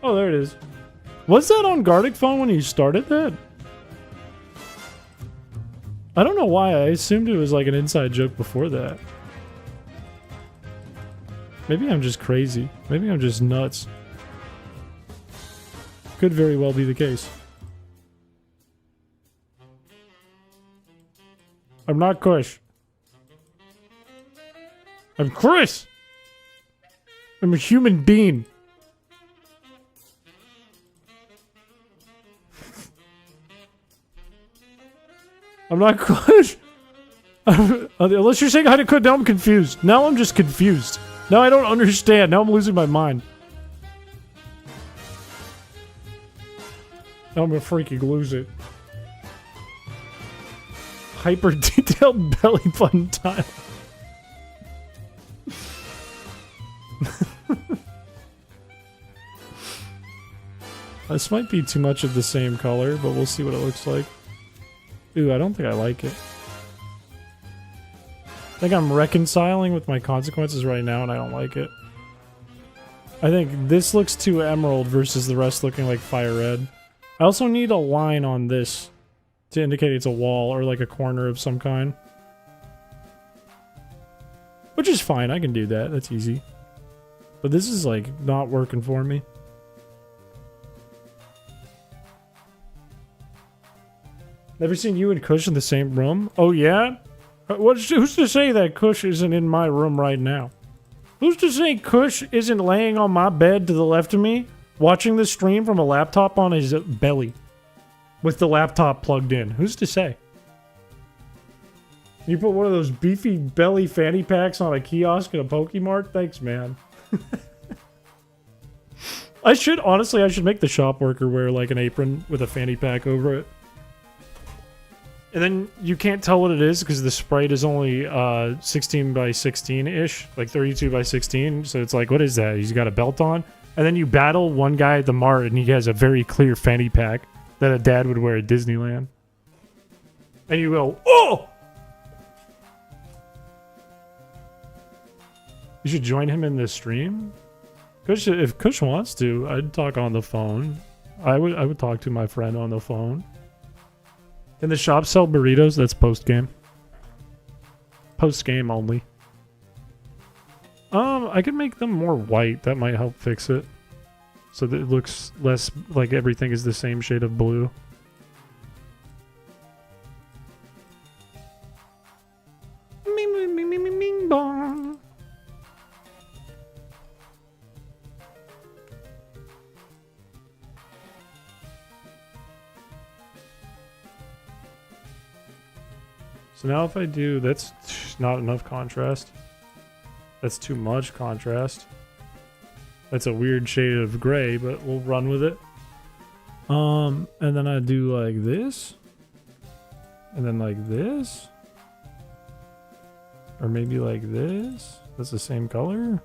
S1: Oh, there it is. Was that on Gardic phone when you started that? I don't know why. I assumed it was like an inside joke before that. Maybe I'm just crazy. Maybe I'm just nuts. Could very well be the case. I'm not Kush. I'm Chris! I'm a human being. I'm not Kush. Unless you're saying how to cook, now I'm confused. Now I'm just confused. Now I don't understand. Now I'm losing my mind. Now I'm gonna freaking lose it. Hyper detailed belly button tile. This might be too much of the same color, but we'll see what it looks like. Ooh, I don't think I like it. I think I'm reconciling with my consequences right now, and I don't like it. I think this looks too emerald versus the rest looking like fire red. I also need a line on this to indicate it's a wall or like a corner of some kind. Which is fine, I can do that, that's easy. But this is like not working for me. Never seen you and Kush in the same room? Oh yeah? Who's to say that Kush isn't in my room right now? Who's to say Kush isn't laying on my bed to the left of me, watching the stream from a laptop on his belly? With the laptop plugged in. Who's to say? You put one of those beefy belly fanny packs on a kiosk at a Pokemart? Thanks, man. I should make the shop worker wear like an apron with a fanny pack over it. And then you can't tell what it is because the sprite is only 16 by 16-ish, like 32 by 16. So it's like, what is that? He's got a belt on. And then you battle one guy at the mart and he has a very clear fanny pack that a dad would wear at Disneyland. And you go, oh! You should join him in this stream. Kush, if Kush wants to, I'd talk on the phone. I would talk to my friend on the phone. Can the shop sell burritos? That's post-game. Post-game only. I could make them more white. That might help fix it. So that it looks less like everything is the same shade of blue. Ming, ming, ming, ming, ming, ming, bong. So now if I do, that's not enough contrast. That's too much contrast. That's a weird shade of gray, but we'll run with it. And then I do like this. And then like this? Or maybe like this? That's the same color?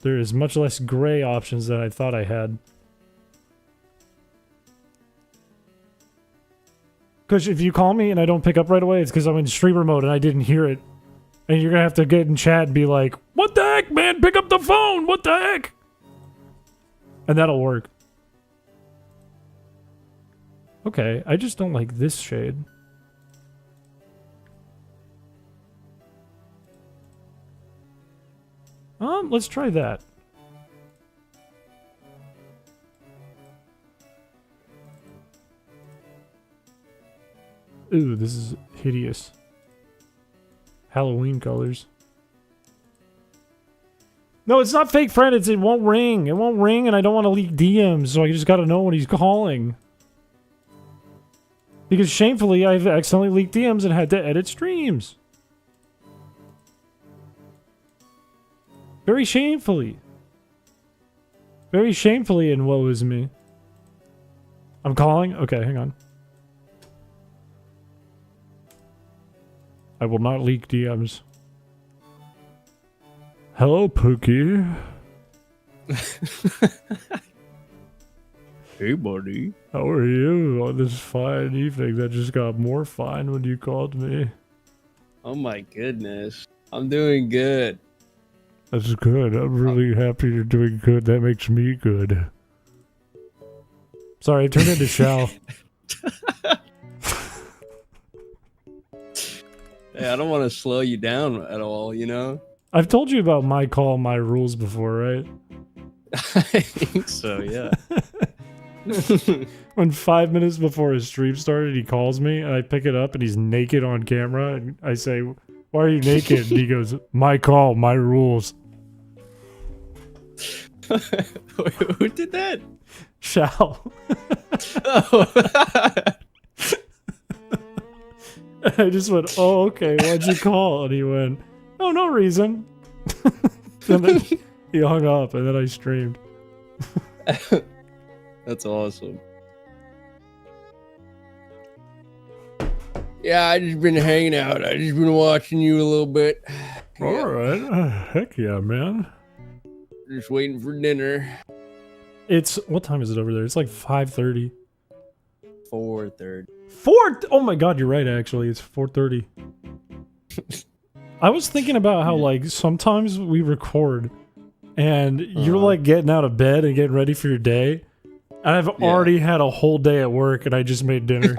S1: There is much less gray options than I thought I had. Because if you call me and I don't pick up right away, it's because I'm in streamer mode and I didn't hear it. And you're going to have to get in chat and be like, what the heck, man? Pick up the phone! What the heck? And that'll work. Okay, I just don't like this shade. Let's try that. Ooh, this is hideous. Halloween colors. No, it's not fake friend. It won't ring. It won't ring, and I don't want to leak DMs, so I just gotta know when he's calling. Because shamefully, I've accidentally leaked DMs and had to edit streams. Very shamefully. Very shamefully, and woe is me. I'm calling? Okay, hang on. I will not leak DMs. Hello, Pookie.
S7: Hey, buddy.
S1: How are you on this fine evening that just got more fine when you called me?
S7: Oh my goodness. I'm doing good.
S1: That's good. I'm really happy you're doing good. That makes me good. Sorry, I turned into Shao.
S7: Hey, I don't want to slow you down at all, you know?
S1: I've told you about my call, my rules before, right?
S7: I think so, yeah.
S1: When 5 minutes before his stream started, he calls me, and I pick it up, and he's naked on camera, and I say, why are you naked? And he goes, my call, my rules.
S7: Who did that?
S1: Shao.
S7: Oh.
S1: I just went, oh, okay, why'd you call? And he went, oh, no reason. And then he hung up, and then I streamed.
S7: That's awesome. Yeah, I just been hanging out. I just been watching you a little bit. Yeah.
S1: All right. Heck yeah, man.
S7: Just waiting for dinner.
S1: It's, what time is it over there? It's like 5:30.
S7: 4:30.
S1: Oh my god, you're right, actually. It's 4:30. I was thinking about how, like, sometimes we record and you're, like, getting out of bed and getting ready for your day. And I've already had a whole day at work and I just made dinner.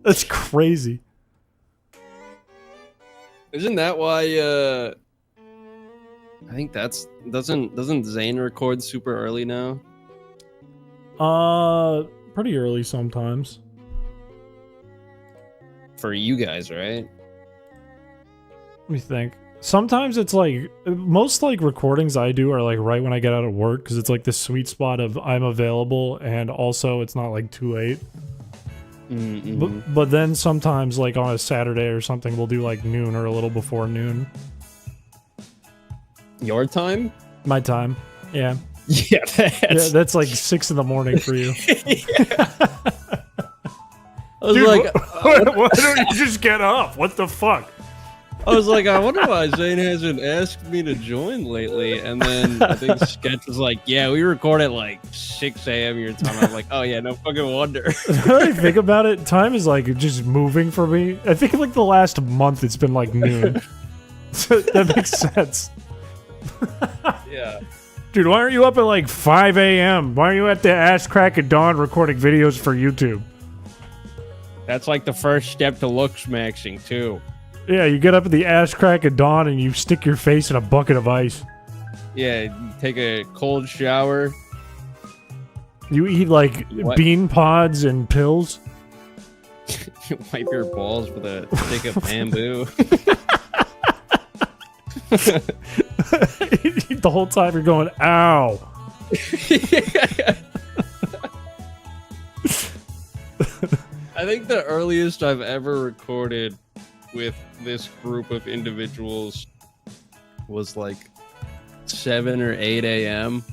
S1: That's crazy.
S7: Isn't that why, I think doesn't Zane record super early now?
S1: Pretty early sometimes.
S7: For you guys, right?
S1: Let me think. Sometimes it's like, most like recordings I do are like right when I get out of work, because it's like the sweet spot of I'm available and also it's not like too late.
S7: Mm-hmm.
S1: But then sometimes like on a Saturday or something we'll do like noon or a little before noon.
S7: Your time?
S1: My time. Yeah.
S7: Yeah,
S1: That's like 6 in the morning for you.
S7: I was
S1: Dude,
S7: like,
S1: why don't you just get up? What the fuck?
S7: I was like, I wonder why Zane hasn't asked me to join lately. And then I think Sketch was like, yeah, we record at like 6 a.m. your time. I'm like, oh yeah, no fucking wonder.
S1: When I think about it, time is like just moving for me. I think like the last month it's been like noon. So that makes sense.
S7: Yeah.
S1: Dude, why aren't you up at like 5 a.m.? Why are you at the ass crack of dawn recording videos for YouTube?
S7: That's like the first step to looks maxing too.
S1: Yeah, you get up at the ass crack of dawn and you stick your face in a bucket of ice.
S7: Yeah, you take a cold shower.
S1: You eat like bean pods and pills.
S7: You wipe your balls with a stick of bamboo.
S1: The whole time you're going, ow.
S7: I think the earliest I've ever recorded with this group of individuals was like 7 or 8 a.m.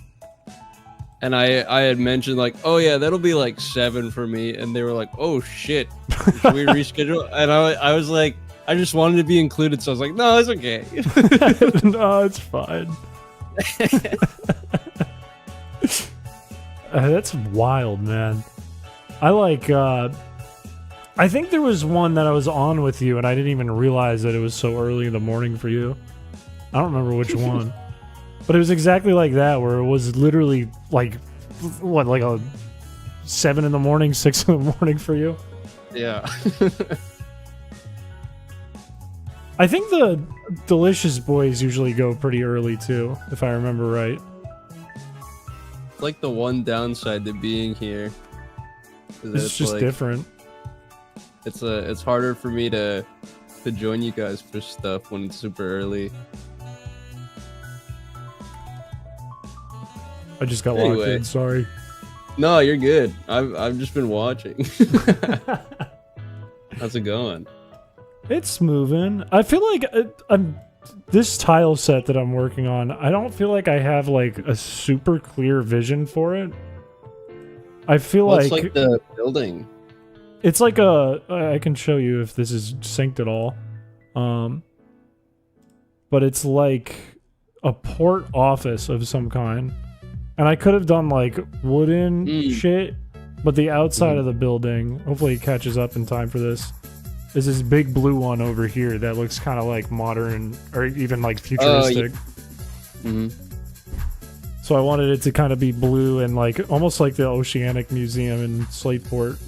S7: And I had mentioned like, oh yeah, that'll be like 7 for me, and they were like, oh shit, should we reschedule? And I was like, I just wanted to be included, so I was like, no, it's okay.
S1: No, it's fine. That's wild, man. I think there was one that I was on with you and I didn't even realize that it was so early in the morning for you. I don't remember which one. But it was exactly like that, where it was literally like, what, like a 7 in the morning, 6 in the morning for you?
S7: Yeah.
S1: I think the Delicious Boys usually go pretty early too, if I remember right.
S7: Like the one downside to being here is that
S1: It's just
S7: like,
S1: different.
S7: It's harder for me to join you guys for stuff when it's super early.
S1: I just got locked
S7: Anyway.
S1: in, sorry.
S7: No, you're good. I've just been watching. How's it going?
S1: It's moving. I feel like this tile set that I'm working on, I don't feel like I have like a super clear vision for it. I feel
S7: Well, it's like the building.
S1: it's like I can show you if this is synced at all. But it's like a port office of some kind. And I could have done like wooden shit, but the outside of the building, hopefully it catches up in time for this, is this big blue one over here that looks kind of like modern or even like futuristic. So I wanted it to kind of be blue and like almost like the Oceanic Museum in Slateport.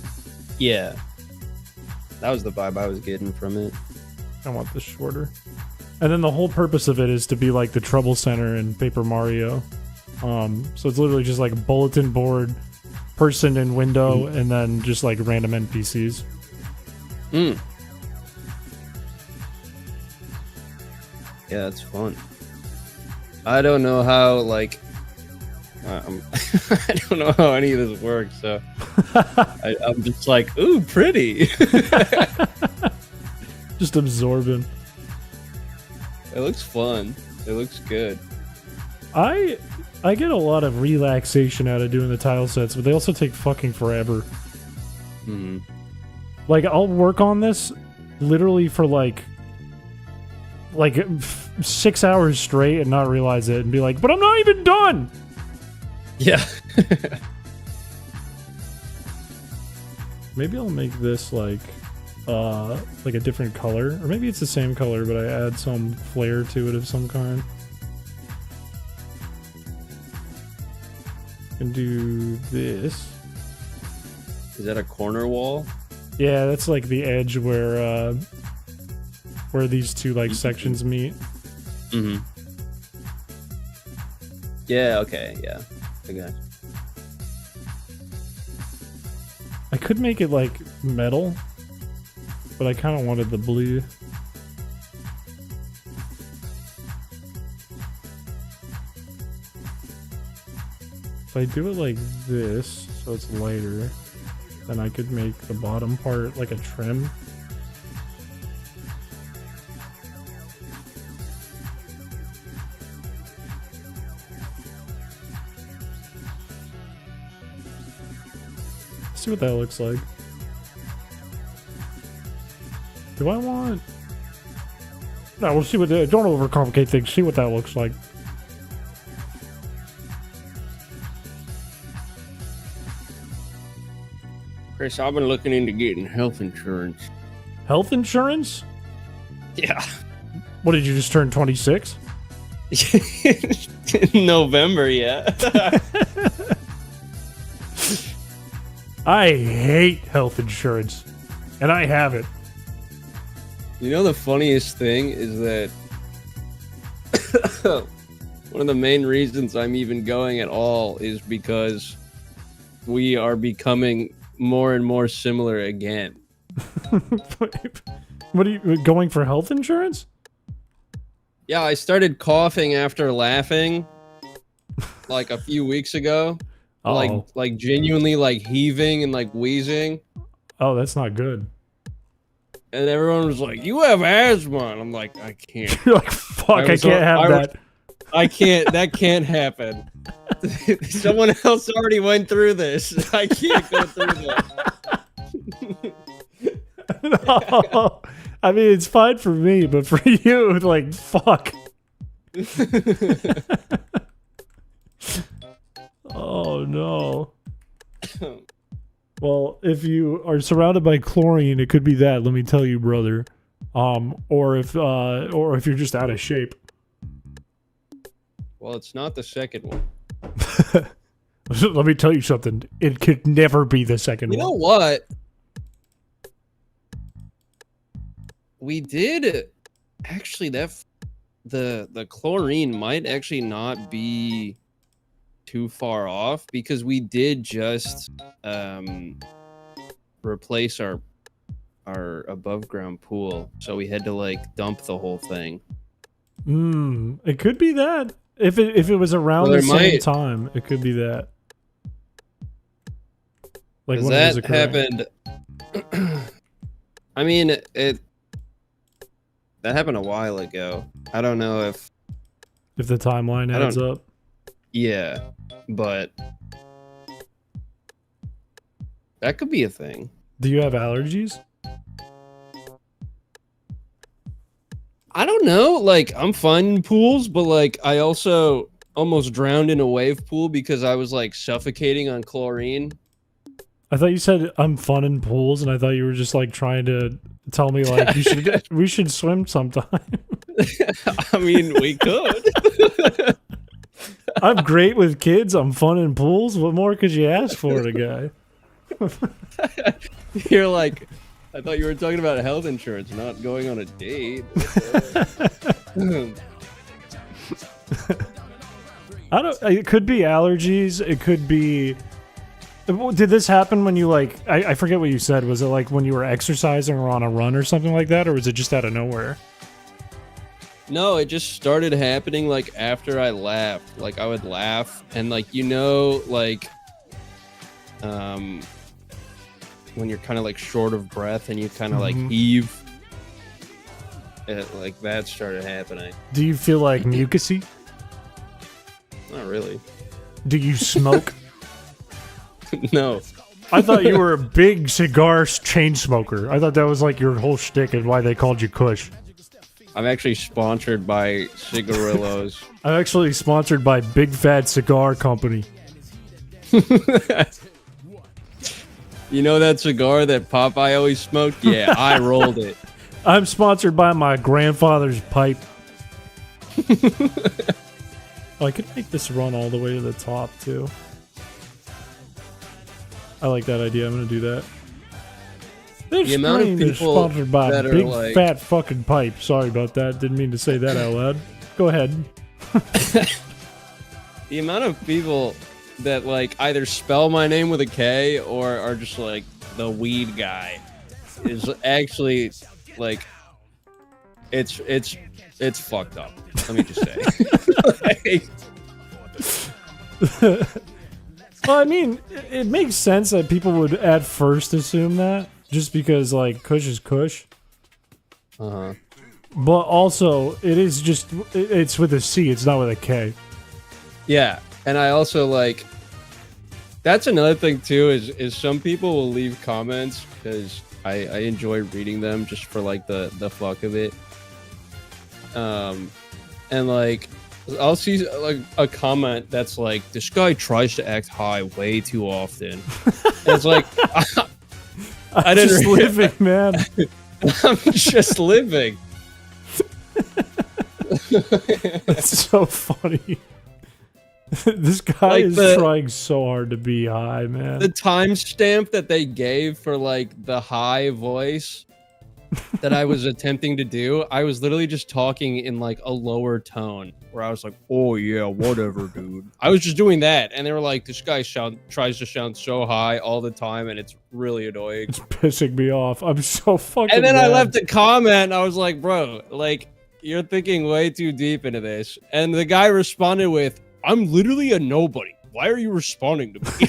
S7: Yeah. That was the vibe I was getting from it.
S1: I want this shorter. And then the whole purpose of it is to be like the Trouble Center in Paper Mario. So it's literally just like a bulletin board, person in window, and then just like random NPCs.
S7: Yeah, that's fun. I don't know how, like, I don't know how any of this works, so I'm just like, ooh, pretty.
S1: Just absorbing.
S7: It looks fun. It looks good.
S1: I get a lot of relaxation out of doing the tile sets, but they also take fucking forever. Like, I'll work on this literally for like 6 hours straight and not realize it and be like, but I'm not even done!
S7: Yeah.
S1: Maybe I'll make this like a different color, or maybe it's the same color, but I add some flair to it of some kind. And do this.
S7: Is that a corner wall?
S1: Yeah, that's like the edge where these two like sections meet.
S7: Yeah, okay, yeah. I got you.
S1: I could make it like metal, but I kind of wanted the blue. If I do it like this, so it's lighter, then I could make the bottom part like a trim. See what that looks like. Do I want... No, we'll see what the... Don't overcomplicate things. See what that looks like.
S7: Chris, I've been looking into getting health insurance.
S1: Health insurance?
S7: Yeah.
S1: What, did you just turn 26?
S7: In November, yeah.
S1: I hate health insurance. And I have it.
S7: You know, the funniest thing is that one of the main reasons I'm even going at all is because we are becoming more and more similar again.
S1: What are you going for, health insurance?
S7: Yeah, I started coughing after laughing like a few weeks ago. Like genuinely like heaving and like wheezing.
S1: Oh, that's not good.
S7: And everyone was like, "You have asthma." And I'm like, "I can't."
S1: You're like, fuck, I can't have that.
S7: I can't. That can't happen. Someone else already went through this. I can't go through that.
S1: No. I mean, it's fine for me, but for you, like, fuck. Oh, no. Well, if you are surrounded by chlorine, it could be that, let me tell you, brother. Or if you're just out of shape.
S7: Well, it's not the second one.
S1: Let me tell you something. It could never be the second one.
S7: You know what? We did actually the chlorine might actually not be too far off because we did just replace our above ground pool, so we had to like dump the whole thing.
S1: It could be that. If it was around the same time, it could be that. Like when
S7: that
S1: it was occurring.
S7: happened. I mean, that happened a while ago. I don't know if
S1: the timeline adds up.
S7: Yeah, but that could be a thing.
S1: Do you have allergies?
S7: I don't know. Like, I'm fine in pools, but like, I also almost drowned in a wave pool because I was like suffocating on chlorine.
S1: I thought you said I'm fun in pools, and I thought you were just like trying to tell me like we should swim sometime.
S7: I mean, we could.
S1: I'm great with kids. I'm fun in pools. What more could you ask for in a guy?
S7: You're like, I thought you were talking about health insurance, not going on a date.
S1: I don't. It could be allergies. It could be. Did this happen when you like? I forget what you said. Was it like when you were exercising or on a run or something like that, or was it just out of nowhere?
S7: No, it just started happening like after I laughed. Like I would laugh and like like when you're kind of like short of breath and you kind of like heave. Like that started happening.
S1: Do you feel like mucusy?
S7: Not really.
S1: Do you smoke?
S7: No.
S1: I thought you were a big cigar chain smoker. I thought that was like your whole shtick and why they called you Kush.
S7: I'm actually sponsored by Cigarillos.
S1: I'm actually sponsored by Big Fat Cigar Company.
S7: You know that cigar that Popeye always smoked? Yeah, I rolled it.
S1: I'm sponsored by my grandfather's pipe. Oh, I could make this run all the way to the top, too. I like that idea. I'm going to do that. This stream is sponsored by Big like... Fat Fucking Pipe. Sorry about that. Didn't mean to say that out loud. Go ahead.
S7: The amount of people that like either spell my name with a K or are just like the weed guy is actually like it's fucked up. Let me just say.
S1: Well, I mean, it makes sense that people would at first assume that, just because, like, Kush is Kush.
S7: Uh-huh.
S1: But also, it is just, it's with a C, it's not with a K.
S7: Yeah, and I also, like, that's another thing, too, is some people will leave comments, because I enjoy reading them just for, like, the fuck of it. And, like, I'll see like a comment that's like, this guy tries to act high way too often. And it's like, I didn't
S1: just living, man.
S7: I'm just living.
S1: That's so funny. This guy like is trying so hard to be high, man.
S7: The timestamp that they gave for like the high voice that I was attempting to do, I was literally just talking in like a lower tone where I was like, oh yeah, whatever, dude. I was just doing that, and they were like, this guy tries to sound so high all the time, and it's really annoying.
S1: It's pissing me off. I'm so fucking
S7: And then
S1: mad.
S7: I left a comment, and I was like, bro, like, you're thinking way too deep into this. And the guy responded with, I'm literally a nobody. Why are you responding to me?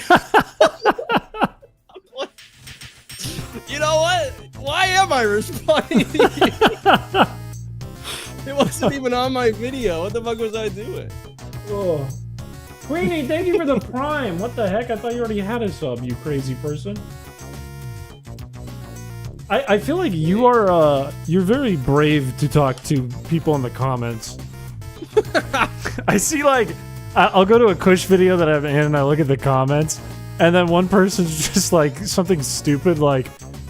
S7: You know what? Why am I responding to you? It wasn't even on my video. What the fuck was I doing?
S1: Oh. Queenie, thank you for the prime. What the heck? I thought you already had a sub, you crazy person. I feel like you are, you're very brave to talk to people in the comments. I see, like, I'll go to a Kush video that I'm in and I look at the comments, and then one person's just like, something stupid like,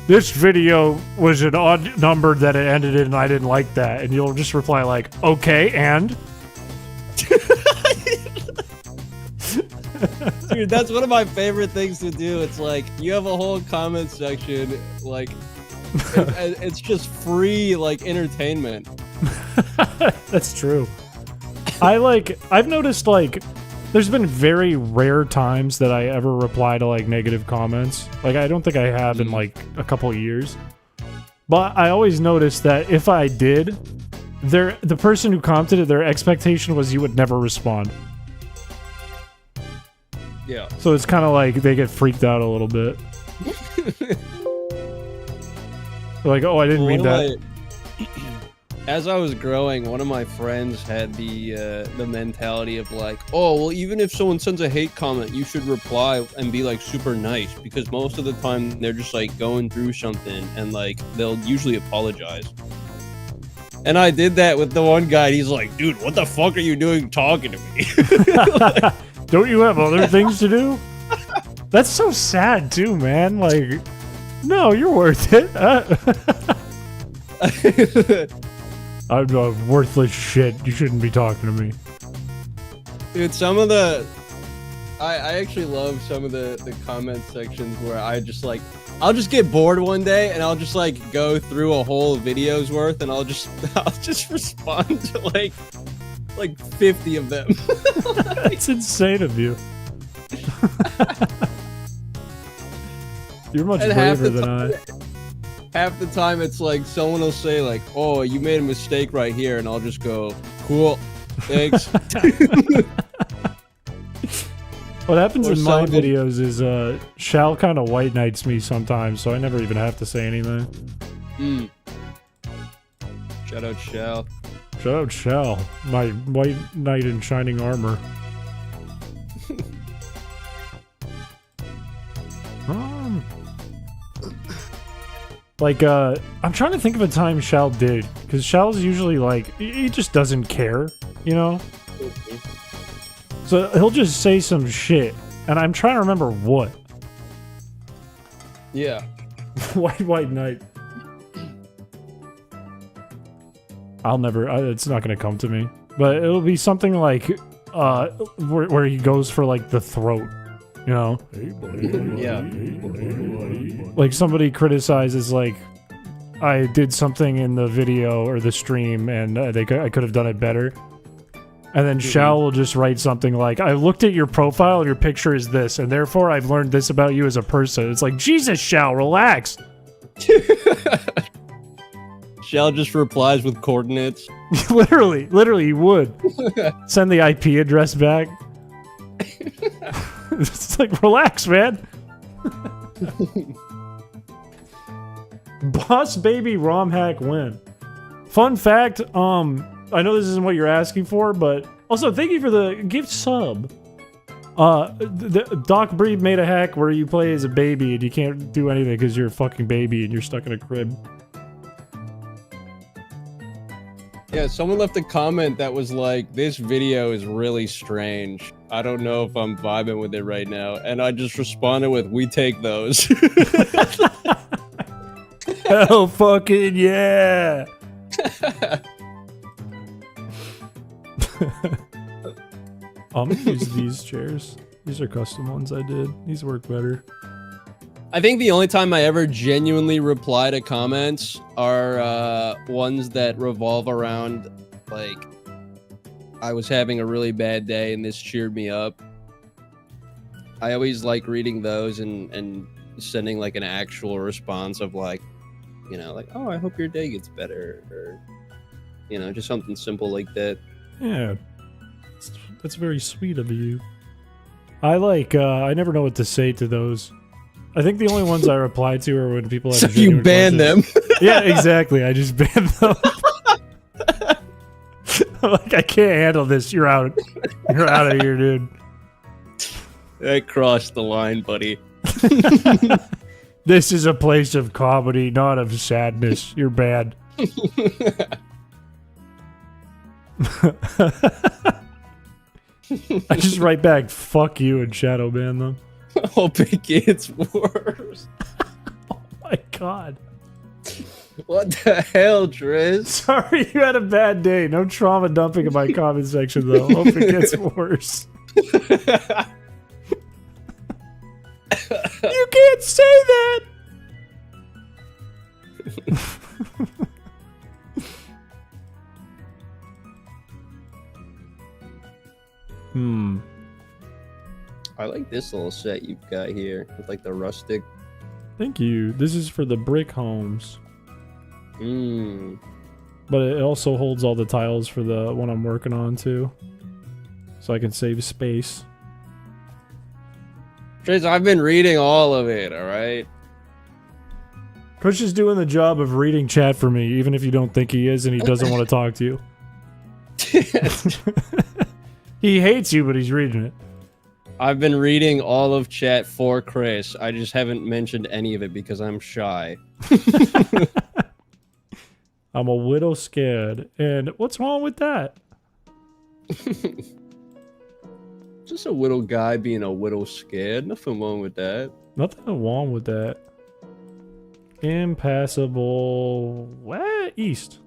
S1: this video was an odd number that it ended in and I didn't like that. And you'll just reply like, okay, and?
S7: Dude, that's one of my favorite things to do. It's like, you have a whole comment section, like, it's just free, like, entertainment.
S1: That's true. I've noticed, like, there's been very rare times that I ever reply to, like, negative comments. Like, I don't think I have in, like, a couple years. But I always noticed that if I did, the person who commented, their expectation was you would never respond.
S7: Yeah.
S1: So it's kind of like they get freaked out a little bit. They're like, oh, I didn't mean that.
S7: As I was growing, one of my friends had the mentality of like, oh, well, even if someone sends a hate comment, you should reply and be like super nice, because most of the time they're just like going through something and like they'll usually apologize. And I did that with the one guy. And he's like, dude, what the fuck are you doing talking to me?
S1: Like, don't you have other things to do? That's so sad too, man. Like, no, you're worth it. I'm a worthless shit. You shouldn't be talking to me.
S7: Dude, some of the... I actually love some of the comment sections where I just like... I'll just get bored one day and I'll just like go through a whole video's worth and I'll just respond to like 50 of them.
S1: That's insane of you. You're much braver than I.
S7: Half the time it's like someone will say like, oh, you made a mistake right here, and I'll just go, cool, thanks.
S1: What happens
S7: Or
S1: in my
S7: someone-
S1: videos is Shal kind of white knights me sometimes, so I never even have to say anything.
S7: Shout out Shal.
S1: Shout out Shal, my white knight in shining armor. Like, I'm trying to think of a time Shal did, because Shal's usually like, he just doesn't care, you know? So he'll just say some shit, and I'm trying to remember what.
S7: Yeah.
S1: White knight. it's not gonna come to me. But it'll be something like, where he goes for like the throat, you know?
S7: Yeah.
S1: Like somebody criticizes like, I did something in the video or the stream and I could have done it better. And then Shao will just write something like, I looked at your profile, your picture is this, and therefore I've learned this about you as a person. It's like, Jesus, Shao, relax.
S7: Shao just replies with coordinates.
S1: literally, he would. Send the IP address back. It's like, relax, man. Boss baby ROM hack win. Fun fact, I know this isn't what you're asking for, but also thank you for the gift sub. The Doc Breed made a hack where you play as a baby and you can't do anything because you're a fucking baby and you're stuck in a crib.
S7: Yeah, someone left a comment that was like, this video is really strange. I don't know if I'm vibing with it right now. And I just responded with, we take those.
S1: Hell fucking yeah! I'm gonna use these chairs. These are custom ones I did. These work better.
S7: I think the only time I ever genuinely reply to comments are ones that revolve around, like, I was having a really bad day and this cheered me up. I always like reading those and sending, like, an actual response of, like, you know, like, oh, I hope your day gets better, or, you know, just something simple like that.
S1: Yeah. That's very sweet of you. I never know what to say to those. I think the only ones I reply to are when people have.
S7: So you ban them?
S1: Yeah, exactly. I just ban them. Like, I can't handle this. You're out. You're out of here, dude.
S7: I crossed the line, buddy.
S1: This is a place of comedy, not of sadness. You're bad. I just write back, fuck you, and shadow ban them.
S7: Hope it gets worse.
S1: Oh my god.
S7: What the hell, Driz?
S1: Sorry you had a bad day. No trauma dumping in my comment section, though. Hope it gets worse. You can't say that!
S7: I like this little set you've got here with like the rustic.
S1: Thank you. This is for the brick homes. But it also holds all the tiles for the one I'm working on too. So I can save space.
S7: Driz, I've been reading all of it, alright?
S1: Kush is doing the job of reading chat for me, even if you don't think he is and he doesn't want to talk to you. He hates you, but he's reading it.
S7: I've been reading all of chat for Chris. I just haven't mentioned any of it because I'm shy.
S1: I'm a little scared. And what's wrong with that?
S7: Just a little guy being a little scared. Nothing wrong with that.
S1: Nothing wrong with that. Impassable. What? East.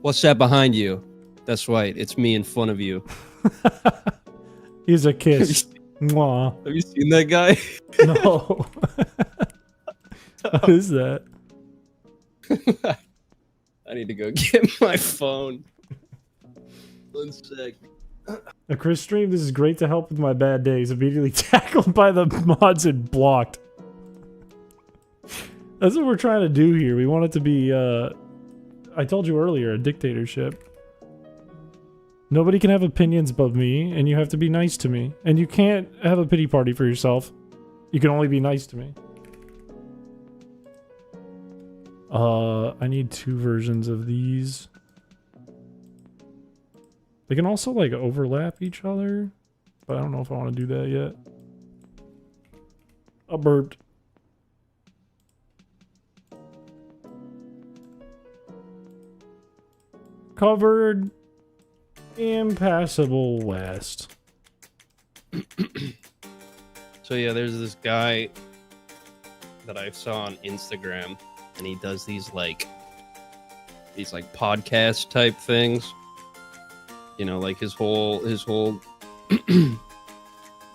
S7: What's that behind you? That's right. It's me in front of you.
S1: He's a kiss. Mwah.
S7: Have you seen that guy?
S1: No. What is that?
S7: I need to go get my phone. 1 sec.
S1: A Chris stream, this is great to help with my bad days. Immediately tackled by the mods and blocked. That's what we're trying to do here. We want it to be, I told you earlier, a dictatorship. Nobody can have opinions above me, and you have to be nice to me. And you can't have a pity party for yourself. You can only be nice to me. I need 2 versions of these. They can also, like, overlap each other. But I don't know if I want to do that yet. I burped. Covered. Impassable west.
S7: So yeah, there's this guy that I saw on Instagram, and he does these podcast type things. You know, like his whole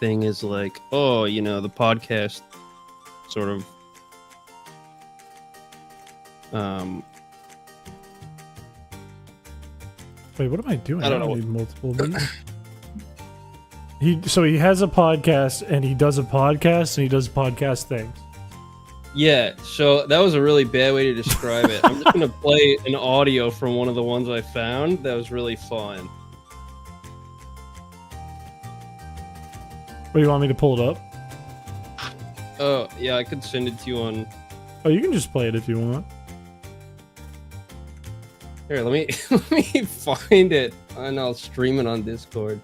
S7: thing is like, oh, you know, the podcast sort of
S1: Wait, what am I doing?
S7: I don't know.
S1: Need multiple of these. So he has a podcast, and he does a podcast, and he does podcast things.
S7: Yeah, so that was a really bad way to describe it. I'm just gonna play an audio from one of the ones I found that was really fun.
S1: What, you want me to pull it up?
S7: Oh, yeah, I could send it to you on...
S1: Oh, you can just play it if you want.
S7: Here, let me find it, and I'll stream it on Discord.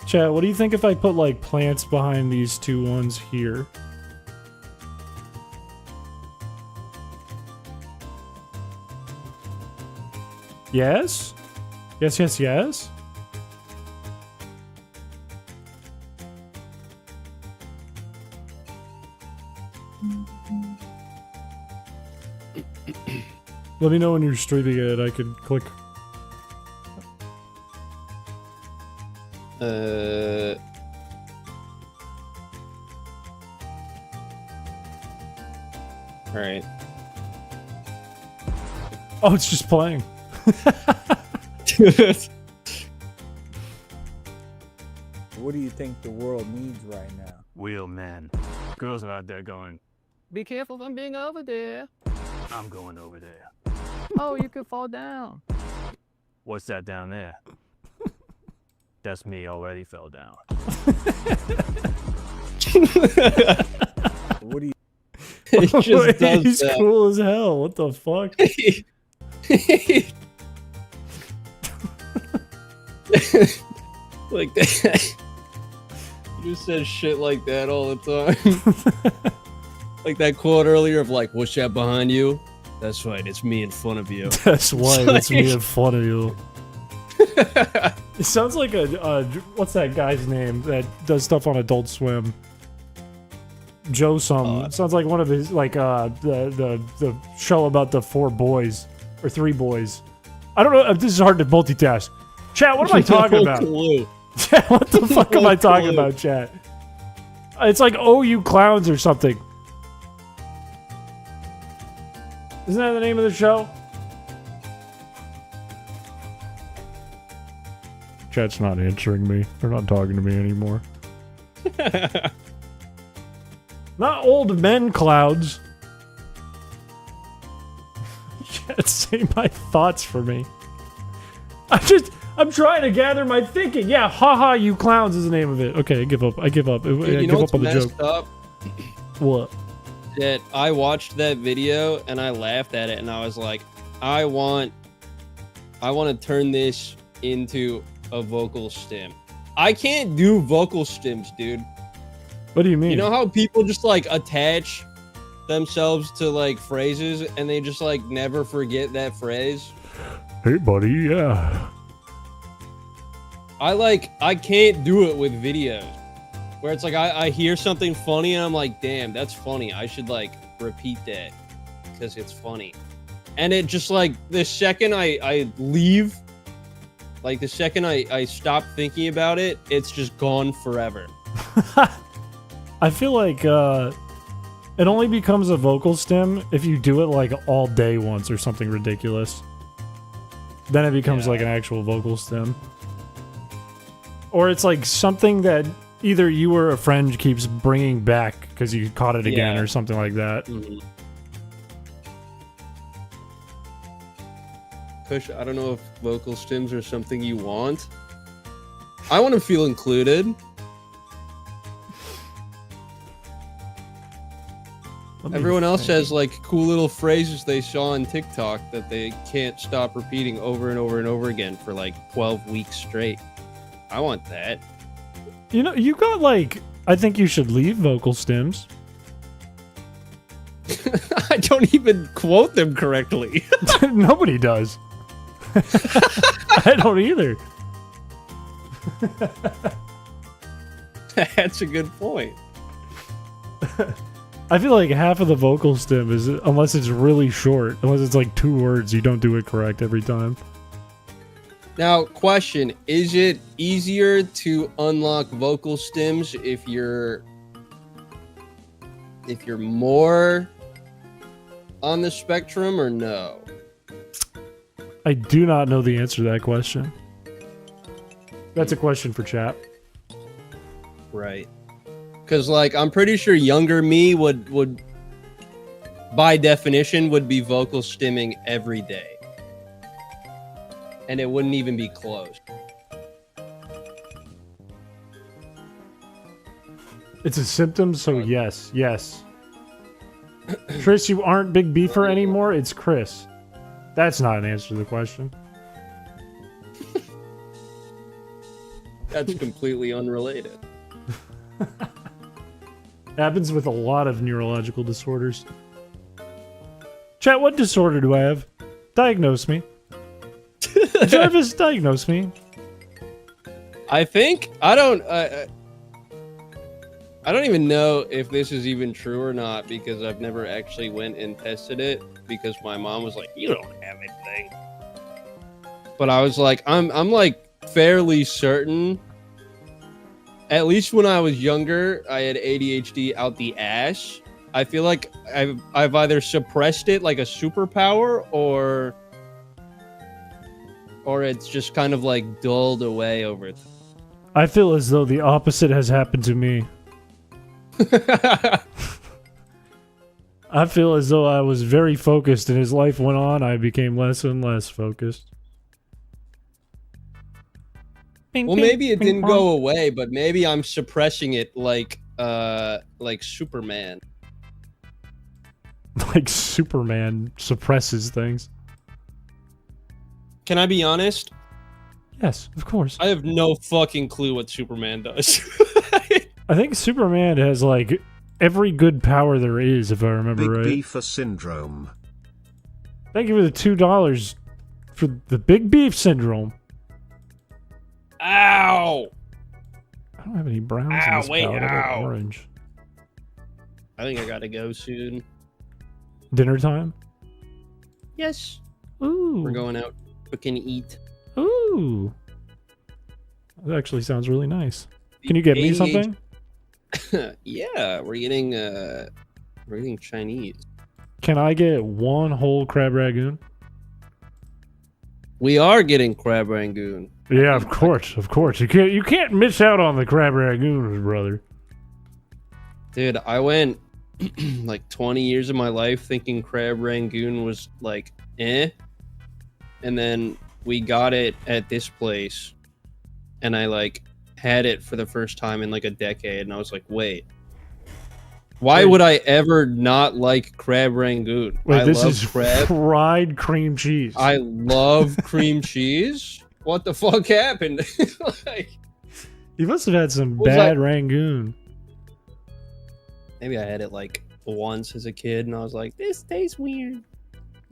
S1: Chat, what do you think if I put, like, plants behind these 2 ones here? Yes? Yes, yes, yes? Let me know when you're streaming it. I can click.
S7: All right.
S1: Oh, it's just playing.
S8: What do you think the world needs right now?
S5: Real men. Girls are out there going,
S9: Be careful from being over there.
S5: I'm going over there.
S9: Oh, you could fall down.
S5: What's that down there?
S10: that's me already fell down.
S8: What do you?
S7: It just does
S1: He's
S7: that.
S1: cool as hell. What the fuck?
S7: Like that. You just said shit like that all the time. Like that quote earlier of like, what's that behind you? That's right, it's me in front of you.
S1: That's why it's me in front of you. It sounds like a what's that guy's name that does stuff on Adult Swim? Joe sounds like one of his like the show about the 4 boys or 3 boys. I don't know. This is hard to multitask. Chat, what am I talking about? Chat, what the fuck am I talking about, chat? It's like "Oh, you clowns" or something. Isn't that the name of the show? Chat's not answering me. They're not talking to me anymore. Not old men clouds. Chat, say my thoughts for me. I'm trying to gather my thinking. Yeah, haha, you clowns is the name of it. Okay, I give up. I give up.
S7: Dude,
S1: I give up on the joke.
S7: Up?
S1: What?
S7: That I watched that video and I laughed at it and I was like, I want to turn this into a vocal stim. I can't do vocal stims, dude.
S1: What do you mean?
S7: You know how people just like attach themselves to like phrases and they just like never forget that phrase?
S1: Hey, buddy, yeah.
S7: I can't do it with videos. Where it's like I hear something funny and I'm like, damn, that's funny. I should like repeat that because it's funny. And it just like the second I leave, like the second I stop thinking about it, it's just gone forever.
S1: I feel like it only becomes a vocal stem if you do it like all day once or something ridiculous. Then it becomes like an actual vocal stem. Or it's like something that either you or a friend keeps bringing back because you caught it again or something like that.
S7: Mm-hmm. Kush, I don't know if vocal stems are something you want. I want to feel included. Everyone else has like cool little phrases they saw on TikTok that they can't stop repeating over and over and over again for like 12 weeks straight. I want that.
S1: You know, you got like, I think you should leave vocal stems.
S7: I don't even quote them correctly.
S1: Nobody does. I don't either.
S7: That's a good point.
S1: I feel like half of the vocal stem is, unless it's really short, unless it's like 2 words, you don't do it correct every time.
S7: Now, question, is it easier to unlock vocal stems if you're more on the spectrum or no?
S1: I do not know the answer to that question. That's a question for chat.
S7: Right. Because, like, I'm pretty sure younger me would, by definition, would be vocal stimming every day. And it wouldn't even be close.
S1: It's a symptom, so yes. Chris, you aren't Big Beefer anymore? It's Chris. That's not an answer to the question.
S7: That's completely unrelated.
S1: Happens with a lot of neurological disorders. Chat, what disorder do I have? Diagnose me. Jarvis, diagnose me.
S7: I think I don't even know if this is even true or not because I've never actually went and tested it because my mom was like, "You don't have anything." But I was like, I'm like fairly certain. At least when I was younger, I had ADHD out the ass. I feel like I've either suppressed it like a superpower or it's just kind of like dulled away over time.
S1: I feel as though the opposite has happened to me. I feel as though I was very focused and as life went on, I became less and less focused.
S7: Well, maybe it didn't go away, but maybe I'm suppressing it like Superman.
S1: Like Superman suppresses things.
S7: Can I be honest?
S1: Yes, of course.
S7: I have no fucking clue what Superman does.
S1: I think Superman has like every good power there is, if I remember right.
S2: Big beef syndrome.
S1: Thank you for the $2 for the big beef syndrome.
S7: Ow!
S1: I don't have any browns in this palette. I got orange.
S7: I think I gotta go soon.
S1: Dinner time?
S7: Yes.
S1: Ooh.
S7: We're going out. We can eat.
S1: Ooh. That actually sounds really nice. Can you get me something?
S7: Yeah, we're getting Chinese.
S1: Can I get one whole crab rangoon?
S7: We are getting crab rangoon.
S1: Yeah, of course. You can't miss out on the crab rangoons, brother.
S7: Dude, I went like 20 years of my life thinking crab rangoon was like and then we got it at this place and I like had it for the first time in like a decade and I was like, wait, why would I ever not like crab rangoon?
S1: Wait, this is fried cream cheese.
S7: I love cream cheese. What the fuck happened? Like,
S1: you must have had some bad rangoon.
S7: Maybe I had it like once as a kid and I was like, this tastes weird.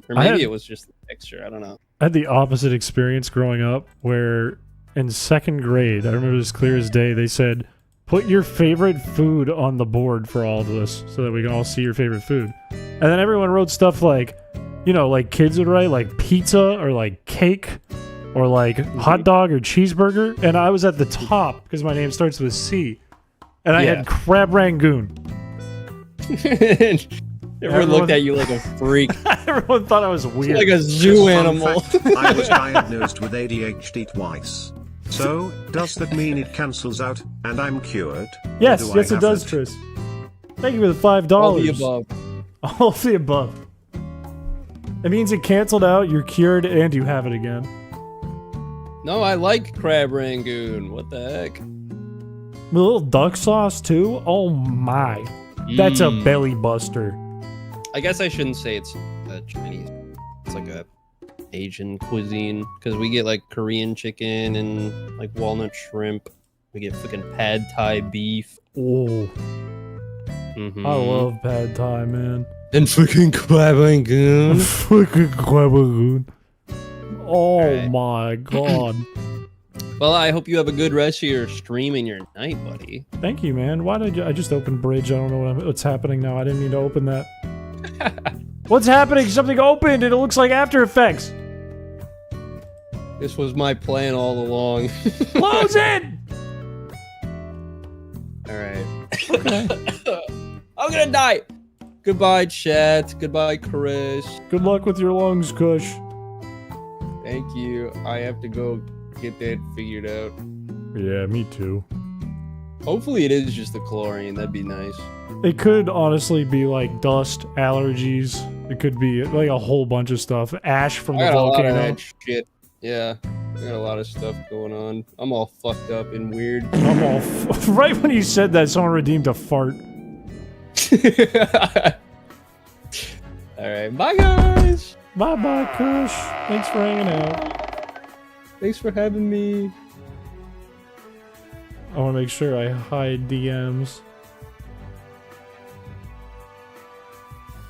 S7: Or maybe it was just the texture. I don't know.
S1: I had the opposite experience growing up where in 2nd grade, I remember this clear as day, they said, put your favorite food on the board for all of us so that we can all see your favorite food. And then everyone wrote stuff like, you know, like kids would write like pizza or like cake or like hot dog or cheeseburger. And I was at the top because my name starts with C. And I had crab rangoon.
S7: Everyone looked at you like a freak.
S1: Everyone thought I was weird.
S7: Like a zoo animal.
S2: I was diagnosed with ADHD twice. So, does that mean it cancels out and I'm cured?
S1: Yes, yes it does, Tris. Thank you for the $5.
S7: All the above.
S1: All of the above. It means it canceled out, you're cured, and you have it again.
S7: No, I like crab rangoon. What the heck?
S1: The little duck sauce, too? Oh my. That's a belly buster.
S7: I guess I shouldn't say it's Chinese. It's like a Asian cuisine because we get like Korean chicken and like walnut shrimp. We get fucking pad thai beef.
S1: Oh, I love pad thai, man.
S7: And fucking crab rangoon.
S1: Fucking crab rangoon. Oh my god.
S7: Well, I hope you have a good rest of your stream and your night, buddy.
S1: Thank you, man. Why did I just opened Bridge? I don't know what's happening now. I didn't mean to open that. What's happening? Something opened and it looks like After Effects.
S7: This was my plan all along.
S1: Close it!
S7: Alright.
S1: Okay.
S7: I'm gonna die! Goodbye, chat. Goodbye, Chris.
S1: Good luck with your lungs, Kush.
S7: Thank you. I have to go get that figured out.
S1: Yeah, me too.
S7: Hopefully it is just the chlorine. That'd be nice.
S1: It could honestly be like dust, allergies. It could be like a whole bunch of stuff. Ash from the volcano.
S7: A lot of that shit. Yeah, I got a lot of stuff going on. I'm all fucked up and weird.
S1: I'm all right when you said that, someone redeemed a fart.
S7: Alright, bye guys!
S1: Bye-bye, Kush. Thanks for hanging out.
S7: Thanks for having me.
S1: I want to make sure I hide DMs.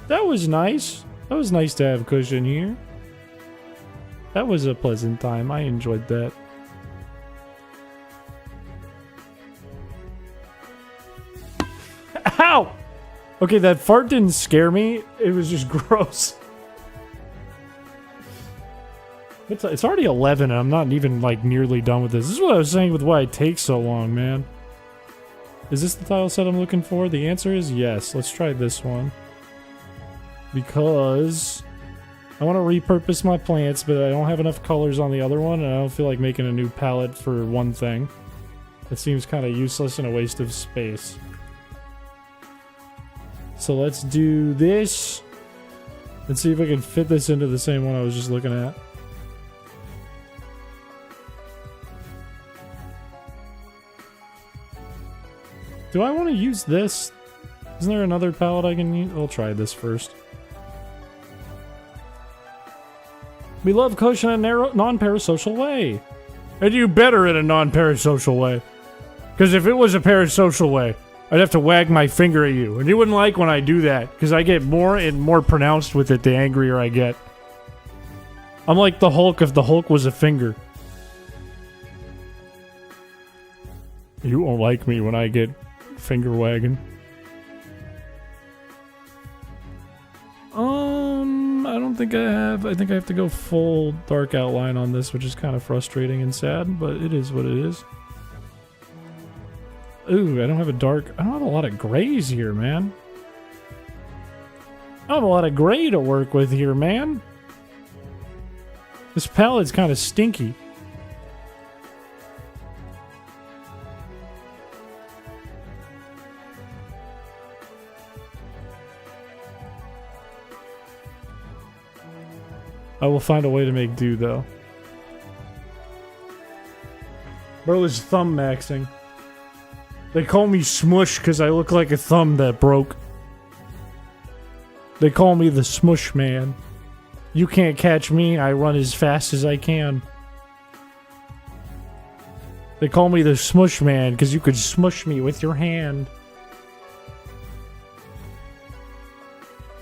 S1: That was nice. That was nice to have Kush in here. That was a pleasant time. I enjoyed that. Ow! Okay, that fart didn't scare me. It was just gross. It's already 11 and I'm not even like nearly done with this. This is what I was saying with why it takes so long, man. Is this the tile set I'm looking for? The answer is yes. Let's try this one. Because I want to repurpose my plants, but I don't have enough colors on the other one, and I don't feel like making a new palette for one thing. It seems kind of useless and a waste of space. So let's do this. Let's see if I can fit this into the same one I was just looking at. Do I want to use this? Isn't there another palette I can use? I'll try this first. We love Kosha in a non-parasocial way. And you better in a non-parasocial way. Because if it was a parasocial way, I'd have to wag my finger at you. And you wouldn't like when I do that. Because I get more and more pronounced with it the angrier I get. I'm like the Hulk if the Hulk was a finger. You won't like me when I get finger wagging. I don't think I have. I think I have to go full dark outline on this, which is kind of frustrating and sad, but it is what it is. Ooh, I don't have a lot of grays here, man. I don't have a lot of gray to work with here, man. This palette's kind of stinky. I will find a way to make do, though. Bro is thumb maxing. They call me Smush because I look like a thumb that broke. They call me the Smush Man. You can't catch me, I run as fast as I can. They call me the Smush Man because you could smush me with your hand.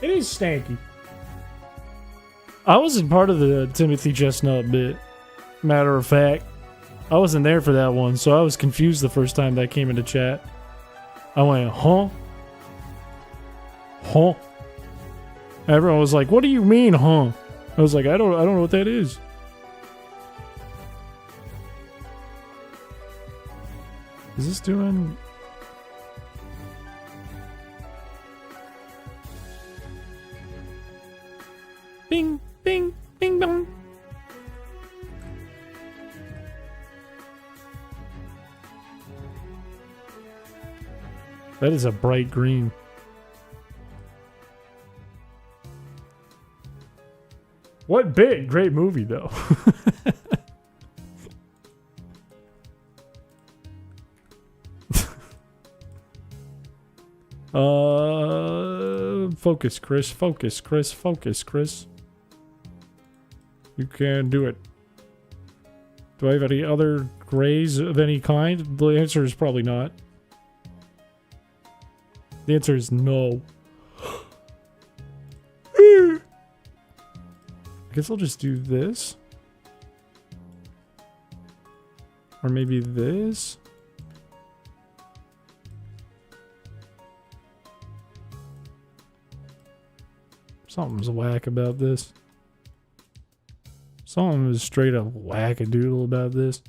S1: It is stanky. I wasn't part of the Timothy Chestnut bit. Matter of fact, I wasn't there for that one, so I was confused the first time that came into chat. I went, huh? Huh? Everyone was like, what do you mean, huh? I was like, I don't know what that is. Is this doing... Bing, bing, bing, bong. That is a bright green. What bit? Great movie, though. Focus, Chris. Focus, Chris. Focus, Chris. You can do it. Do I have any other grays of any kind? The answer is probably not. The answer is no. I guess I'll just do this. Or maybe this. Something's whack about this. Something is straight up whack-a-doodle about this.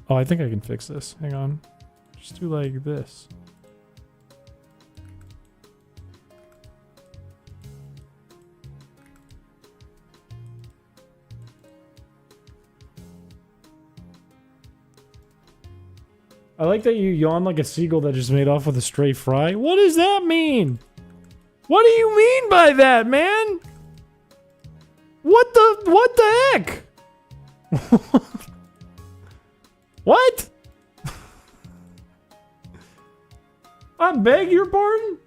S1: Oh, I think I can fix this. Hang on. Just do like this. I like that you yawn like a seagull that just made off with a stray fry. What does that mean? What do you mean by that, man? What the heck? What? I beg your pardon?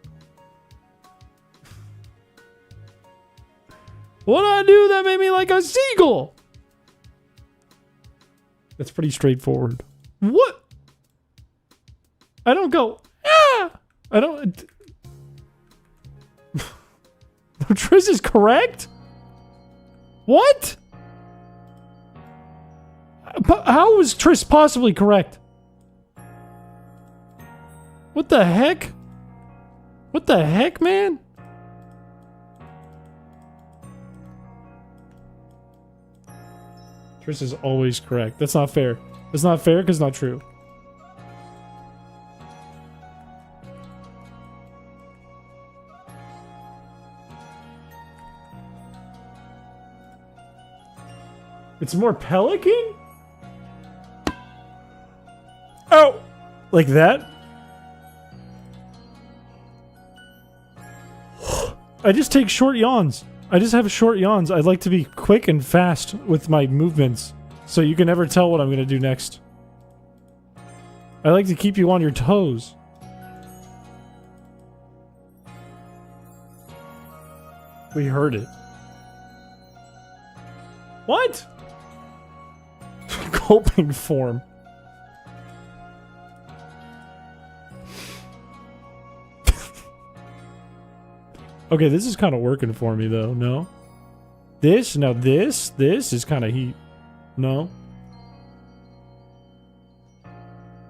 S1: What did I do that made me like a seagull? That's pretty straightforward. What? I don't go, ah! I don't... Triz is correct? What? How is Triss possibly correct? What the heck? What the heck, man? Triss is always correct. That's not fair. That's not fair because it's not true. It's more pelican? Oh! Like that? I just take short yawns. I just have short yawns. I like to be quick and fast with my movements. So you can never tell what I'm gonna do next. I like to keep you on your toes. We heard it. What? Gulping form. Okay, this is kind of working for me though, no? This? Now this is kind of heat. No?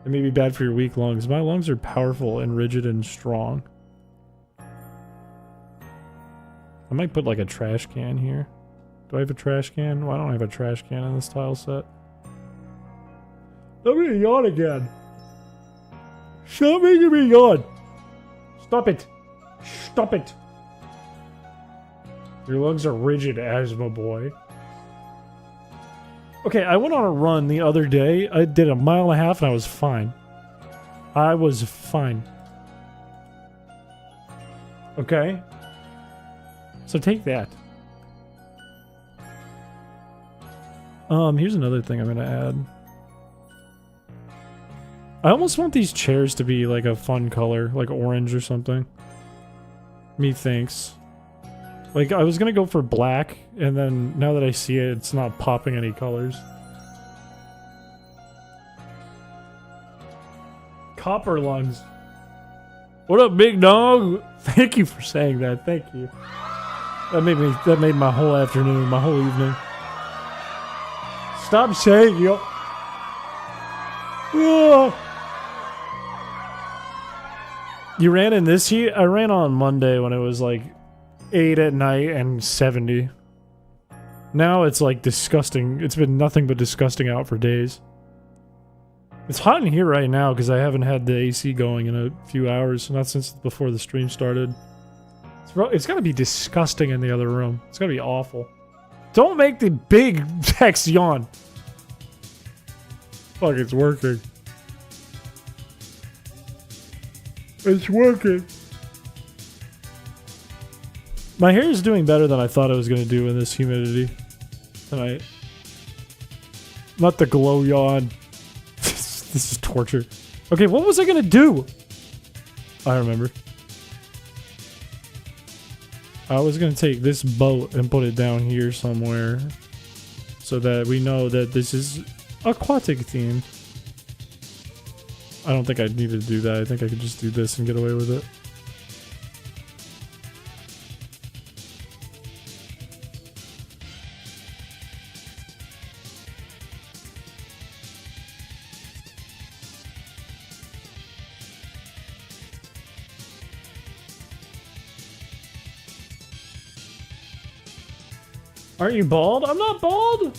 S1: It may be bad for your weak lungs. My lungs are powerful and rigid and strong. I might put like a trash can here. Do I have a trash can? Why don't I have a trash can in this tile set? I'm gonna yawn again. Stop making me yawn. Stop it. Stop it. Your lungs are rigid, asthma boy. Okay, I went on a run the other day. I did 1.5 miles and I was fine. I was fine. Okay? So take that. Here's another thing I'm gonna add. I almost want these chairs to be like a fun color, like orange or something. Methinks. Like, I was gonna go for black, and then now that I see it, it's not popping any colors. Copper lungs. What up, big dog? Thank you for saying that. Thank you. That made my whole afternoon, my whole evening. Stop saying yo. You ran in this heat? I ran on Monday when it was like 8 at night and 70. Now it's like disgusting. It's been nothing but disgusting out for days. It's hot in here right now because I haven't had the AC going in a few hours. Not since before the stream started. It's gotta be disgusting in the other room. It's gotta be awful. Don't make the big text yawn. Fuck, it's working. It's working. My hair is doing better than I thought it was going to do in this humidity tonight. Not the glow yawn. This is torture. Okay, what was I going to do? I remember. I was going to take this boat and put it down here somewhere so that we know that this is aquatic themed. I don't think I need to do that. I think I could just do this and get away with it. Aren't you bald? I'm not bald!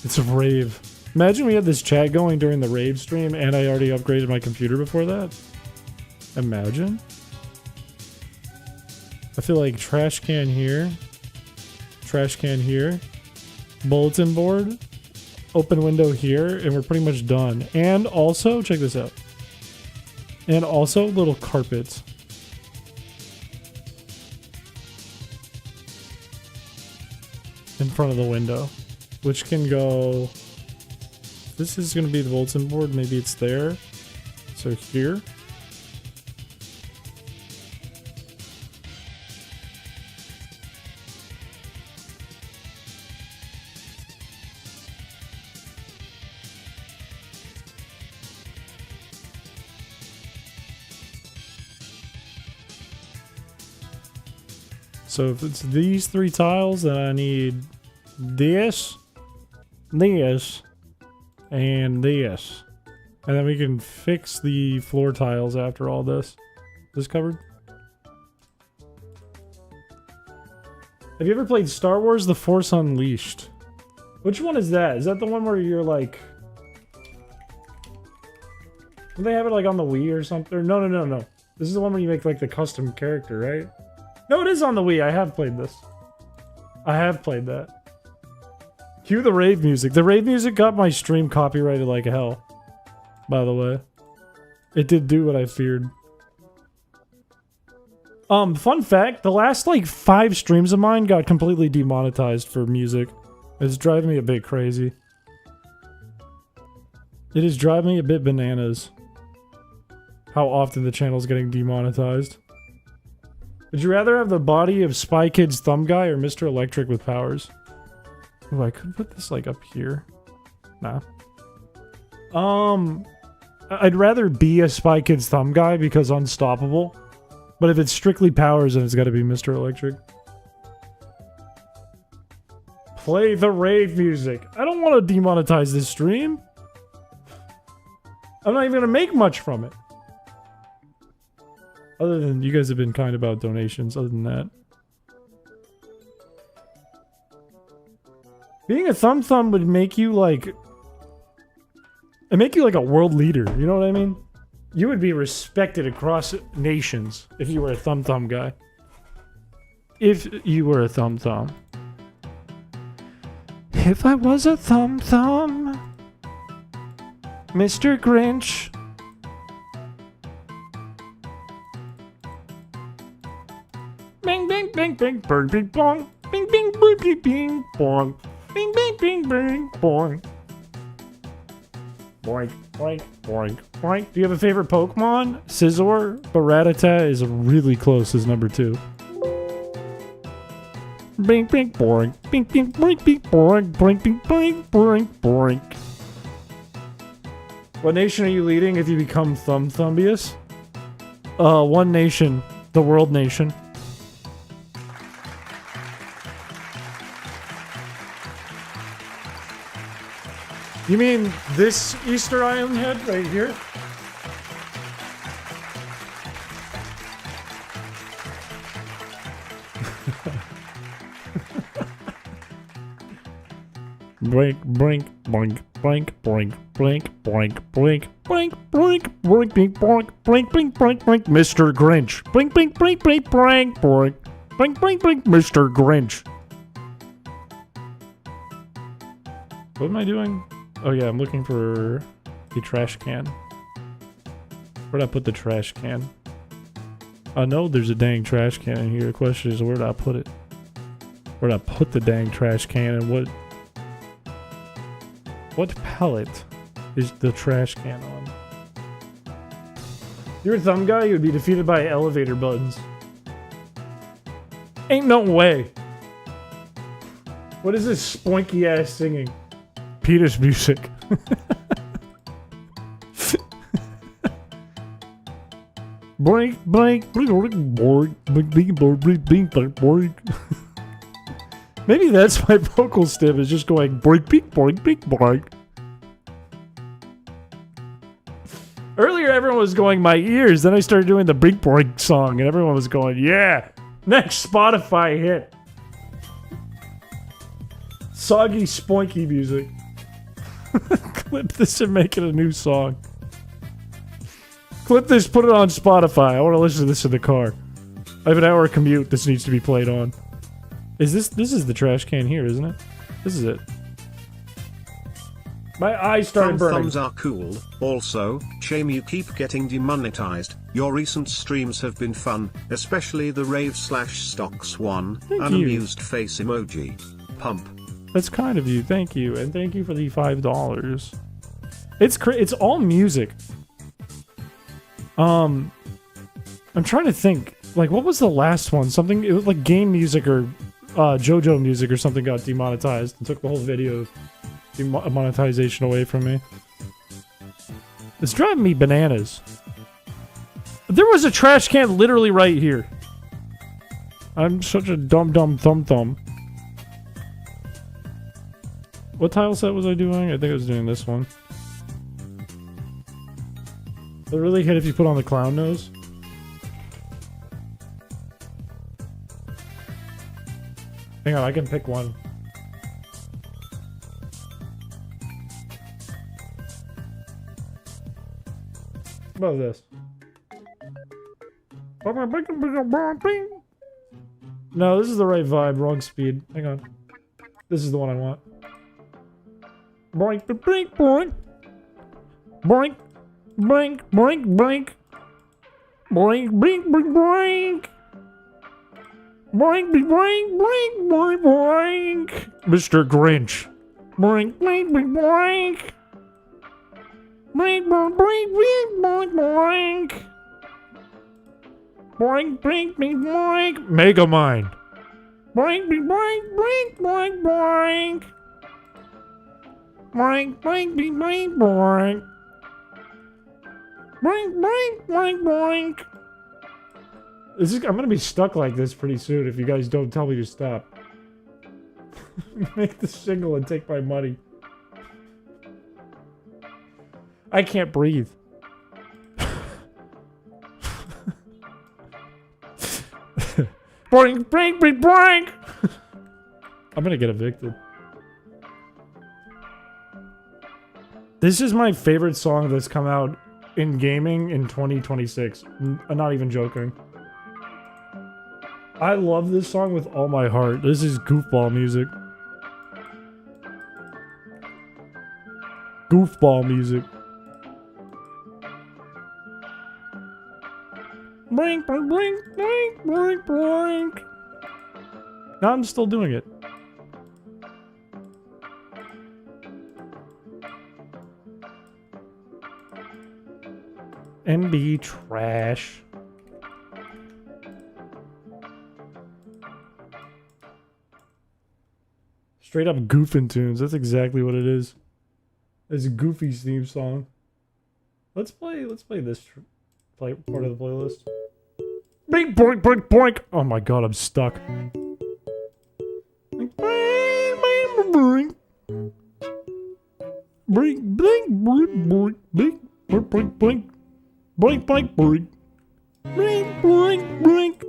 S1: It's a rave. Imagine we had this chat going during the rave stream and I already upgraded my computer before that. Imagine. I feel like trash can here. Trash can here. Bulletin board. Open window here. And we're pretty much done. And also, check this out. And also, little carpets. In front of the window. Which can go... This is going to be the bulletin board. Maybe it's there. So here. So if it's these 3 tiles, then I need this, this, and this. And then we can fix the floor tiles after all this. Is this covered? Have you ever played Star Wars The Force Unleashed? Which one is that? Is that the one where you're like... Do they have it like on the Wii or something? No. This is the one where you make like the custom character, right? No, it is on the Wii. I have played this. I have played that. Cue the rave music. The rave music got my stream copyrighted like hell. By the way. It did do what I feared. Fun fact. The last like 5 streams of mine got completely demonetized for music. It's driving me a bit crazy. It is driving me a bit bananas. How often the channel's getting demonetized. Would you rather have the body of Spy Kid's thumb guy or Mr. Electric with powers? Oh, I could put this like up here. Nah. I'd rather be a Spy Kid's thumb guy because unstoppable. But if it's strictly powers, then it's gotta be Mr. Electric. Play the rave music. I don't want to demonetize this stream. I'm not even gonna make much from it. Other than you guys have been kind about donations, other than that. Being a thumb would make you like... It'd make you like a world leader, you know what I mean? You would be respected across nations if you were a thumb guy. If you were a thumb. If I was a thumb, Mr. Grinch. Bing, bing, bing, bing, bird, bing, bong. Bing, bing, bing, bing, bing, bong. Bing, bing, bing, bing, bong. Boink, boink, boink, boink. Do you have a favorite Pokemon? Scizor, but Rattata is really close as number 2. Bing, bing, boink. Bing, bing, boink, bing, boink. Boink, bing, boink, boink, boink. What nation are you leading if you become Thumbius? One nation. The world nation. You mean this Easter Island head right here? Blink, blink, boink, boink, boink, blink, boink, blink, blink, blink, boink, blink, boink, blink, blink, blink, blink, Mr. Grinch. Blink, blink, blink, blink, blink, boink, blink, blink, blink, Mr. Grinch. What am I doing? Oh yeah, I'm looking for the trash can. Where'd I put the trash can? I know there's a dang trash can in here. The question is, where'd I put it? Where'd I put the dang trash can, and what pallet is the trash can on? You're a thumb guy, you would be defeated by elevator buttons. Ain't no way. What is this spoinky ass singing? Peter's music. Blink, blink, blink, blink, blink, blink, blink, blink, blink. Maybe that's my vocal stem is just going blink, blink, blink, blink, blink. Earlier, everyone was going my ears. Then I started doing the blink, blink song, and everyone was going, yeah, next Spotify hit. Soggy, spoinky music. Clip this and make it a new song. Clip this, put it on Spotify. I want to listen to this in the car. I have an hour commute. This needs to be played on. Is this is the trash can here, isn't it? This is it. My eyes started burning.
S2: Thumbs are cool. Also, shame you keep getting demonetized. Your recent streams have been fun, especially the rave/stocks one. Unamused face emoji. Pump.
S1: That's kind of you. Thank you. And thank you for the $5. It's all music. I'm trying to think. Like, what was the last one? Something, it was like game music or JoJo music or something got demonetized and took the whole video demonetization away from me. It's driving me bananas. There was a trash can literally right here. I'm such a dumb thumb. What tile set was I doing? I think I was doing this one. It really hit if you put on the clown nose. Hang on, I can pick one. What about this? No, this is the right vibe, wrong speed. Hang on. This is the one I want. Boink, boink, boink. Boink, boink, boink, boink. Boink, boink, boink, boink. Boink, boink, boink, boink, boink. Mr. Grinch. Boink, boink, boink, boink. Boink, boink, boink, boink, boink. Boink, boink, boink, boink. Megamind. Boink, boink, boink, boink, boink, boink. Boink, boink, boink, boink, boink. Boink, boink, boink, boink. I'm gonna be stuck like this pretty soon if you guys don't tell me to stop. Make the signal and take my money. I can't breathe. Boink, boink, boink, boink! I'm gonna get evicted. This is my favorite song that's come out in gaming in 2026. I'm not even joking. I love this song with all my heart. This is goofball music. Goofball music. Blink, blink, blink, blink, blink, blink. Now I'm still doing it. NB trash. Straight up goofing tunes. That's exactly what it is. It's Goofy's theme song. Let's play this part of the playlist. Bing boink boink boink. Oh my god, I'm stuck. Blink blink blink blink blink blink blink blink blink blink blink blink blink blink.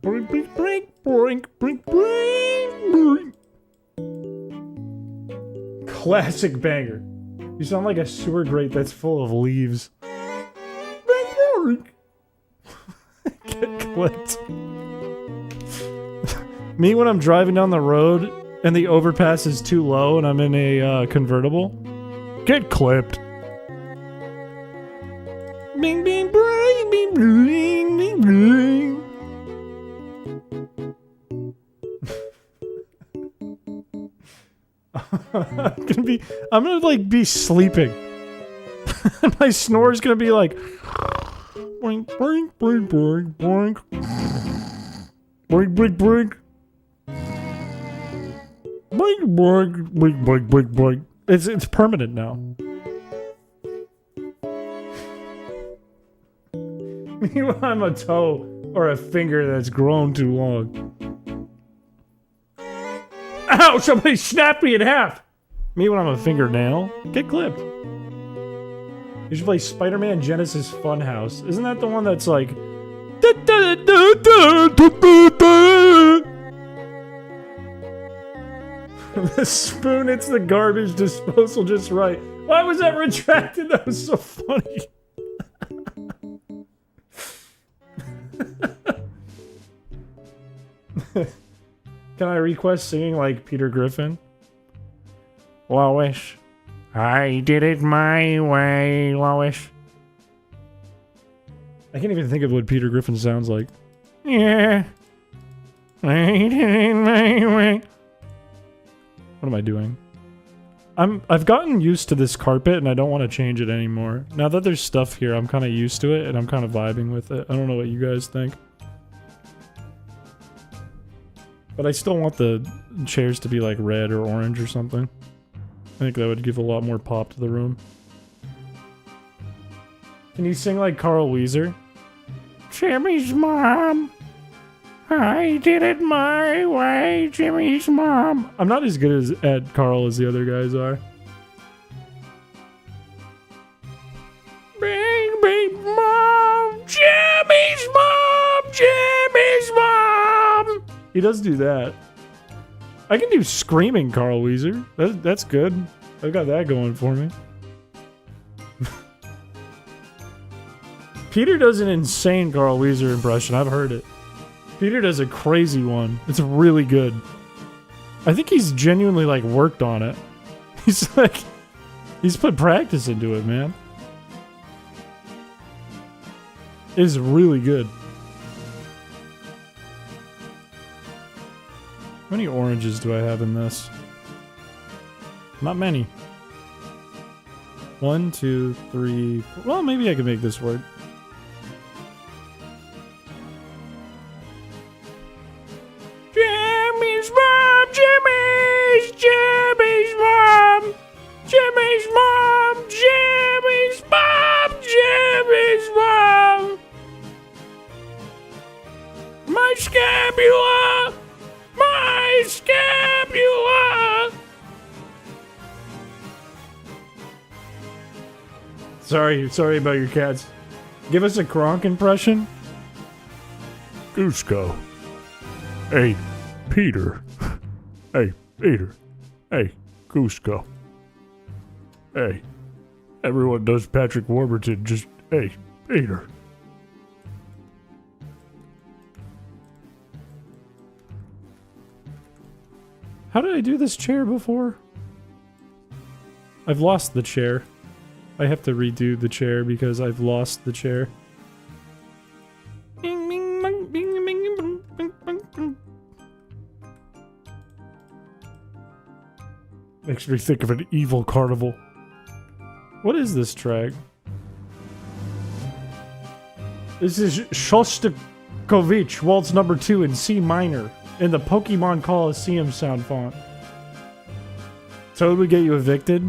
S1: Blink blink blink blink blink blink. Classic banger. You sound like a sewer grate that's full of leaves. Get clipped. Me when I'm driving down the road and the overpass is too low and I'm in a convertible. Get clipped. Bing bing bing bing bing bing bing. I'm gonna like be sleeping. My snore is gonna be like boink boink boink boink boink boink boink boink boink boink boink boink boink boink. It's permanent now. Meanwhile, I'm a toe or a finger that's grown too long. Ow! Somebody snapped me in half! Me when I'm a fingernail. Get clipped. You should play Spider-Man Genesis Funhouse. Isn't that the one that's like... The spoon hits the garbage disposal just right. Why was that retracted? That was so funny. Can I request singing like Peter Griffin? Lois, I did it my way, Lois. I can't even think of what Peter Griffin sounds like. Yeah, I did it my way. What am I doing? I've gotten used to this carpet and I don't want to change it anymore. Now that there's stuff here, I'm kind of used to it and I'm kind of vibing with it. I don't know what you guys think. But I still want the chairs to be like red or orange or something. I think that would give a lot more pop to the room. Can you sing like Carl Weezer? Jimmy's mom. I did it my way, Jimmy's mom. I'm not as good at Carl as the other guys are. Bing, bing, mom. Jimmy's mom. Jimmy's mom. He does do that. I can do screaming Carl Weezer. That's good. I've got that going for me. Peter does an insane Carl Weezer impression. I've heard it. Peter does a crazy one. It's really good. I think he's genuinely like worked on it. He's put practice into it, man. is really good. How many oranges do I have in this? Not many. 1, 2, 3. Well, maybe I can make this work. Jimmy's mom! Jimmy's mom! Jimmy's mom! Jimmy's mom! Jimmy's mom! My scapula! My scapula! Sorry about your cats. Give us a Kronk impression. Goosko. Hey, Peter. Hey, Peter. Hey, Goosko. Hey, everyone does Patrick Warburton. Just, hey, Peter. How did I do this chair before? I've lost the chair. I have to redo the chair because I've lost the chair. Makes me think of an evil carnival. What is this track? This is Shostakovich, Waltz number 2 in C minor, in the Pokemon Coliseum sound font. Toad would get you evicted?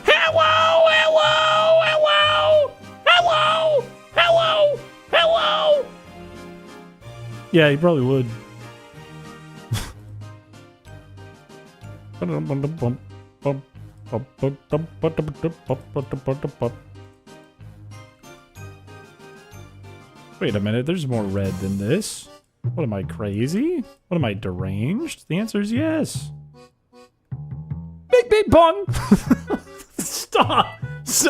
S1: Hello! Hello! Hello! Hello! Hello! Hello! Yeah, he probably would. Wait a minute, there's more red than this. What am I, crazy? What am I, deranged? The answer is yes. Big Bong! Stop!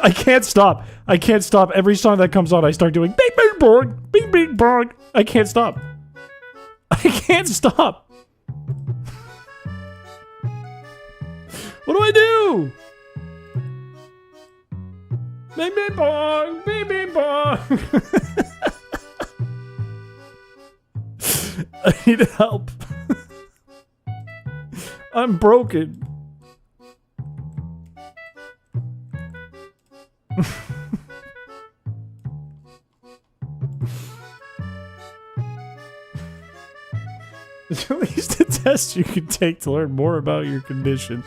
S1: I can't stop. I can't stop. Every song that comes on, I start doing Big Bong! Big Bong! I can't stop. I can't stop. What do I do? Bing bong, bing bong. I need help. I'm broken. There's at least a test you can take to learn more about your condition.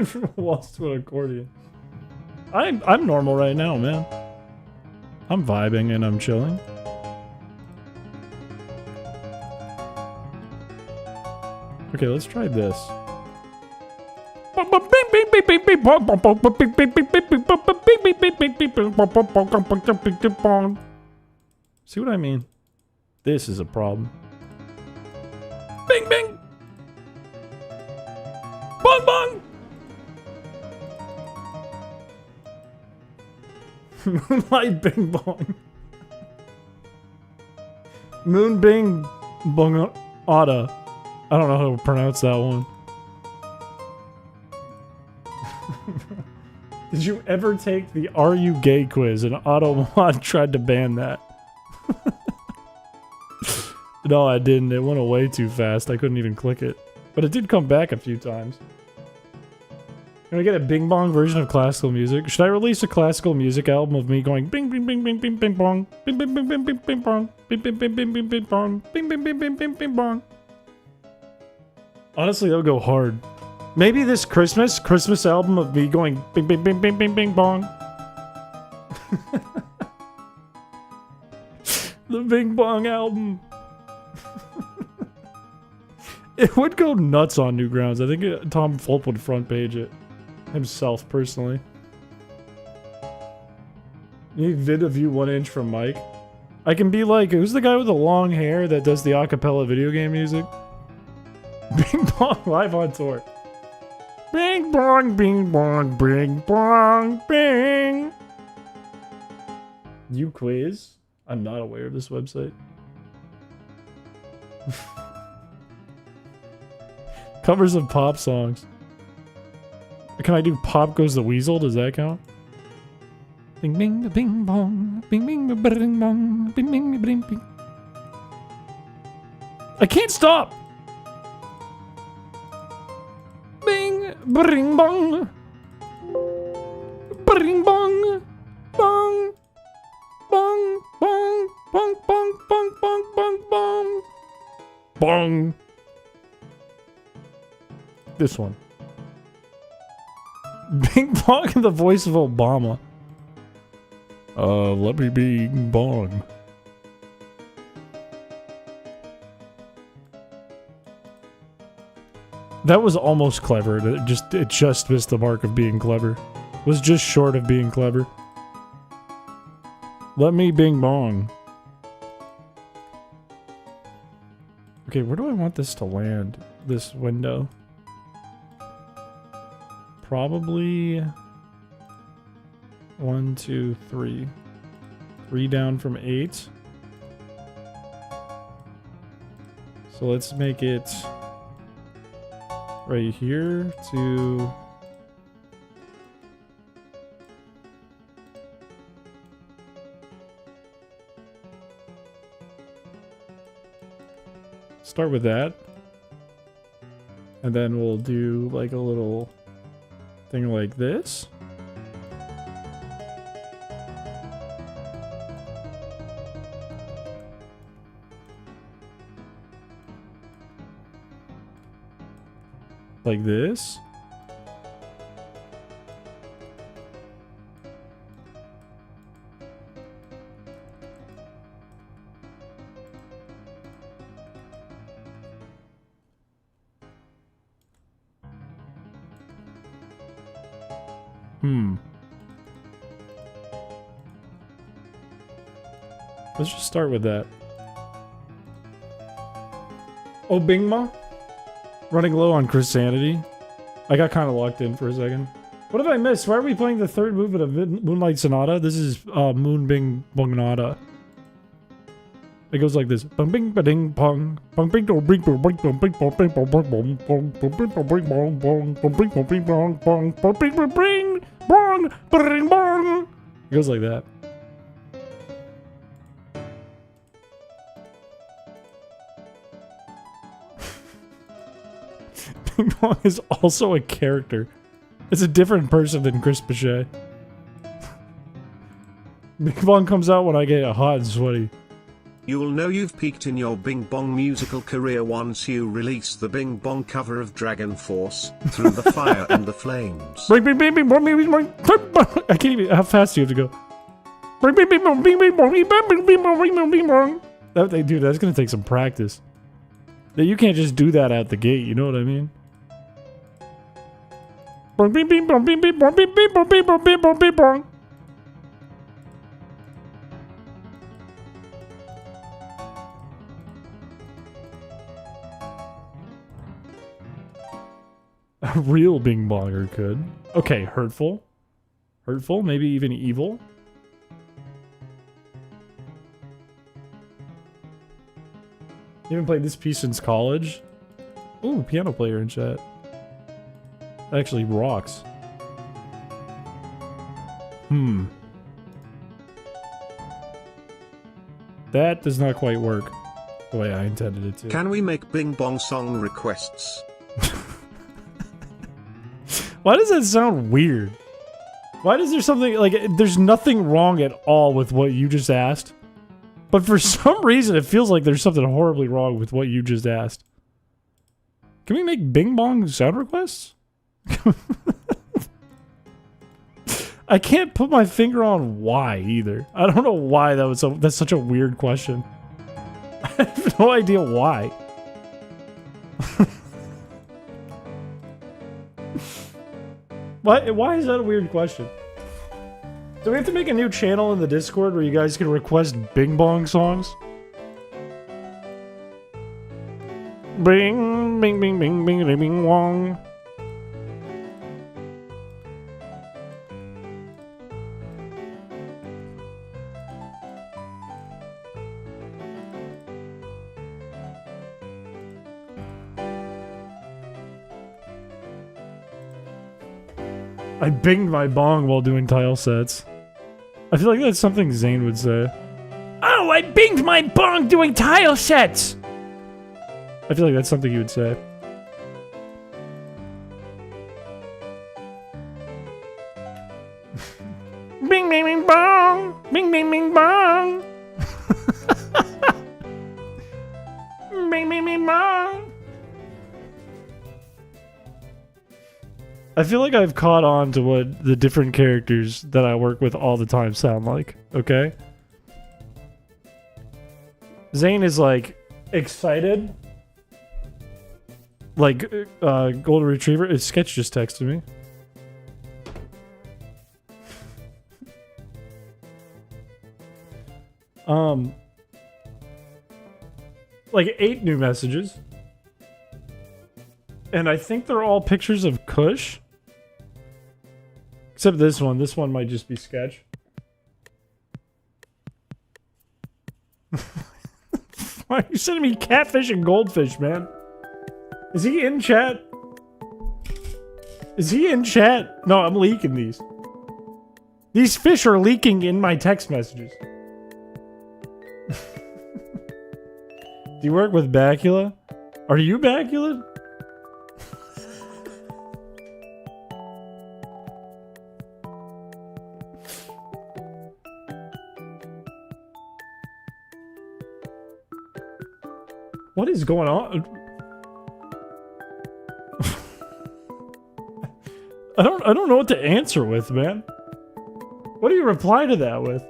S1: From a waltz to an accordion. I'm normal right now, man. I'm vibing and I'm chilling. Okay, let's try this. See what I mean? This is a problem. Bing bing! Bong bong! Moonlight Bing Bong. Moon Bing Bong Ada. I don't know how to pronounce that one. Did you ever take the Are You Gay quiz and Automod tried to ban that? No, I didn't. It went away too fast. I couldn't even click it. But it did come back a few times. Can I get a Bing Bong version of classical music? Should I release a classical music album of me going bing bing bing bing bing bing bong, bing bing bing bing bing bing bong, bing bing bing bing bing bing bong, bing bing bing bing bing bing bong? Honestly, that would go hard. Maybe this Christmas album of me going bing bing bing bing bing bing bong. The Bing Bong album. It would go nuts on Newgrounds. I think Tom Fulp would front page it. Himself, personally. You need vid of you 1 inch from Mike. I can be like, who's the guy with the long hair that does the acapella video game music? Bing Bong live on tour. Bing bong, bing bong, bing bong, bing. You quiz? I'm not aware of this Covers of pop songs. Can I do Pop Goes the Weasel? Does that count? Bing bing bing bong. Bing bing bing bong. Bing bing bing bing. I can't stop! Bing bing bong. Bing bong. Bong. Bong. Bong. Bong. Bong. Bong. Bong. Bong. Bong. Bong. This one. Bing Bong in the voice of Obama. Let me Bing Bong. That was almost clever. It just missed the mark of being clever. It was just short of being clever. Let me Bing Bong. Okay, where do I want this to land? This window. Probably 1, 2, 3. 3 down from 8. So let's make it right here to start with that. And then we'll do like a little thing like this. Like this. Let's just start with that. Oh, Bingma? Running low on Christianity. I got kind of locked in for a second. What have I missed? Why are we playing the third movement of Moonlight Sonata? This is Moon Bing Bongnata. It goes like this. Bong bing ba ding pong. Bong bing do bing bong bing bong bing bong bing bong bong bong bong bong bing bong bing bong bong bong bing bong bing bong bong bong bing bong bing bong bing bong. It goes like that. Bing Bong is also a character. It's a different person than Chris Piché. Bing Bong comes out when I get hot and sweaty.
S2: You'll know you've peaked in your Bing Bong musical career once you release the Bing Bong cover of Dragon Force, Through the Fire and the Flames.
S1: I can't even. How fast do you have to go? Dude, that's gonna take some practice. You can't just do that out the gate, you know what I mean? A real Bing Bonger could. Okay, hurtful. Hurtful, maybe even evil. You haven't played this piece since college? Ooh, piano player in chat. That actually rocks. That does not quite work the way I intended it to.
S2: Can we make Bing Bong song requests?
S1: Why does that sound weird? Why does there something, like, there's nothing wrong at all with what you just asked. But for some reason, it feels like there's something horribly wrong with what you just asked. Can we make Bing Bong sound requests? I can't put my finger on why either. I don't know why that's such a weird question. I have no idea why. Why is that a weird question? Do we have to make a new channel in the Discord where you guys can request Bing Bong songs? Bing, bing, bing, bing, bing, bing, bing, wong. I binged my bong while doing tile sets. I feel like that's something Zane would say. Oh, I binged my bong doing tile sets! I feel like that's something he would say. Bing, bing, bing, bong! Bing, bing, bing, bong! Bing, bing, bing, bong! I feel like I've caught on to what the different characters that I work with all the time sound like, okay? Zane is like excited. Like golden retriever. His sketch just texted me. Like 8 new messages. And I think they're all pictures of Kush. Except this one. This one might just be sketch. Why are you sending me catfish and goldfish, man? Is he in chat? Is he in chat? No, I'm leaking these. These fish are leaking in my text messages. Do you work with Bacula? Are you Bacula? What is going on? I don't know what to answer with, man. What do you reply to that with?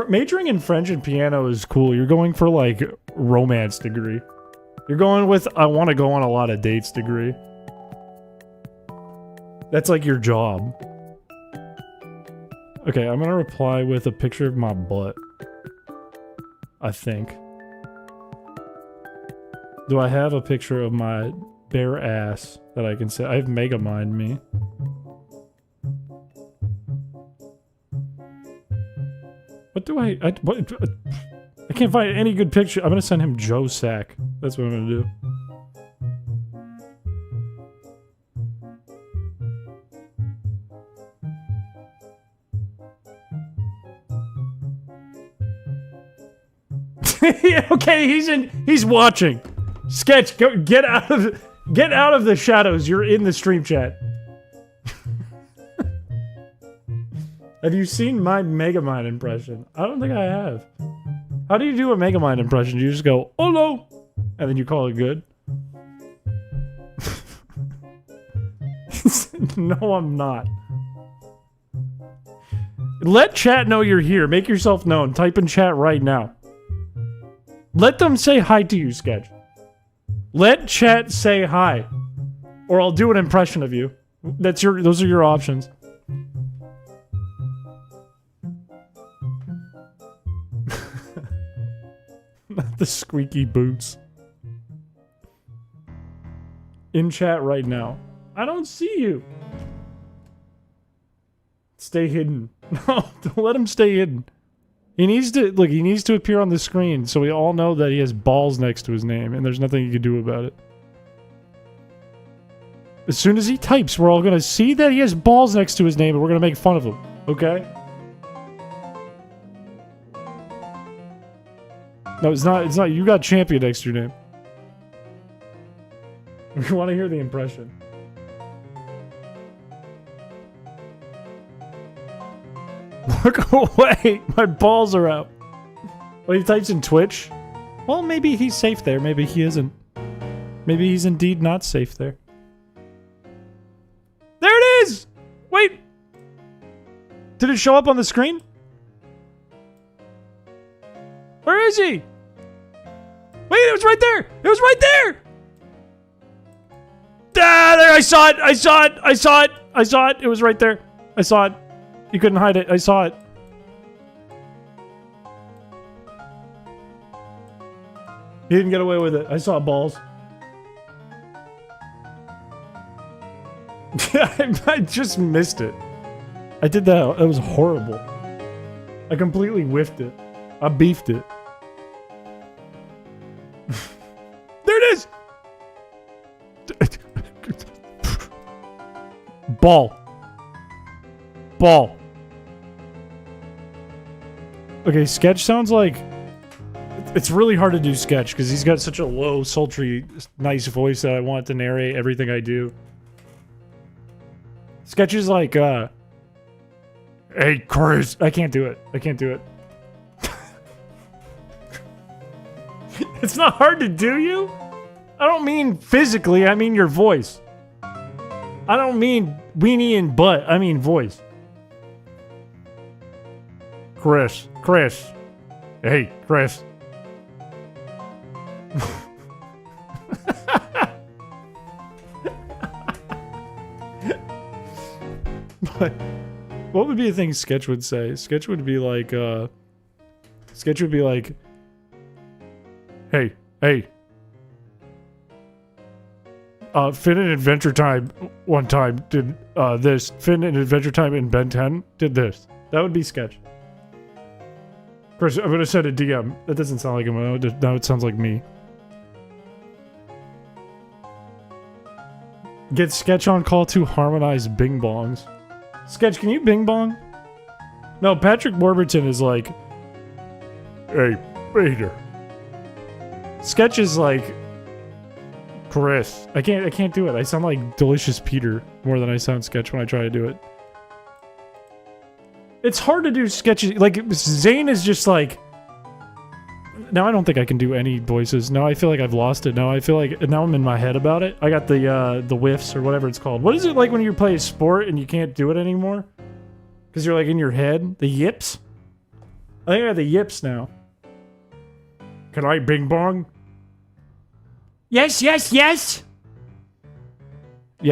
S1: Majoring in French and piano is cool. You're going for like romance degree. You're going with I want to go on a lot of dates degree. That's like your job. Okay, I'm gonna reply with a picture of my butt. I think. Do I have a picture of my bare ass that I can say? I have Megamind me. What do I can't find any good picture. I'm gonna send him Joe Sack. That's what I'm gonna do. Okay, he's watching. Sketch, go get out of the shadows. You're in the stream chat. Have you seen my Megamind impression? I don't think I have. How do you do a Megamind impression? Do you just go, "Oh no," and then you call it good? No, I'm not. Let chat know you're here. Make yourself known. Type in chat right now. Let them say hi to you, Sketch. Let chat say hi. Or I'll do an impression of you. Those are your options. Not the squeaky boots. In chat right now. I don't see you. Stay hidden. No, don't let him stay hidden. He needs to appear on the screen so we all know that he has balls next to his name and there's nothing you can do about it. As soon as he types, we're all gonna see that he has balls next to his name and we're gonna make fun of him. Okay? No, it's not. You got champion next to your name. We want to hear the impression. Look away! My balls are out. Well, he types in Twitch. Well, maybe he's safe there. Maybe he isn't. Maybe he's indeed not safe there. There it is! Wait! Did it show up on the screen? Where is he? Wait, it was right there! It was right there! Ah, there! I saw it! I saw it! I saw it! I saw it! It was right there. I saw it. You couldn't hide it. I saw it. He didn't get away with it. I saw balls. I just missed it. I did that. It was horrible. I completely whiffed it. I beefed it. There it is! Ball. Ball. Okay, sketch sounds like... It's really hard to do sketch because he's got such a low, sultry, nice voice that I want to narrate everything I do. Sketch is like, hey, Chris. I can't do it. I can't do it. It's not hard to do, you? I don't mean physically, I mean your voice. I don't mean weenie and butt, I mean voice. Chris. Hey, Chris. But what would be a thing Sketch would say? Sketch would be like, hey. Finn and Adventure Time one time did this. Finn and Adventure Time in Ben 10 did this. That would be Sketch. Chris, I'm gonna send a DM. That doesn't sound like him. Now it sounds like me. Get Sketch on call to harmonize Bing Bongs. Sketch, can you Bing Bong? No, Patrick Warburton is like, hey, Peter. Sketch is like, Chris. I can't do it. I sound like Delicious Peter more than I sound Sketch when I try to do it. It's hard to do sketches. Like, Zane is just like... Now I don't think I can do any voices. Now I feel like I've lost it. Now I feel like... Now I'm in my head about it. I got the whiffs or whatever it's called. What is it like when you play a sport and you can't do it anymore? Because you're like in your head? The yips? I think I got the yips now. Can I Bing Bong? Yes! Yeah,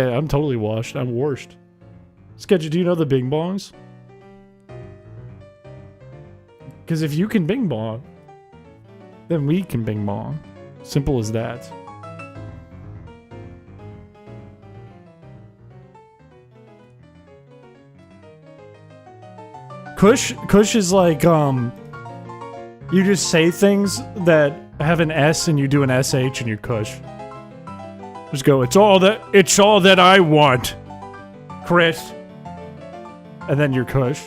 S1: I'm totally washed. I'm washed. Sketchy, do you know the Bing Bongs? Because if you can Bing Bong, then we can Bing Bong. Simple as that. Kush is like, you just say things that have an S and you do an SH and you're Kush. Just go, it's all that I want, Chris. And then you're Kush.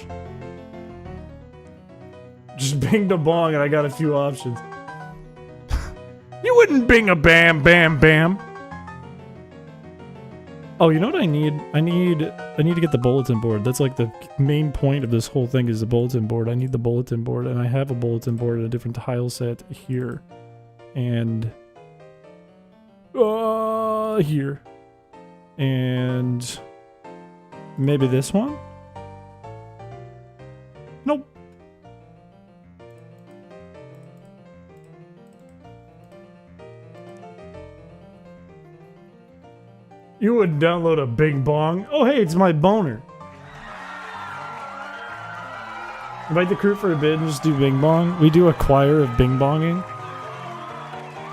S1: Just Bing the Bong and I got a few options. You wouldn't Bing a Bam Bam Bam. Oh, you know what I need? I need to get the bulletin board. That's like the main point of this whole thing is the bulletin board. I need the bulletin board, and I have a bulletin board in a different tile set here. And here. And maybe this one? Nope. You would download a Bing Bong? Oh, hey, it's my boner. Invite the crew for a bid and just do Bing Bong. We do a choir of Bing Bonging.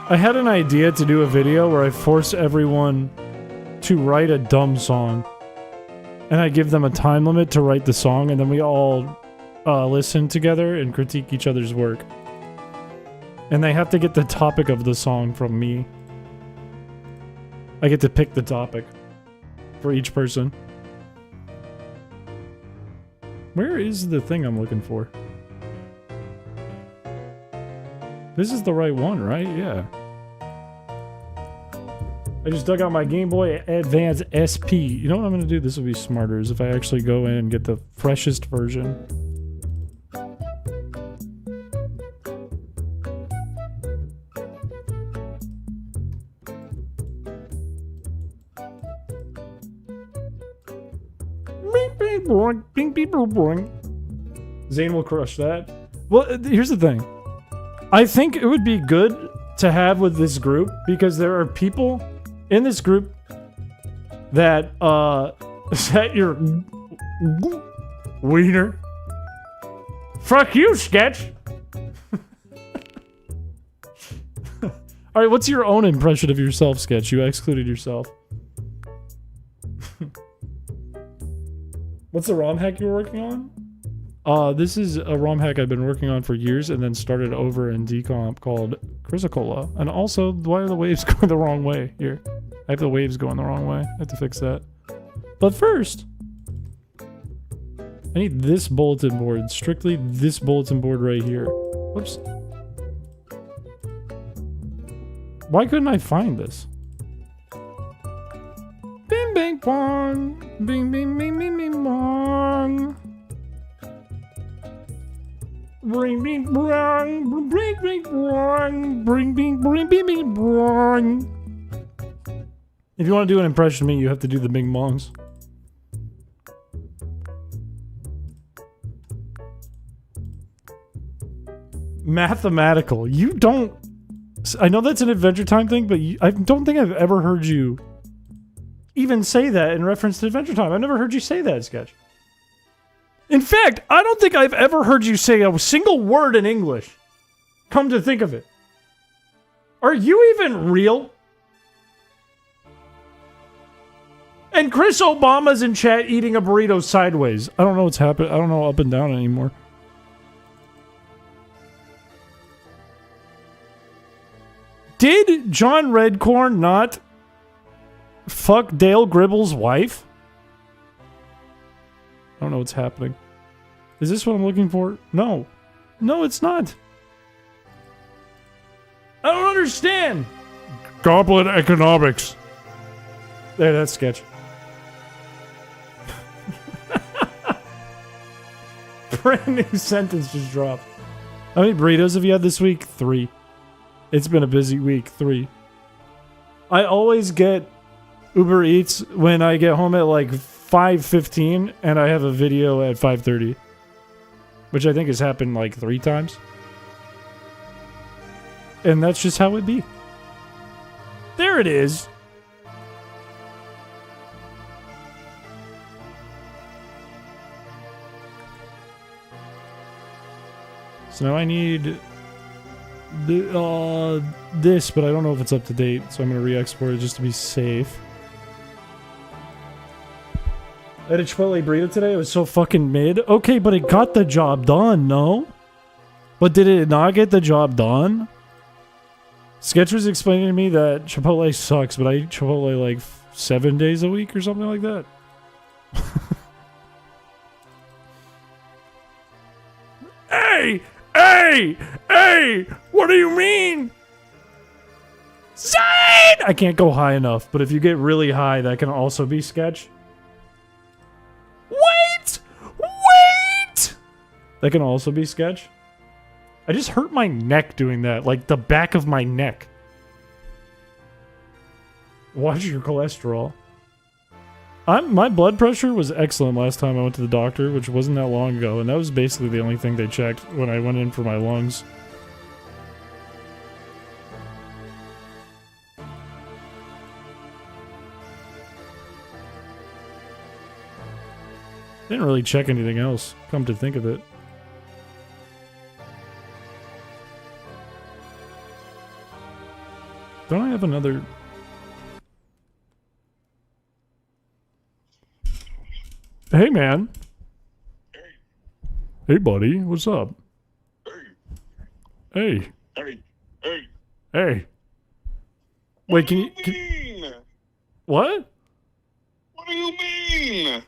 S1: I had an idea to do a video where I force everyone to write a dumb song. And I give them a time limit to write the song, and then we all listen together and critique each other's work. And they have to get the topic of the song from me. I get to pick the topic for each person. Where is the thing I'm looking for? This is the right one, right? Yeah. I just dug out my Game Boy Advance SP. You know what I'm going to do? This will be smarter, is if I actually go in and get the freshest version. Zane will crush that. Well, here's the thing. I think it would be good to have with this group because there are people in this group that set your wiener. Fuck you, Sketch. All right, what's your own impression of yourself, Sketch? You excluded yourself. What's the ROM hack you were working on? This is a ROM hack I've been working on for years and then started over in decomp called Chrysicola. And also, why are the waves going the wrong way? Here. I have the waves going the wrong way. I have to fix that. But first, I need this bulletin board. Strictly this bulletin board right here. Whoops. Why couldn't I find this? Bing, bing, bong. Bing, bing, bing, bing, bing, bong. Bring, bing, bong. Bring, bing, bong. Bring, bing, bring, bing, bing, bong. If you want to do an impression of me, you have to do the bing bongs. Mathematical. You don't... I know that's an Adventure Time thing, but I don't think I've ever heard you even say that in reference to Adventure Time. I've never heard you say that, Sketch. In fact, I don't think I've ever heard you say a single word in English. Come to think of it. Are you even real? And Chris Obama's in chat eating a burrito sideways. I don't know what's happening. I don't know up and down anymore. Did John Redcorn not fuck Dale Gribble's wife? I don't know what's happening. Is this what I'm looking for? No. No, it's not. I don't understand. Goblet economics. There, that's Sketch. Brand new sentence just dropped. How many burritos have you had this week? 3. It's been a busy week. 3. I always get Uber Eats when I get home at like 5:15 and I have a video at 5:30. Which I think has happened like 3 times. And that's just how it be. There it is. So now I need this, but I don't know if it's up to date, so I'm going to re-export it just to be safe. I had a Chipotle burrito today. It was so fucking mid. Okay, but it got the job done, no? But did it not get the job done? Sketch was explaining to me that Chipotle sucks, but I eat Chipotle like 7 days a week or something like that. Hey! Hey! Hey! What do you mean? Zane! I can't go high enough, but if you get really high, that can also be Sketch. Wait! Wait! That can also be Sketch. I just hurt my neck doing that, like the back of my neck. Watch your cholesterol. My blood pressure was excellent last time I went to the doctor, which wasn't that long ago, and that was basically the only thing they checked when I went in for my lungs. Didn't really check anything else, come to think of it. Don't I have another... Hey, man. Hey, buddy. What's up? Hey.
S10: Hey. Hey.
S1: Hey. Wait, can you... What?
S10: What do you mean?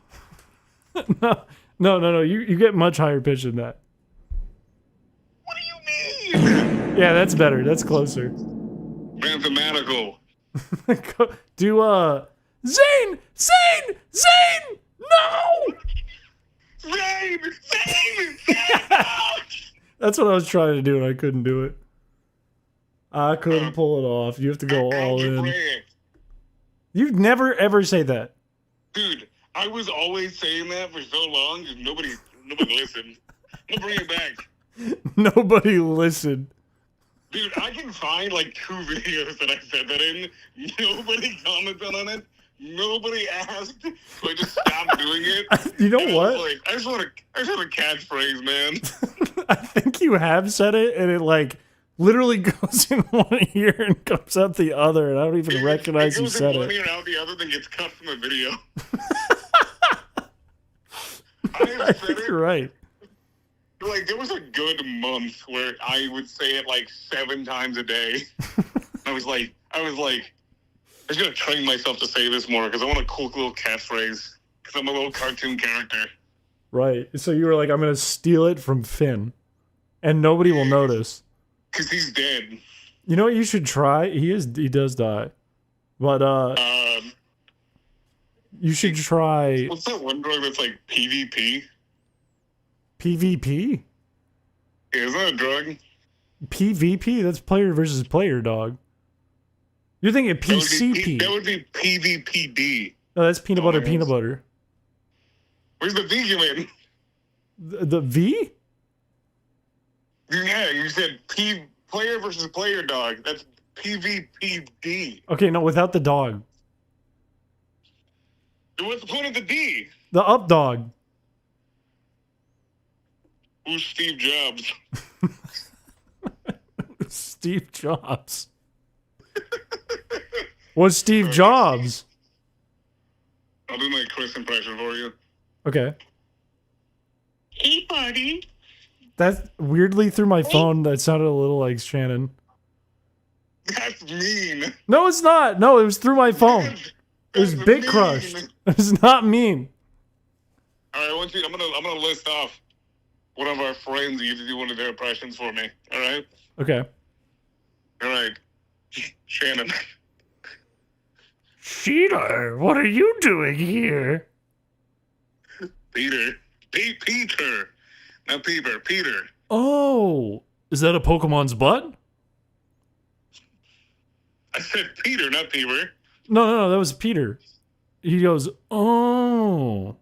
S1: No. You get much higher pitch than that.
S10: What do you mean?
S1: Yeah, that's better. That's closer.
S10: Mathematical.
S1: Do, Zane! No!
S10: Zane!
S1: That's what I was trying to do and I couldn't do it. I couldn't pull it off. You have to go all in. You'd never ever say that.
S10: Dude, I was always saying that for so long because nobody listened. I'm gonna bring it back.
S1: Nobody listened.
S10: Dude, I can find like 2 videos that I said that in. Nobody commented on it. Nobody asked, so I just stopped doing it.
S1: You know what?
S10: I just want a catchphrase, man.
S1: I think you have said it, and it like literally goes in one ear and comes out the other, and I don't even recognize you said it.
S10: It goes in one ear out the other, then gets cut from the video.
S1: I think you're right.
S10: Like, there was a good month where I would say it like 7 times a day. I was just gonna train myself to say this more because I want a cool little catchphrase. Because I'm a little cartoon character.
S1: Right. So you were like, I'm gonna steal it from Finn, and nobody will notice.
S10: Because he's dead.
S1: You know what you should try? He does die, but you should try.
S10: What's that one drug that's like PvP?
S1: PvP?
S10: Is that a drug?
S1: PvP? That's player versus player, dog. You're thinking PCP.
S10: That would be PvPD.
S1: No, that's peanut butter, peanut butter.
S10: Where's the V come in?
S1: The V?
S10: Yeah, you said player versus player, dog. That's PvPD.
S1: Okay, no, without the dog.
S10: What's the point of the D?
S1: The up dog.
S10: Who's Steve Jobs?
S1: Steve Jobs. What's Steve Jobs?
S10: I'll do my Chris impression for you.
S1: Okay.
S10: Hey, buddy.
S1: That weirdly through my phone, that sounded a little like Shannon.
S10: That's mean.
S1: No, it's not. No, it was through my phone. It was Bit Crushed. It was not mean.
S10: All right, I'm gonna list off one of our friends. You have to do one of their impressions for me. All right.
S1: Okay.
S10: All right. Shannon.
S1: Sheila, what are you doing here?
S10: Peter. Peter. Not Peter. Peter.
S1: Oh, is that a Pokemon's butt?
S10: I said Peter, not Peter.
S1: No, that was Peter. He goes, oh.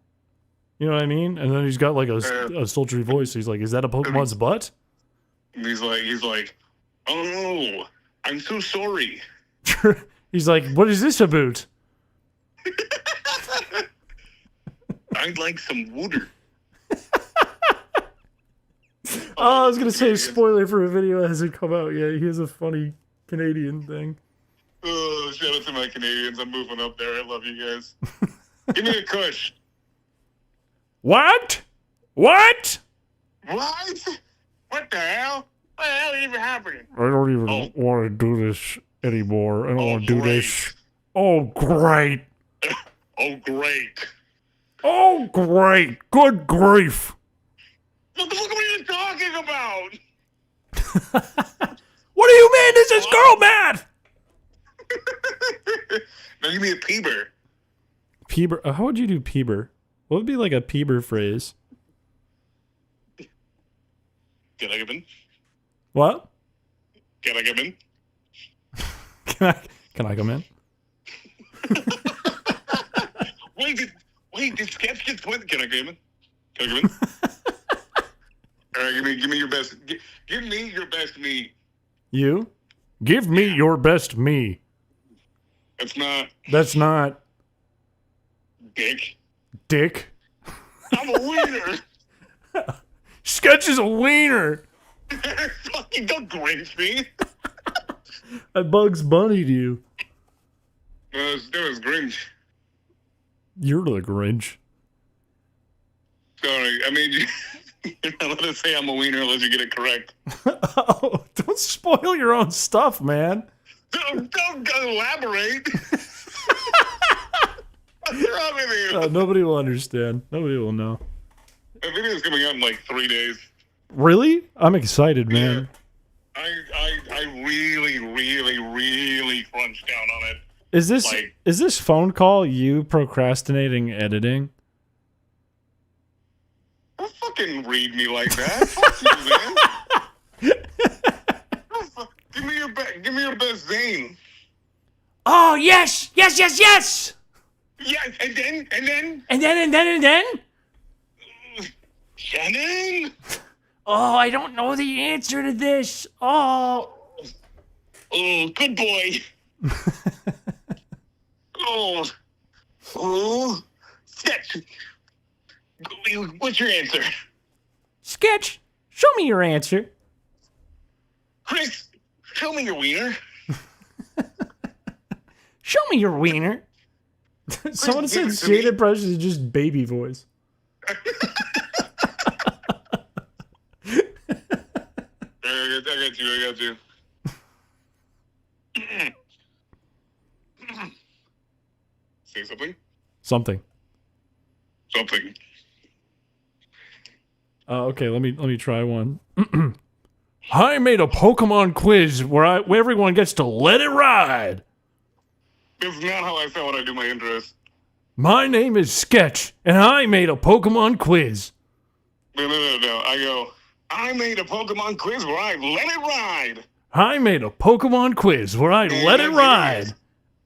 S1: You know what I mean? And then he's got like a sultry voice. He's like, is that a Pokemon's butt?
S10: And he's like, oh, I'm so sorry.
S1: He's like, what is this about?
S10: I'd like some water.
S1: Oh, I was going to say a spoiler for a video that hasn't come out yet. He has a funny Canadian thing.
S10: Oh, shout out to my Canadians. I'm moving up there. I love you guys. Give me a kush.
S1: What? What?
S10: What? What the hell? What the hell even happened?
S1: I don't even want to do this anymore. I don't want to do this. Oh, great.
S10: Oh, great.
S1: Oh, great. Good grief.
S10: What the fuck are you talking about?
S1: What do you mean this is girl math?
S10: Now give me a peeber.
S1: Peeber? How would you do peeber? What would be like a peeber phrase?
S10: Can I come in?
S1: What?
S10: Can I come in?
S1: Can I come in?
S10: Wait, did sketch get split? Can I come in? Can I come in? All right, give me your best. Give me your best me.
S1: You? Give me your best me.
S10: That's not.
S1: Dick.
S10: I'm a wiener.
S1: Sketch is a wiener.
S10: Fucking don't grinch me.
S1: I Bugs Bunny'd you.
S10: That was Grinch.
S1: You're the Grinch.
S10: Sorry, I mean, you're not allowed to say I'm a wiener unless you get it correct.
S1: Oh, don't spoil your own stuff, man.
S10: Don't elaborate. What's wrong with you?
S1: Nobody will understand. Nobody will know.
S10: The video's coming out in like 3 days.
S1: Really? I'm excited, man.
S10: I really crunched down on it.
S1: Is this phone call you procrastinating editing?
S10: Don't fucking read me like that. Fuck you, man. Give me your best Zane.
S1: Oh, yes! Yes!
S10: Yeah, and then? Shannon?
S1: Oh, I don't know the answer to this. Oh,
S10: good boy. Sketch. What's your answer?
S1: Sketch, show me your answer.
S10: Chris, show me your wiener.
S1: Show me your wiener. Someone said Jada Brush is just baby voice.
S10: I got you. Say something.
S1: Something.
S10: something.
S1: Okay, let me try one. I made a Pokemon quiz where everyone gets to let it ride.
S10: That's not how I sound when I do my intros.
S1: My name is Sketch, and I made a Pokemon quiz.
S10: No. I go, I made a Pokemon quiz where I let it ride.
S1: I made a Pokemon quiz where I let it ride.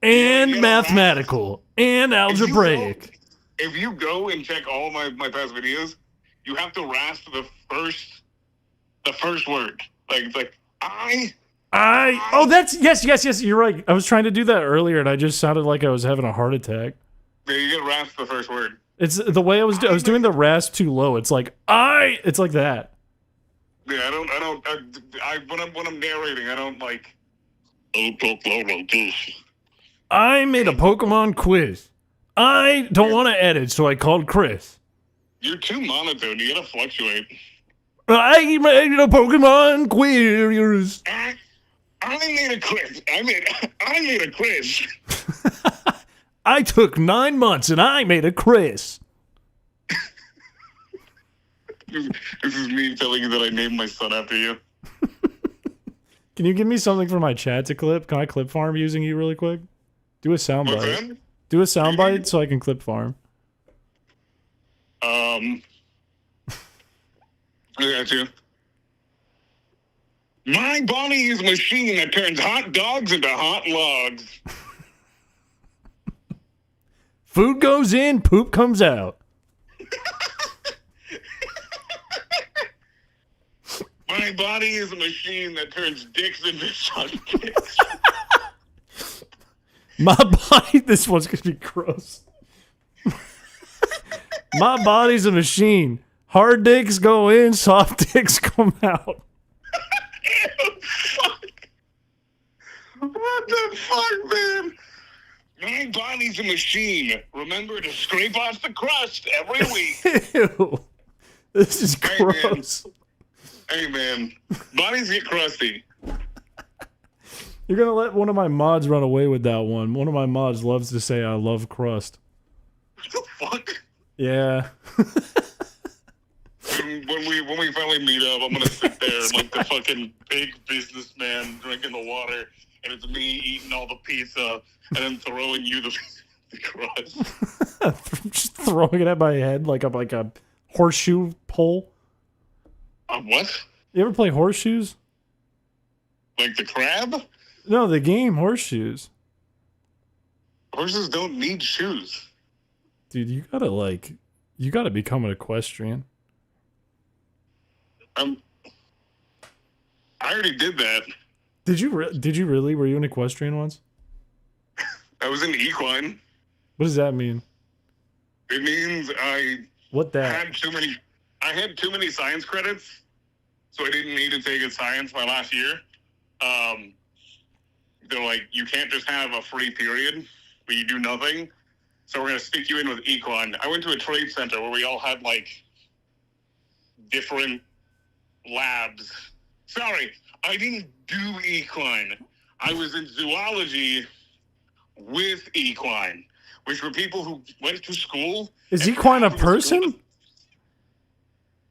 S1: And mathematical. And algebraic.
S10: If you go and check all my past videos, you have to rasp the first word. Like I.
S1: Oh, that's yes. You're right. I was trying to do that earlier, and I just sounded like I was having a heart attack.
S10: Yeah, you get rasp the first word.
S1: It's the way I was doing the rasp too low. It's like it's like that.
S10: Yeah, when I'm narrating, I don't like. I talk loud like this.
S1: I made a Pokemon quiz. I don't want to edit, so I called Chris.
S10: You're too monotone. You gotta fluctuate.
S1: I made a Pokemon quiz.
S10: I made a quiz. I made a quiz.
S1: I took 9 months and I made a quiz.
S10: This is me telling you that I named my son after you.
S1: Can you give me something for my chat to clip? Can I clip farm using you really quick? Do a soundbite. Do a soundbite so I can clip farm.
S10: I got you. My body is a machine that turns hot dogs into hot logs.
S1: Food goes in, poop comes out.
S10: My body is a machine that turns dicks into suck dicks.
S1: My body, this one's gonna be gross. My body's a machine. Hard dicks go in, soft dicks come out.
S10: Ew, fuck. What the fuck, man? My body's a machine. Remember to scrape off the crust every week.
S1: Ew. This is gross.
S10: Hey, man. Bodies get crusty.
S1: You're gonna let one of my mods run away with that one. One of my mods loves to say I love crust.
S10: What the fuck?
S1: Yeah.
S10: when we finally meet up, I'm gonna sit there like the fucking big businessman drinking the water, and it's me eating all the pizza and then throwing you the crust.
S1: Just throwing it at my head like a horseshoe pole.
S10: What?
S1: You ever play horseshoes?
S10: Like the crab?
S1: No, the game horseshoes.
S10: Horses don't need shoes.
S1: Dude, you gotta become an equestrian.
S10: I already did that.
S1: Did you really? Were you an equestrian once?
S10: I was in equine.
S1: What does that mean?
S10: It means I had too many science credits, so I didn't need to take science my last year. They're like, you can't just have a free period where you do nothing, so we're going to stick you in with equine. I went to a trade center where we all had, like, different labs. Sorry, I didn't do equine. I was in zoology with equine, which were people who went to school.
S1: Is equine a person?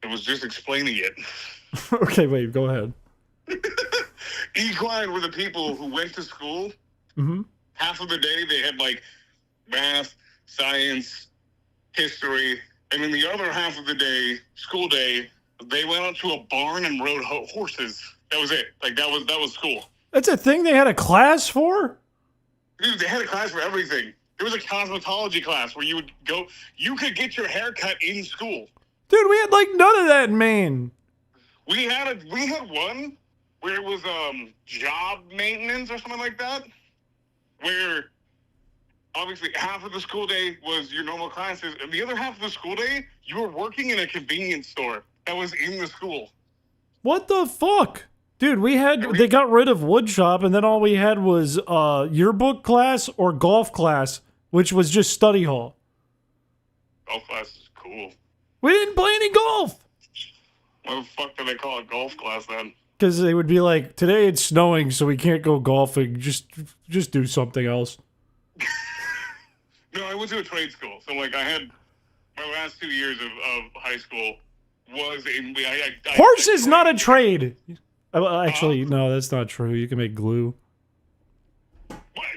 S10: I was just explaining it.
S1: Okay, wait, go ahead.
S10: Equine were the people who went to school.
S1: Mm-hmm.
S10: Half of the day they had like math, science, history, and then the other half of the day, school day, they went out to a barn and rode horses. That was it. Like that was school.
S1: That's a thing they had a class for?
S10: Dude, they had a class for everything. There was a cosmetology class where you would go. You could get your hair cut in school.
S1: Dude, we had like none of that in Maine.
S10: We had one where it was job maintenance or something like that, where obviously half of the school day was your normal classes, and the other half of the school day you were working in a convenience store that was in the school.
S1: What the fuck? Dude, they got rid of wood shop, and then all we had was yearbook class or golf class, which was just study hall.
S10: Golf class is cool.
S1: We didn't play any golf.
S10: Why the fuck do they call it golf class then?
S1: Because they would be like, today it's snowing, so we can't go golfing. Just do something else.
S10: No, I went to a trade school, so like I had my last 2 years of high school was in.
S1: Horse is not a trade. Actually, no, that's not true. You can make glue.
S10: What?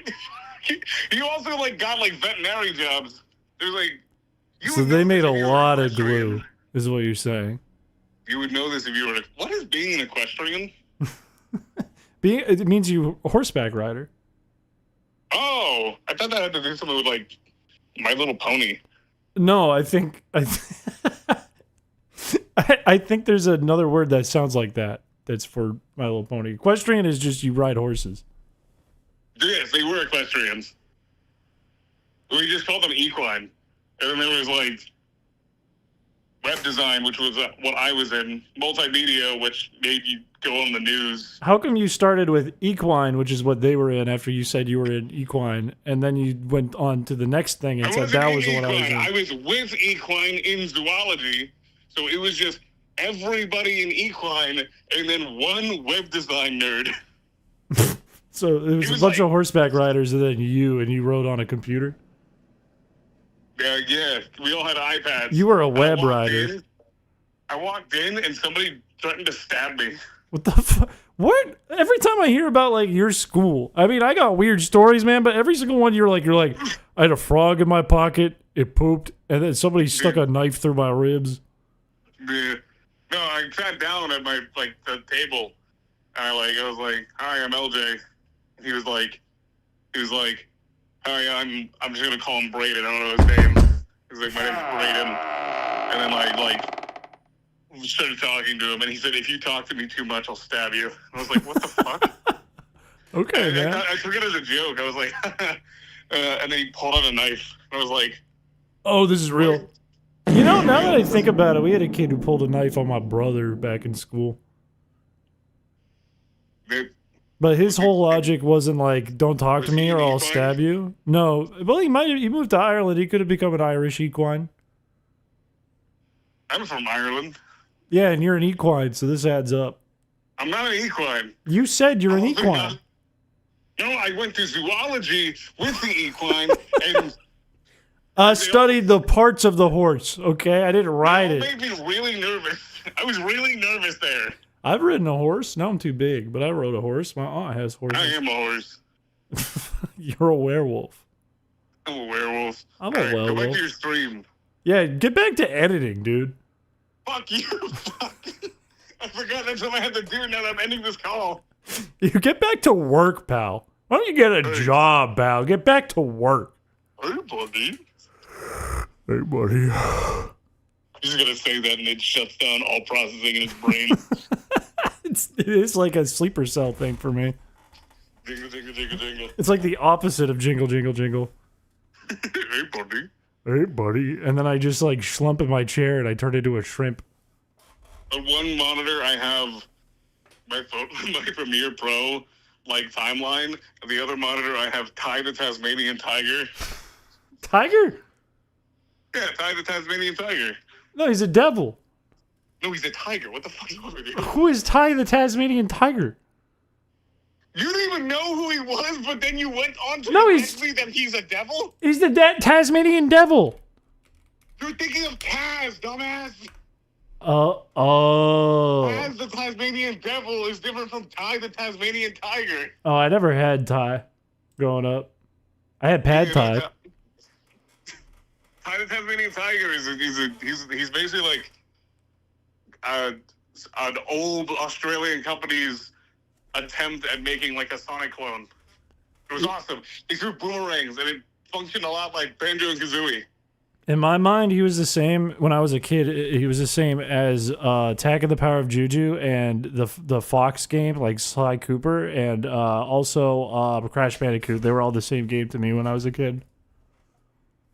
S10: You also like got like veterinary jobs. There's like.
S1: So they made a lot of glue, is what you're saying.
S10: You would know this if you were. What is being an equestrian?
S1: It means you horseback rider.
S10: Oh, I thought that had to do something with like My Little Pony.
S1: No, I think I think there's another word that sounds like that. That's for My Little Pony. Equestrian is just you ride horses.
S10: Yes, they were equestrians. We just called them equine. And then there was like web design, which was what I was in. Multimedia, which made you go on the news.
S1: How come you started with equine, which is what they were in after you said you were in equine, and then you went on to the next thing and said that was the one I was in?
S10: I was with equine in zoology, so it was just everybody in equine and then one web design nerd.
S1: So it was a bunch of horseback riders and then you rode on a computer?
S10: Yeah, we all had iPads.
S1: You were a web rider.
S10: I walked in and somebody threatened to stab me.
S1: What the fuck? What? Every time I hear about like your school, I mean, I got weird stories, man, but every single one you're like, I had a frog in my pocket, it pooped, and then somebody stuck a knife through my ribs.
S10: Yeah. No, I sat down at my the table, and I was like, "Hi, I'm LJ." He was like, "Hi, I'm just gonna call him Braden. I don't know his name." He was like, "My name's Braden," and then started talking to him, and he said, "If you talk to me too much, I'll stab you." I was like, "What the fuck?"
S1: Okay, man.
S10: I took it as a joke. I was like, and then he pulled out a knife. I was like,
S1: "Oh, this is real." You know, now that I think about it, we had a kid who pulled a knife on my brother back in school. But his whole logic wasn't like, don't talk to me or I'll stab you. No. Well, he moved to Ireland. He could have become an Irish equine.
S10: I'm from Ireland.
S1: Yeah, and you're an equine, so this adds up.
S10: I'm not an equine.
S1: You said you're an equine.
S10: No, I went to zoology with the equine and...
S1: studied the parts of the horse, okay? I didn't ride it.
S10: It made me really nervous. I was really nervous there.
S1: I've ridden a horse. Now I'm too big, but I rode a horse. My aunt has horses.
S10: I am a horse.
S1: You're a werewolf.
S10: I'm a werewolf.
S1: I'm a werewolf.
S10: Go back to your stream.
S1: Yeah, get back to editing, dude.
S10: Fuck you. Fuck. I forgot that's what I had to do now that I'm ending this call.
S1: You get back to work, pal. Why don't you get a job, pal? Get back to work.
S10: Hey, buddy.
S1: Hey, buddy.
S10: He's just gonna say that and it shuts down all processing in his brain.
S1: It is like a sleeper cell thing for me.
S10: Jingle, jingle, jingle, jingle.
S1: It's like the opposite of jingle, jingle, jingle.
S10: Hey, buddy.
S1: Hey, buddy. And then I just like slump in my chair and I turn into a shrimp.
S10: On one monitor, I have my Premiere Pro timeline. On the other monitor, I have Ty the Tasmanian Tiger.
S1: Tiger?
S10: Yeah, Ty the Tasmanian Tiger.
S1: No, he's a devil.
S10: No, he's a tiger. What the fuck is wrong with you?
S1: Who is Ty the Tasmanian Tiger?
S10: You didn't even know who he was, but then you went on to
S1: me
S10: that he's a devil?
S1: He's the Tasmanian devil.
S10: You're thinking of Taz, dumbass.
S1: Oh.
S10: Taz the Tasmanian devil is different from Ty the Tasmanian Tiger.
S1: Oh, I never had Ty growing up. I had Pad Thai.
S10: Ty the Tasmanian Tiger he's basically like an old Australian company's attempt at making like a Sonic clone. It was awesome. He threw boomerangs and it functioned a lot like Banjo and Kazooie.
S1: In my mind, he was the same when I was a kid. He was the same as Attack of the Power of Juju and the Fox game, like Sly Cooper, and also Crash Bandicoot. They were all the same game to me when I was a kid.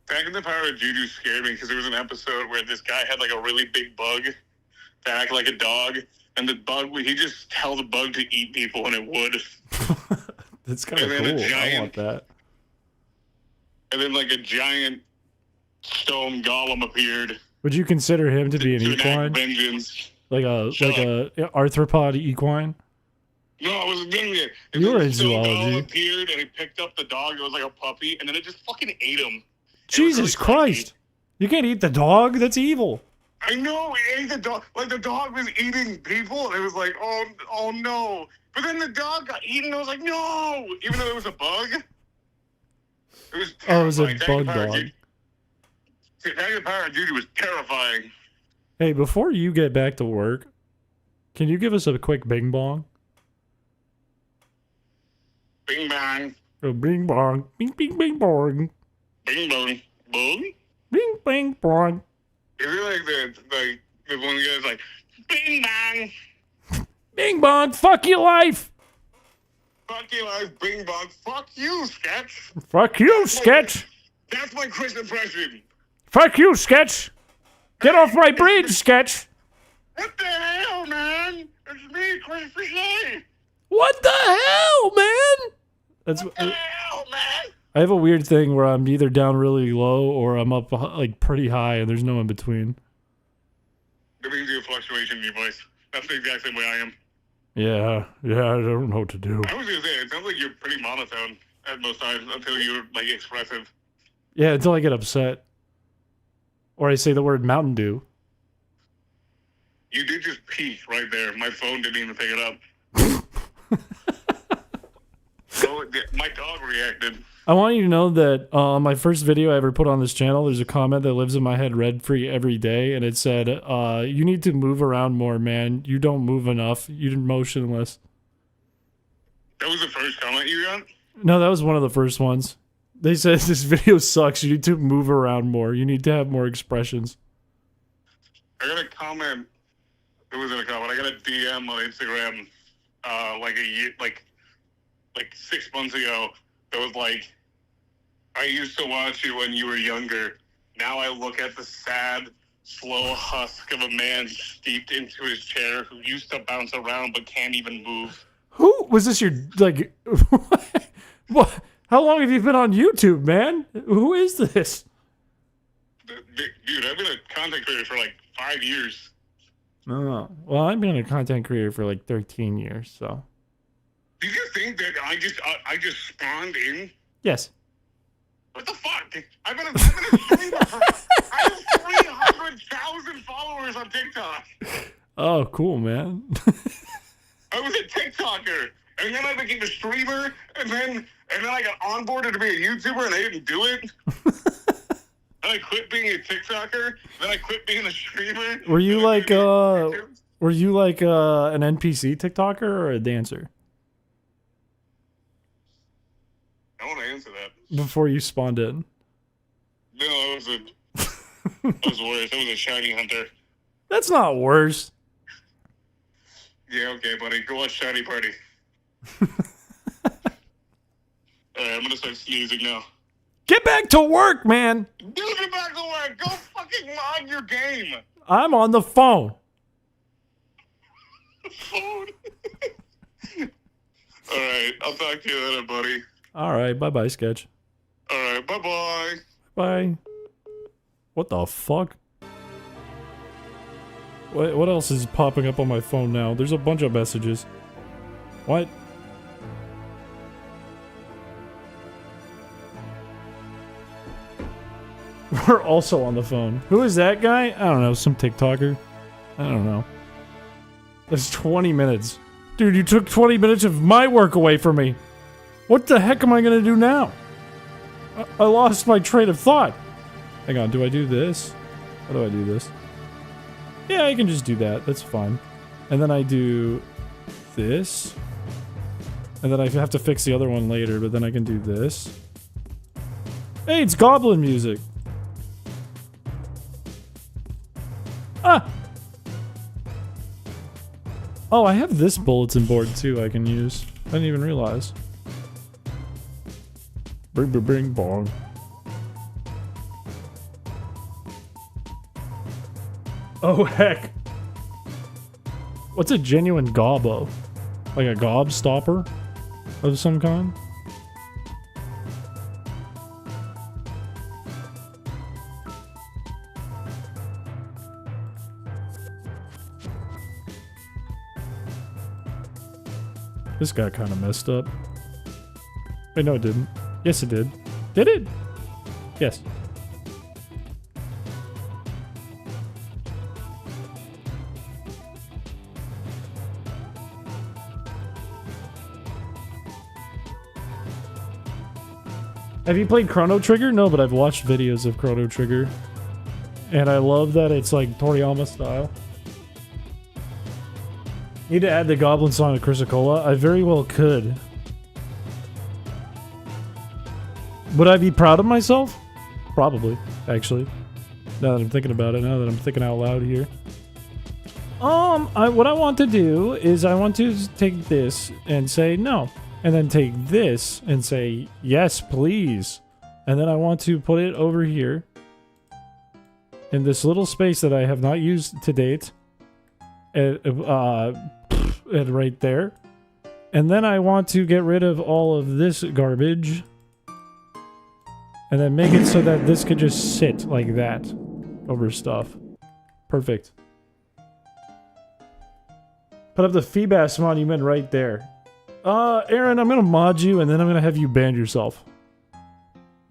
S10: Attack of the Power of Juju scared me because there was an episode where this guy had like a really big bug that acted like a dog, and the bug, he just tell the bug to eat people and it would.
S1: That's kind of cool. I want that.
S10: And then like a giant stone golem appeared.
S1: Would you consider him to be an equine?
S10: Vengeance.
S1: Like a arthropod equine?
S10: No, I wasn't getting it. And
S1: you were in
S10: zoology.
S1: zoology.
S10: Appeared and he picked up the dog. It was like a puppy, and then it just fucking ate him.
S1: Jesus Christ! You can't eat the dog. That's evil.
S10: I know, it ate the dog. Like, the dog was eating people, and it was like, oh no. But then the dog got eaten, and I was like, no! Even though it was a bug. It was terrifying.
S1: Oh, it was a bug dog.
S10: Taking Power of Duty was terrifying.
S1: Hey, before you get back to work, can you give us a quick bing bong?
S10: Bing bang.
S1: Oh, bing bong. Bing bing bing bong.
S10: Bing bong. Bong?
S1: Bing bing bong.
S10: Is it like the one guy's like, bing bang.
S1: Bing bong, fuck your life.
S10: Fuck you, life, bing bong. Fuck you, Sketch.
S1: Fuck you, Sketch.
S10: That's my Chris impression.
S1: Fuck you, Sketch. Get off my bridge, Sketch.
S10: What the hell, man? It's me, Chris Piché.
S1: What the hell, man? That's
S10: What the hell, man?
S1: I have a weird thing where I'm either down really low or I'm up like pretty high, and there's no in between.
S10: That means you have fluctuation in your voice. That's the exact same way I am.
S1: Yeah, I don't know what to do.
S10: I was gonna say, it sounds like you're pretty monotone at most times until you're like expressive.
S1: Yeah, until I get upset. Or I say the word Mountain Dew.
S10: You did just peak right there. My phone didn't even pick it up. Oh, my dog reacted.
S1: I want you to know that on my first video I ever put on this channel, there's a comment that lives in my head rent-free every day, and it said, you need to move around more, man. You don't move enough. You're motionless.
S10: That was the first comment you got?
S1: No, that was one of the first ones. They said, this video sucks. You need to move around more. You need to have more expressions.
S10: I got a comment. It wasn't a comment. I got a DM on Instagram like a year, like 6 months ago. That was like, I used to watch you when you were younger. Now I look at the sad, slow husk of a man steeped into his chair who used to bounce around but can't even move.
S1: Who was this? Your like? What? How long have you been on YouTube, man? Who is this?
S10: Dude, I've been a content creator for like 5 years.
S1: Oh, well, I've been a content creator for like 13 years, so.
S10: Do you think that I just spawned in?
S1: Yes.
S10: What the fuck? I've been a streamer for, I have 300,000 followers on TikTok.
S1: Oh, cool, man.
S10: I was a TikToker, and then I became a streamer, and then I got onboarded to be a YouTuber, and I didn't do it. Then I quit being a TikToker. Then I quit being a streamer.
S1: Were you like an NPC TikToker or a dancer?
S10: I want to answer that.
S1: Before you spawned in.
S10: No, I was worse. I was a shiny hunter.
S1: That's not worse.
S10: Yeah, okay, buddy. Go watch Shiny Party. Alright, I'm gonna start sneezing now.
S1: Get back to work, man!
S10: Get back to work! Go fucking mind your game!
S1: I'm on the phone.
S10: Phone? Alright, I'll talk to you later, buddy.
S1: Alright, bye-bye, Sketch.
S10: Alright, bye-bye.
S1: Bye. What the fuck? What else is popping up on my phone now? There's a bunch of messages. What? We're also on the phone. Who is that guy? I don't know, some TikToker. I don't know. That's 20 minutes. Dude, you took 20 minutes of my work away from me. What the heck am I gonna do now? I lost my train of thought. Hang on, do I do this? How do I do this? Yeah, I can just do that. That's fine. And then I do this. And then I have to fix the other one later, but then I can do this. Hey, it's goblin music. Ah! Oh, I have this bulletin board too I can use. I didn't even realize. Bring, bring, bring, bong. Oh, heck. What's a genuine gobbo? Like a gob stopper of some kind? This got kind of messed up. Wait, no it didn't. Yes it did. Did it? Yes. Have you played Chrono Trigger? No, but I've watched videos of Chrono Trigger. And I love that it's like Toriyama style. Need to add the Goblin song to Chrysicola? I very well could. Would I be proud of myself? Probably, actually. Now that I'm thinking about it, now that I'm thinking out loud here. What I want to do is I want to take this and say no. And then take this and say, yes, please. And then I want to put it over here. In this little space that I have not used to date. And right there. And then I want to get rid of all of this garbage. And then make it so that this could just sit like that. Over stuff. Perfect. Put up the Feebas monument right there. Aaron, I'm gonna mod you and then I'm gonna have you ban yourself.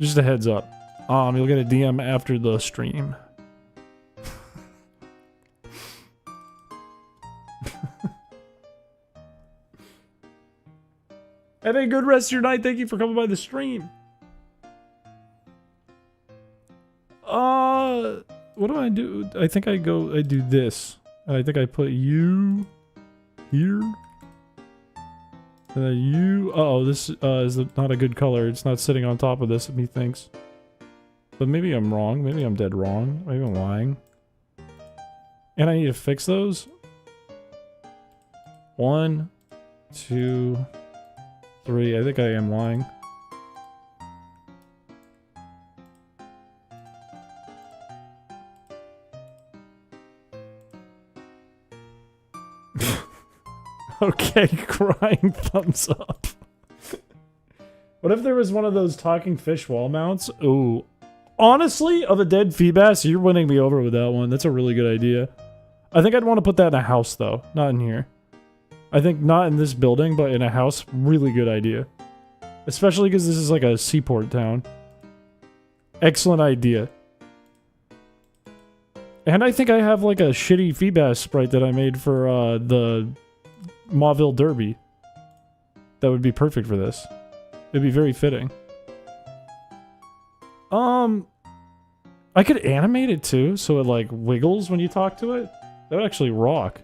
S1: Just a heads up. You'll get a DM after the stream. Have a good rest of your night. Thank you for coming by the stream. What do I do? I think I do this. And I think I put you here. And then you. Uh-oh, this is not a good color. It's not sitting on top of this, methinks. But maybe I'm wrong. Maybe I'm dead wrong. Maybe I'm lying. And I need to fix those. 1, 2, 3. I think I am lying. Okay, crying thumbs up. What if there was one of those talking fish wall mounts? Ooh. Honestly, of a dead Feebas, you're winning me over with that one. That's a really good idea. I think I'd want to put that in a house, though. Not in here. I think not in this building, but in a house. Really good idea. Especially because this is like a seaport town. Excellent idea. And I think I have like a shitty Feebas sprite that I made for the Mauville Derby. That would be perfect for this. It'd be very fitting. I could animate it too, so it like wiggles when you talk to it. That would actually rock.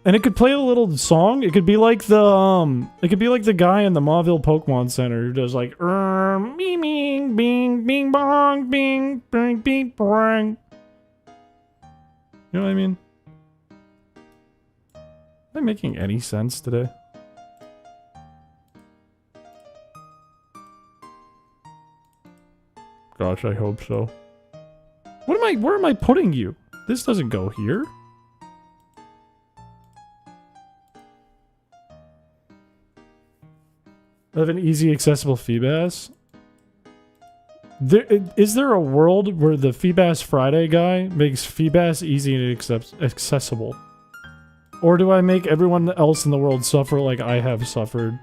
S1: And it could play a little song. It could be like the guy in the Mauville Pokemon Center who does like me bing bing bong bing bing bing bang. You know what I mean? Am I making any sense today? Gosh, I hope so. Where am I putting you? This doesn't go here. I have an easy accessible Feebas. Is there a world where the Feebas Friday guy makes Feebas easy and accessible? Or do I make everyone else in the world suffer like I have suffered?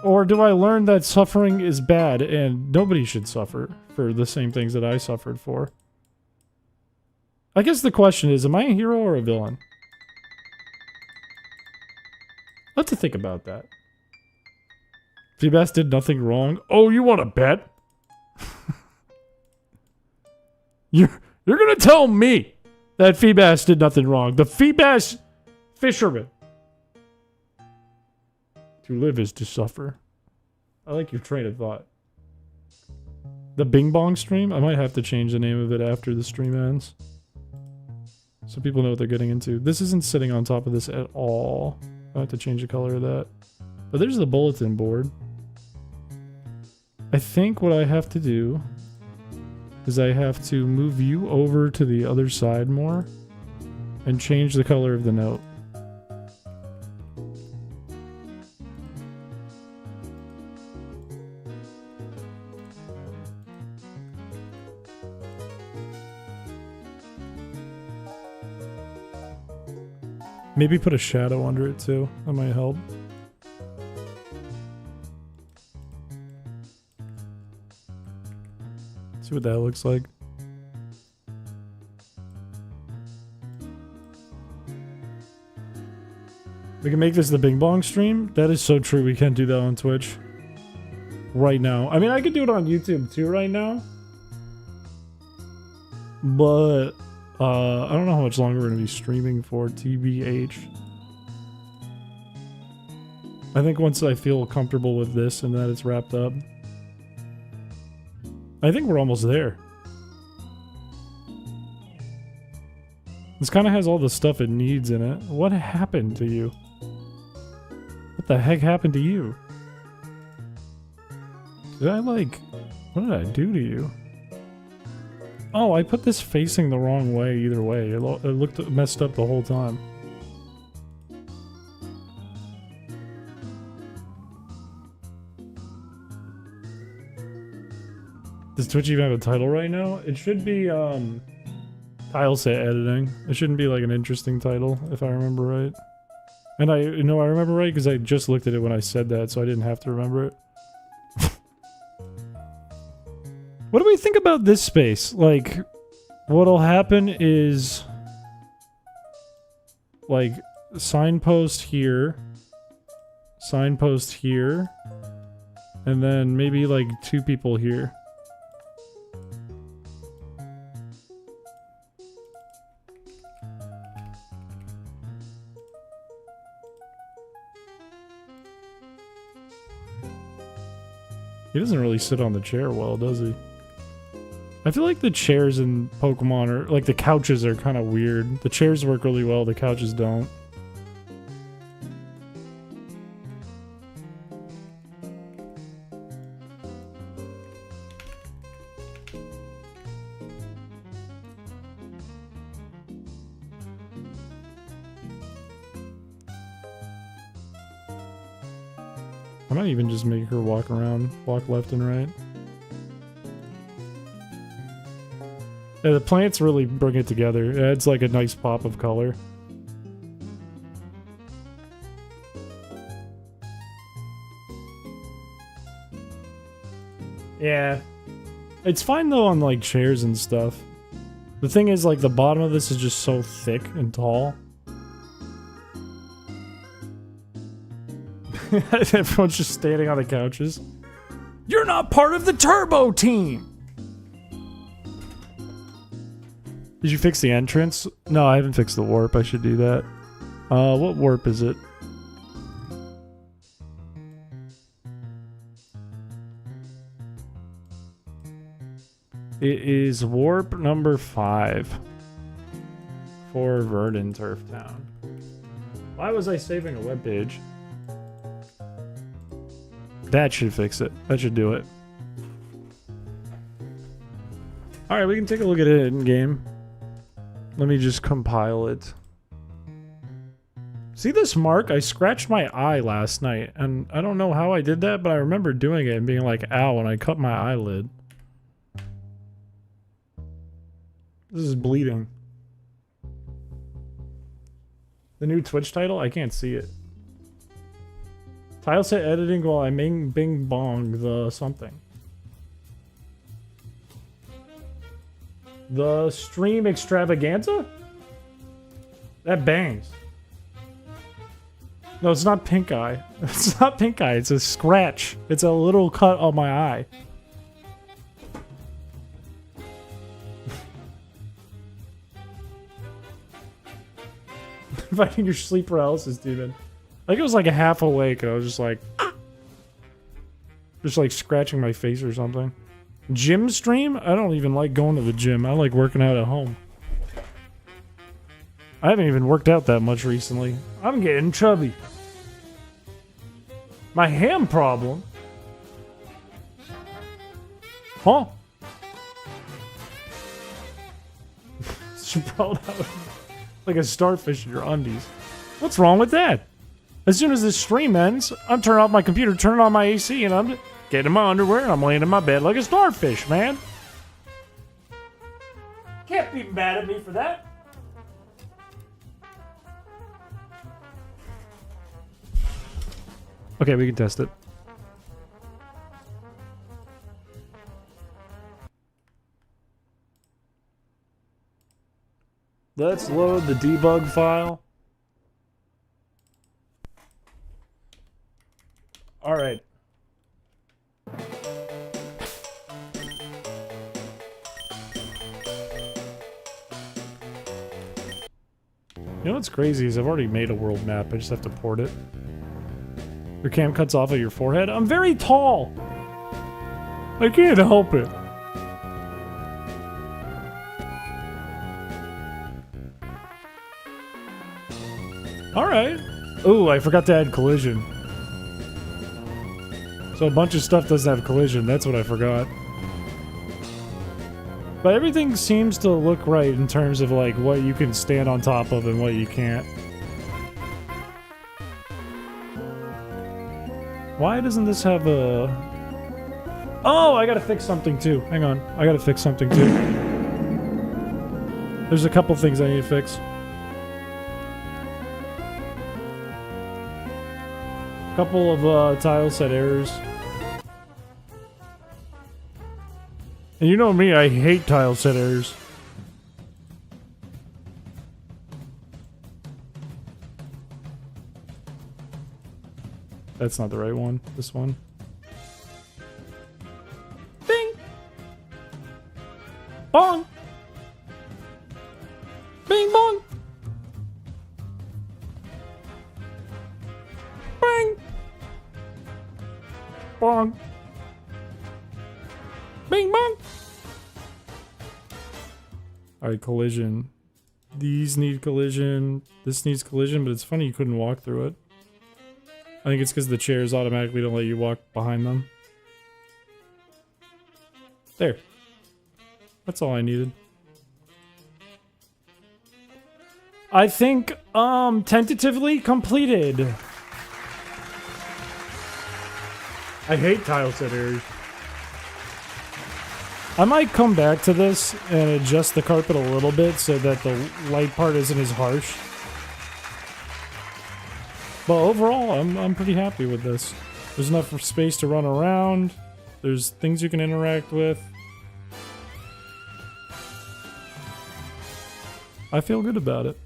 S1: Or do I learn that suffering is bad and nobody should suffer for the same things that I suffered for? I guess the question is, am I a hero or a villain? I'll have to think about that. Feebas did nothing wrong. Oh, you want to bet? You're gonna tell me that Feebas did nothing wrong. The Feebas fisherman. To live is to suffer. I like your train of thought. The Bing Bong stream? I might have to change the name of it after the stream ends. So people know what they're getting into. This isn't sitting on top of this at all. I have to change the color of that. But there's the bulletin board. I think what I have to do is I have to move you over to the other side more and change the color of the note. Maybe put a shadow under it too. That might help. See what that looks like. We can make this the Bing Bong stream. That is so true. We can't do that on Twitch right now. I mean, I could do it on YouTube too right now. But I don't know how much longer we're going to be streaming for, TBH. I think once I feel comfortable with this and that it's wrapped up, I think we're almost there. This kind of has all the stuff it needs in it. What happened to you? What the heck happened to you? Did I like... What did I do to you? Oh, I put this facing the wrong way either way. It looked messed up the whole time. Does Twitch even have a title right now? It should be, tile set editing. It shouldn't be like an interesting title, if I remember right. And I remember right because I just looked at it when I said that, so I didn't have to remember it. What do we think about this space? Like, what'll happen is, like, signpost here, and then maybe like 2 people here. He doesn't really sit on the chair well, does he? I feel like the chairs in Pokemon are, like, the couches are kind of weird. The chairs work really well, the couches don't. I might even just make her walk around, walk left and right. Yeah, the plants really bring it together. It adds like a nice pop of color. Yeah. It's fine though on like chairs and stuff. The thing is like the bottom of this is just so thick and tall. Everyone's just standing on the couches. You're not part of the turbo team! Did you fix the entrance? No, I haven't fixed the warp. I should do that. What warp is it? It is warp number 5 for Verdant Turf Town. Why was I saving a webpage? That should fix it. That should do it. Alright, we can take a look at it in game. Let me just compile it. See this mark? I scratched my eye last night, and I don't know how I did that, but I remember doing it and being like, ow, when I cut my eyelid. This is bleeding. The new Twitch title? I can't see it. Tile set editing while I bing bong the something. The stream extravaganza? That bangs. No, it's not pink eye. It's not pink eye, it's a scratch. It's a little cut on my eye. Fighting your sleep paralysis, demon. I think it was like a half awake and I was just like... Just like scratching my face or something. Gym stream? I don't even like going to the gym. I like working out at home. I haven't even worked out that much recently. I'm getting chubby. My ham problem? Huh? Sprawled out like a starfish in your undies. What's wrong with that? As soon as this stream ends, I'm turning off my computer, turning on my AC, and I'm getting my underwear, and I'm laying in my bed like a starfish, man. Can't be mad at me for that. Okay, we can test it. Let's load the debug file. All right. You know what's crazy is I've already made a world map. I just have to port it. Your cam cuts off at your forehead. I'm very tall. I can't help it. All right. Ooh, I forgot to add collision. So a bunch of stuff doesn't have collision. That's what I forgot. But everything seems to look right in terms of like what you can stand on top of and what you can't. Why doesn't this have a... Oh, I gotta fix something too. Hang on. I gotta fix something too. There's a couple things I need to fix. A couple of tile set errors. And you know me, I hate tile set errors. That's not the right one. This one. Bing! Bong! Bing bong! Bang! Bong! Bing bong! Alright, collision. These need collision. This needs collision, but it's funny you couldn't walk through it. I think it's because the chairs automatically don't let you walk behind them. There. That's all I needed. I think, tentatively completed. I hate tile set errors. I might come back to this and adjust the carpet a little bit so that the light part isn't as harsh. But overall, I'm pretty happy with this. There's enough space to run around. There's things you can interact with. I feel good about it.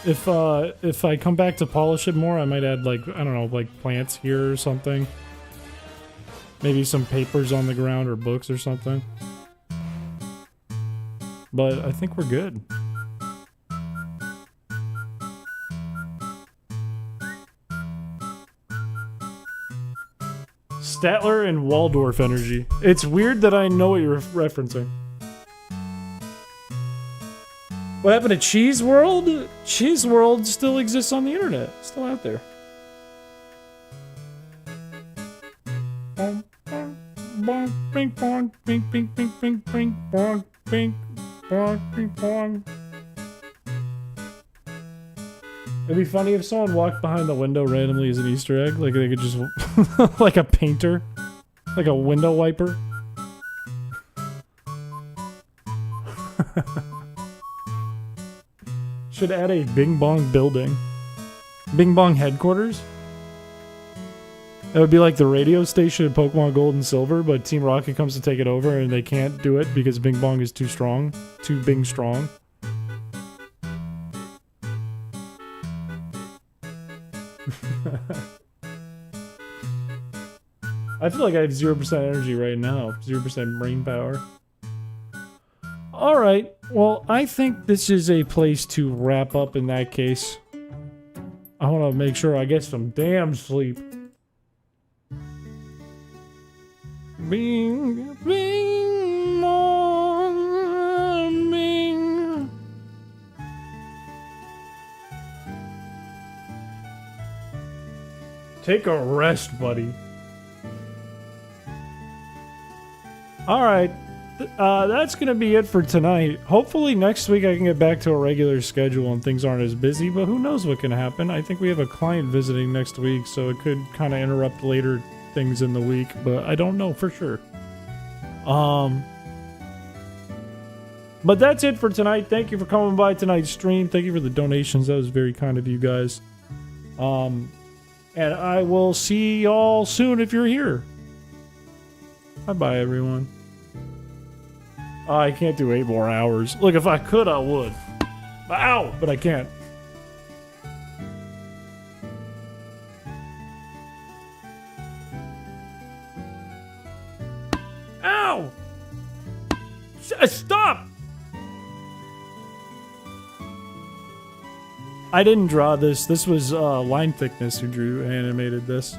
S1: If I come back to polish it more, I might add like, I don't know, like plants here or something. Maybe some papers on the ground or books or something. But I think we're good. Statler and Waldorf energy. It's weird that I know what you're referencing. What happened to Cheese World? Cheese World still exists on the internet. Still out there. Bong, bing, bong, bing, bing, bing, bing, bing, bong, bing, bong, bing, bong. It'd be funny if someone walked behind the window randomly as an Easter egg. Like they could just... like a painter. Like a window wiper. Should add a Bing Bong building. Bing Bong headquarters? That would be like the radio station in Pokemon Gold and Silver, but Team Rocket comes to take it over and they can't do it because Bing Bong is too strong. Too Bing strong. I feel like I have 0% energy right now. 0% brain power. Alright, well, I think this is a place to wrap up in that case. I want to make sure I get some damn sleep. Bing, bing, bong, bing. Take a rest, buddy. Alright, that's gonna be it for tonight. Hopefully next week I can get back to a regular schedule and things aren't as busy, but who knows what can happen. I think we have a client visiting next week, so it could kind of interrupt later things in the week, but I don't know for sure. But that's it for tonight. Thank you for coming by tonight's stream. Thank you for the donations. That was very kind of you guys. And I will see y'all soon if you're here. Bye-bye, everyone. I can't do 8 more hours. Look, if I could, I would. Ow! But I can't. Ow! Stop! I didn't draw this. This was Line Thickness who drew and animated this.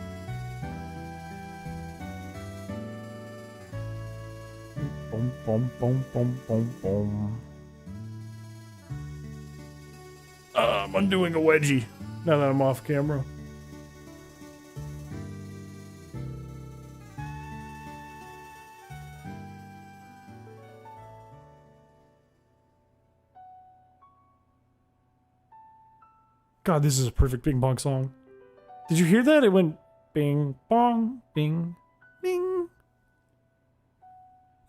S1: Boom, boom, boom, boom, boom, boom. I'm undoing a wedgie now that I'm off camera. God, this is a perfect Bing Bong song. Did you hear that? It went bing, bong, bing, bing.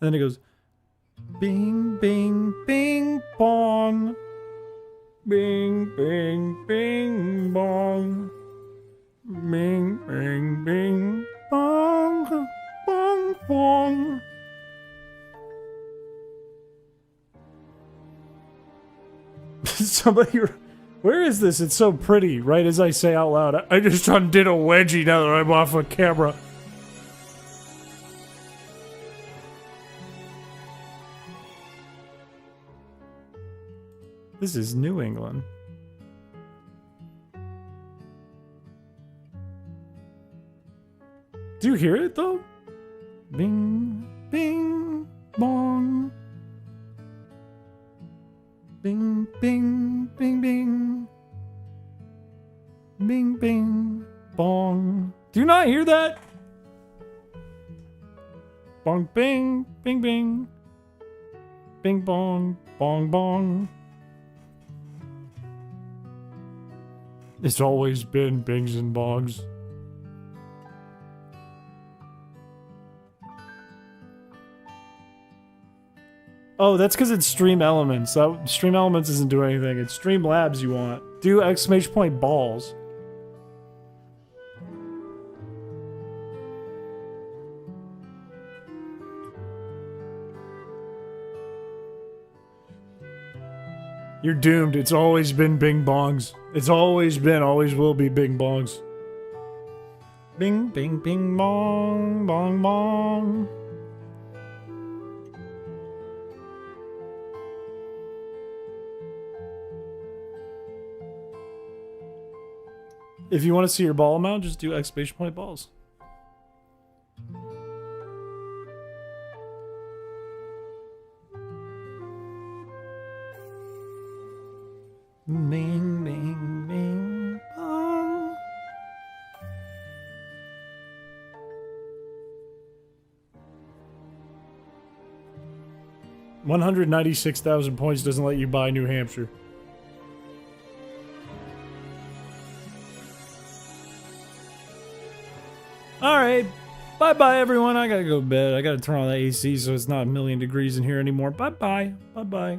S1: And then it goes bing, bing, bing, bong. Bing, bing, bing, bong. Bing, bing, bing, bong. Bong, bong. Somebody... Where is this? It's so pretty, right as I say out loud. I just undid a wedgie now that I'm off of camera. This is New England. Do you hear it, though? Bing, bing, bong. Bing, bing, bing, bing. Bing, bing, bong. Do you not hear that? Bong, bing, bing, bing. Bing, bong, bong, bong. It's always been bings and bongs. Oh, that's because it's Stream Elements. Stream Elements isn't doing anything. It's Stream Labs you want. Do exclamation point balls. You're doomed. It's always been bing bongs. It's always been, always will be bing bongs. Bing, bing, bing, bong, bong, bong. If you want to see your ball amount, just do exclamation point balls. Bing, bing, bing, bong. $196,000 points doesn't let you buy New Hampshire. Alright, bye-bye everyone. I gotta go to bed. I gotta turn on the AC so it's not a million degrees in here anymore. Bye-bye. Bye-bye.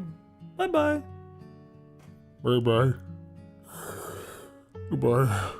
S1: Bye-bye. Bye-bye. Goodbye.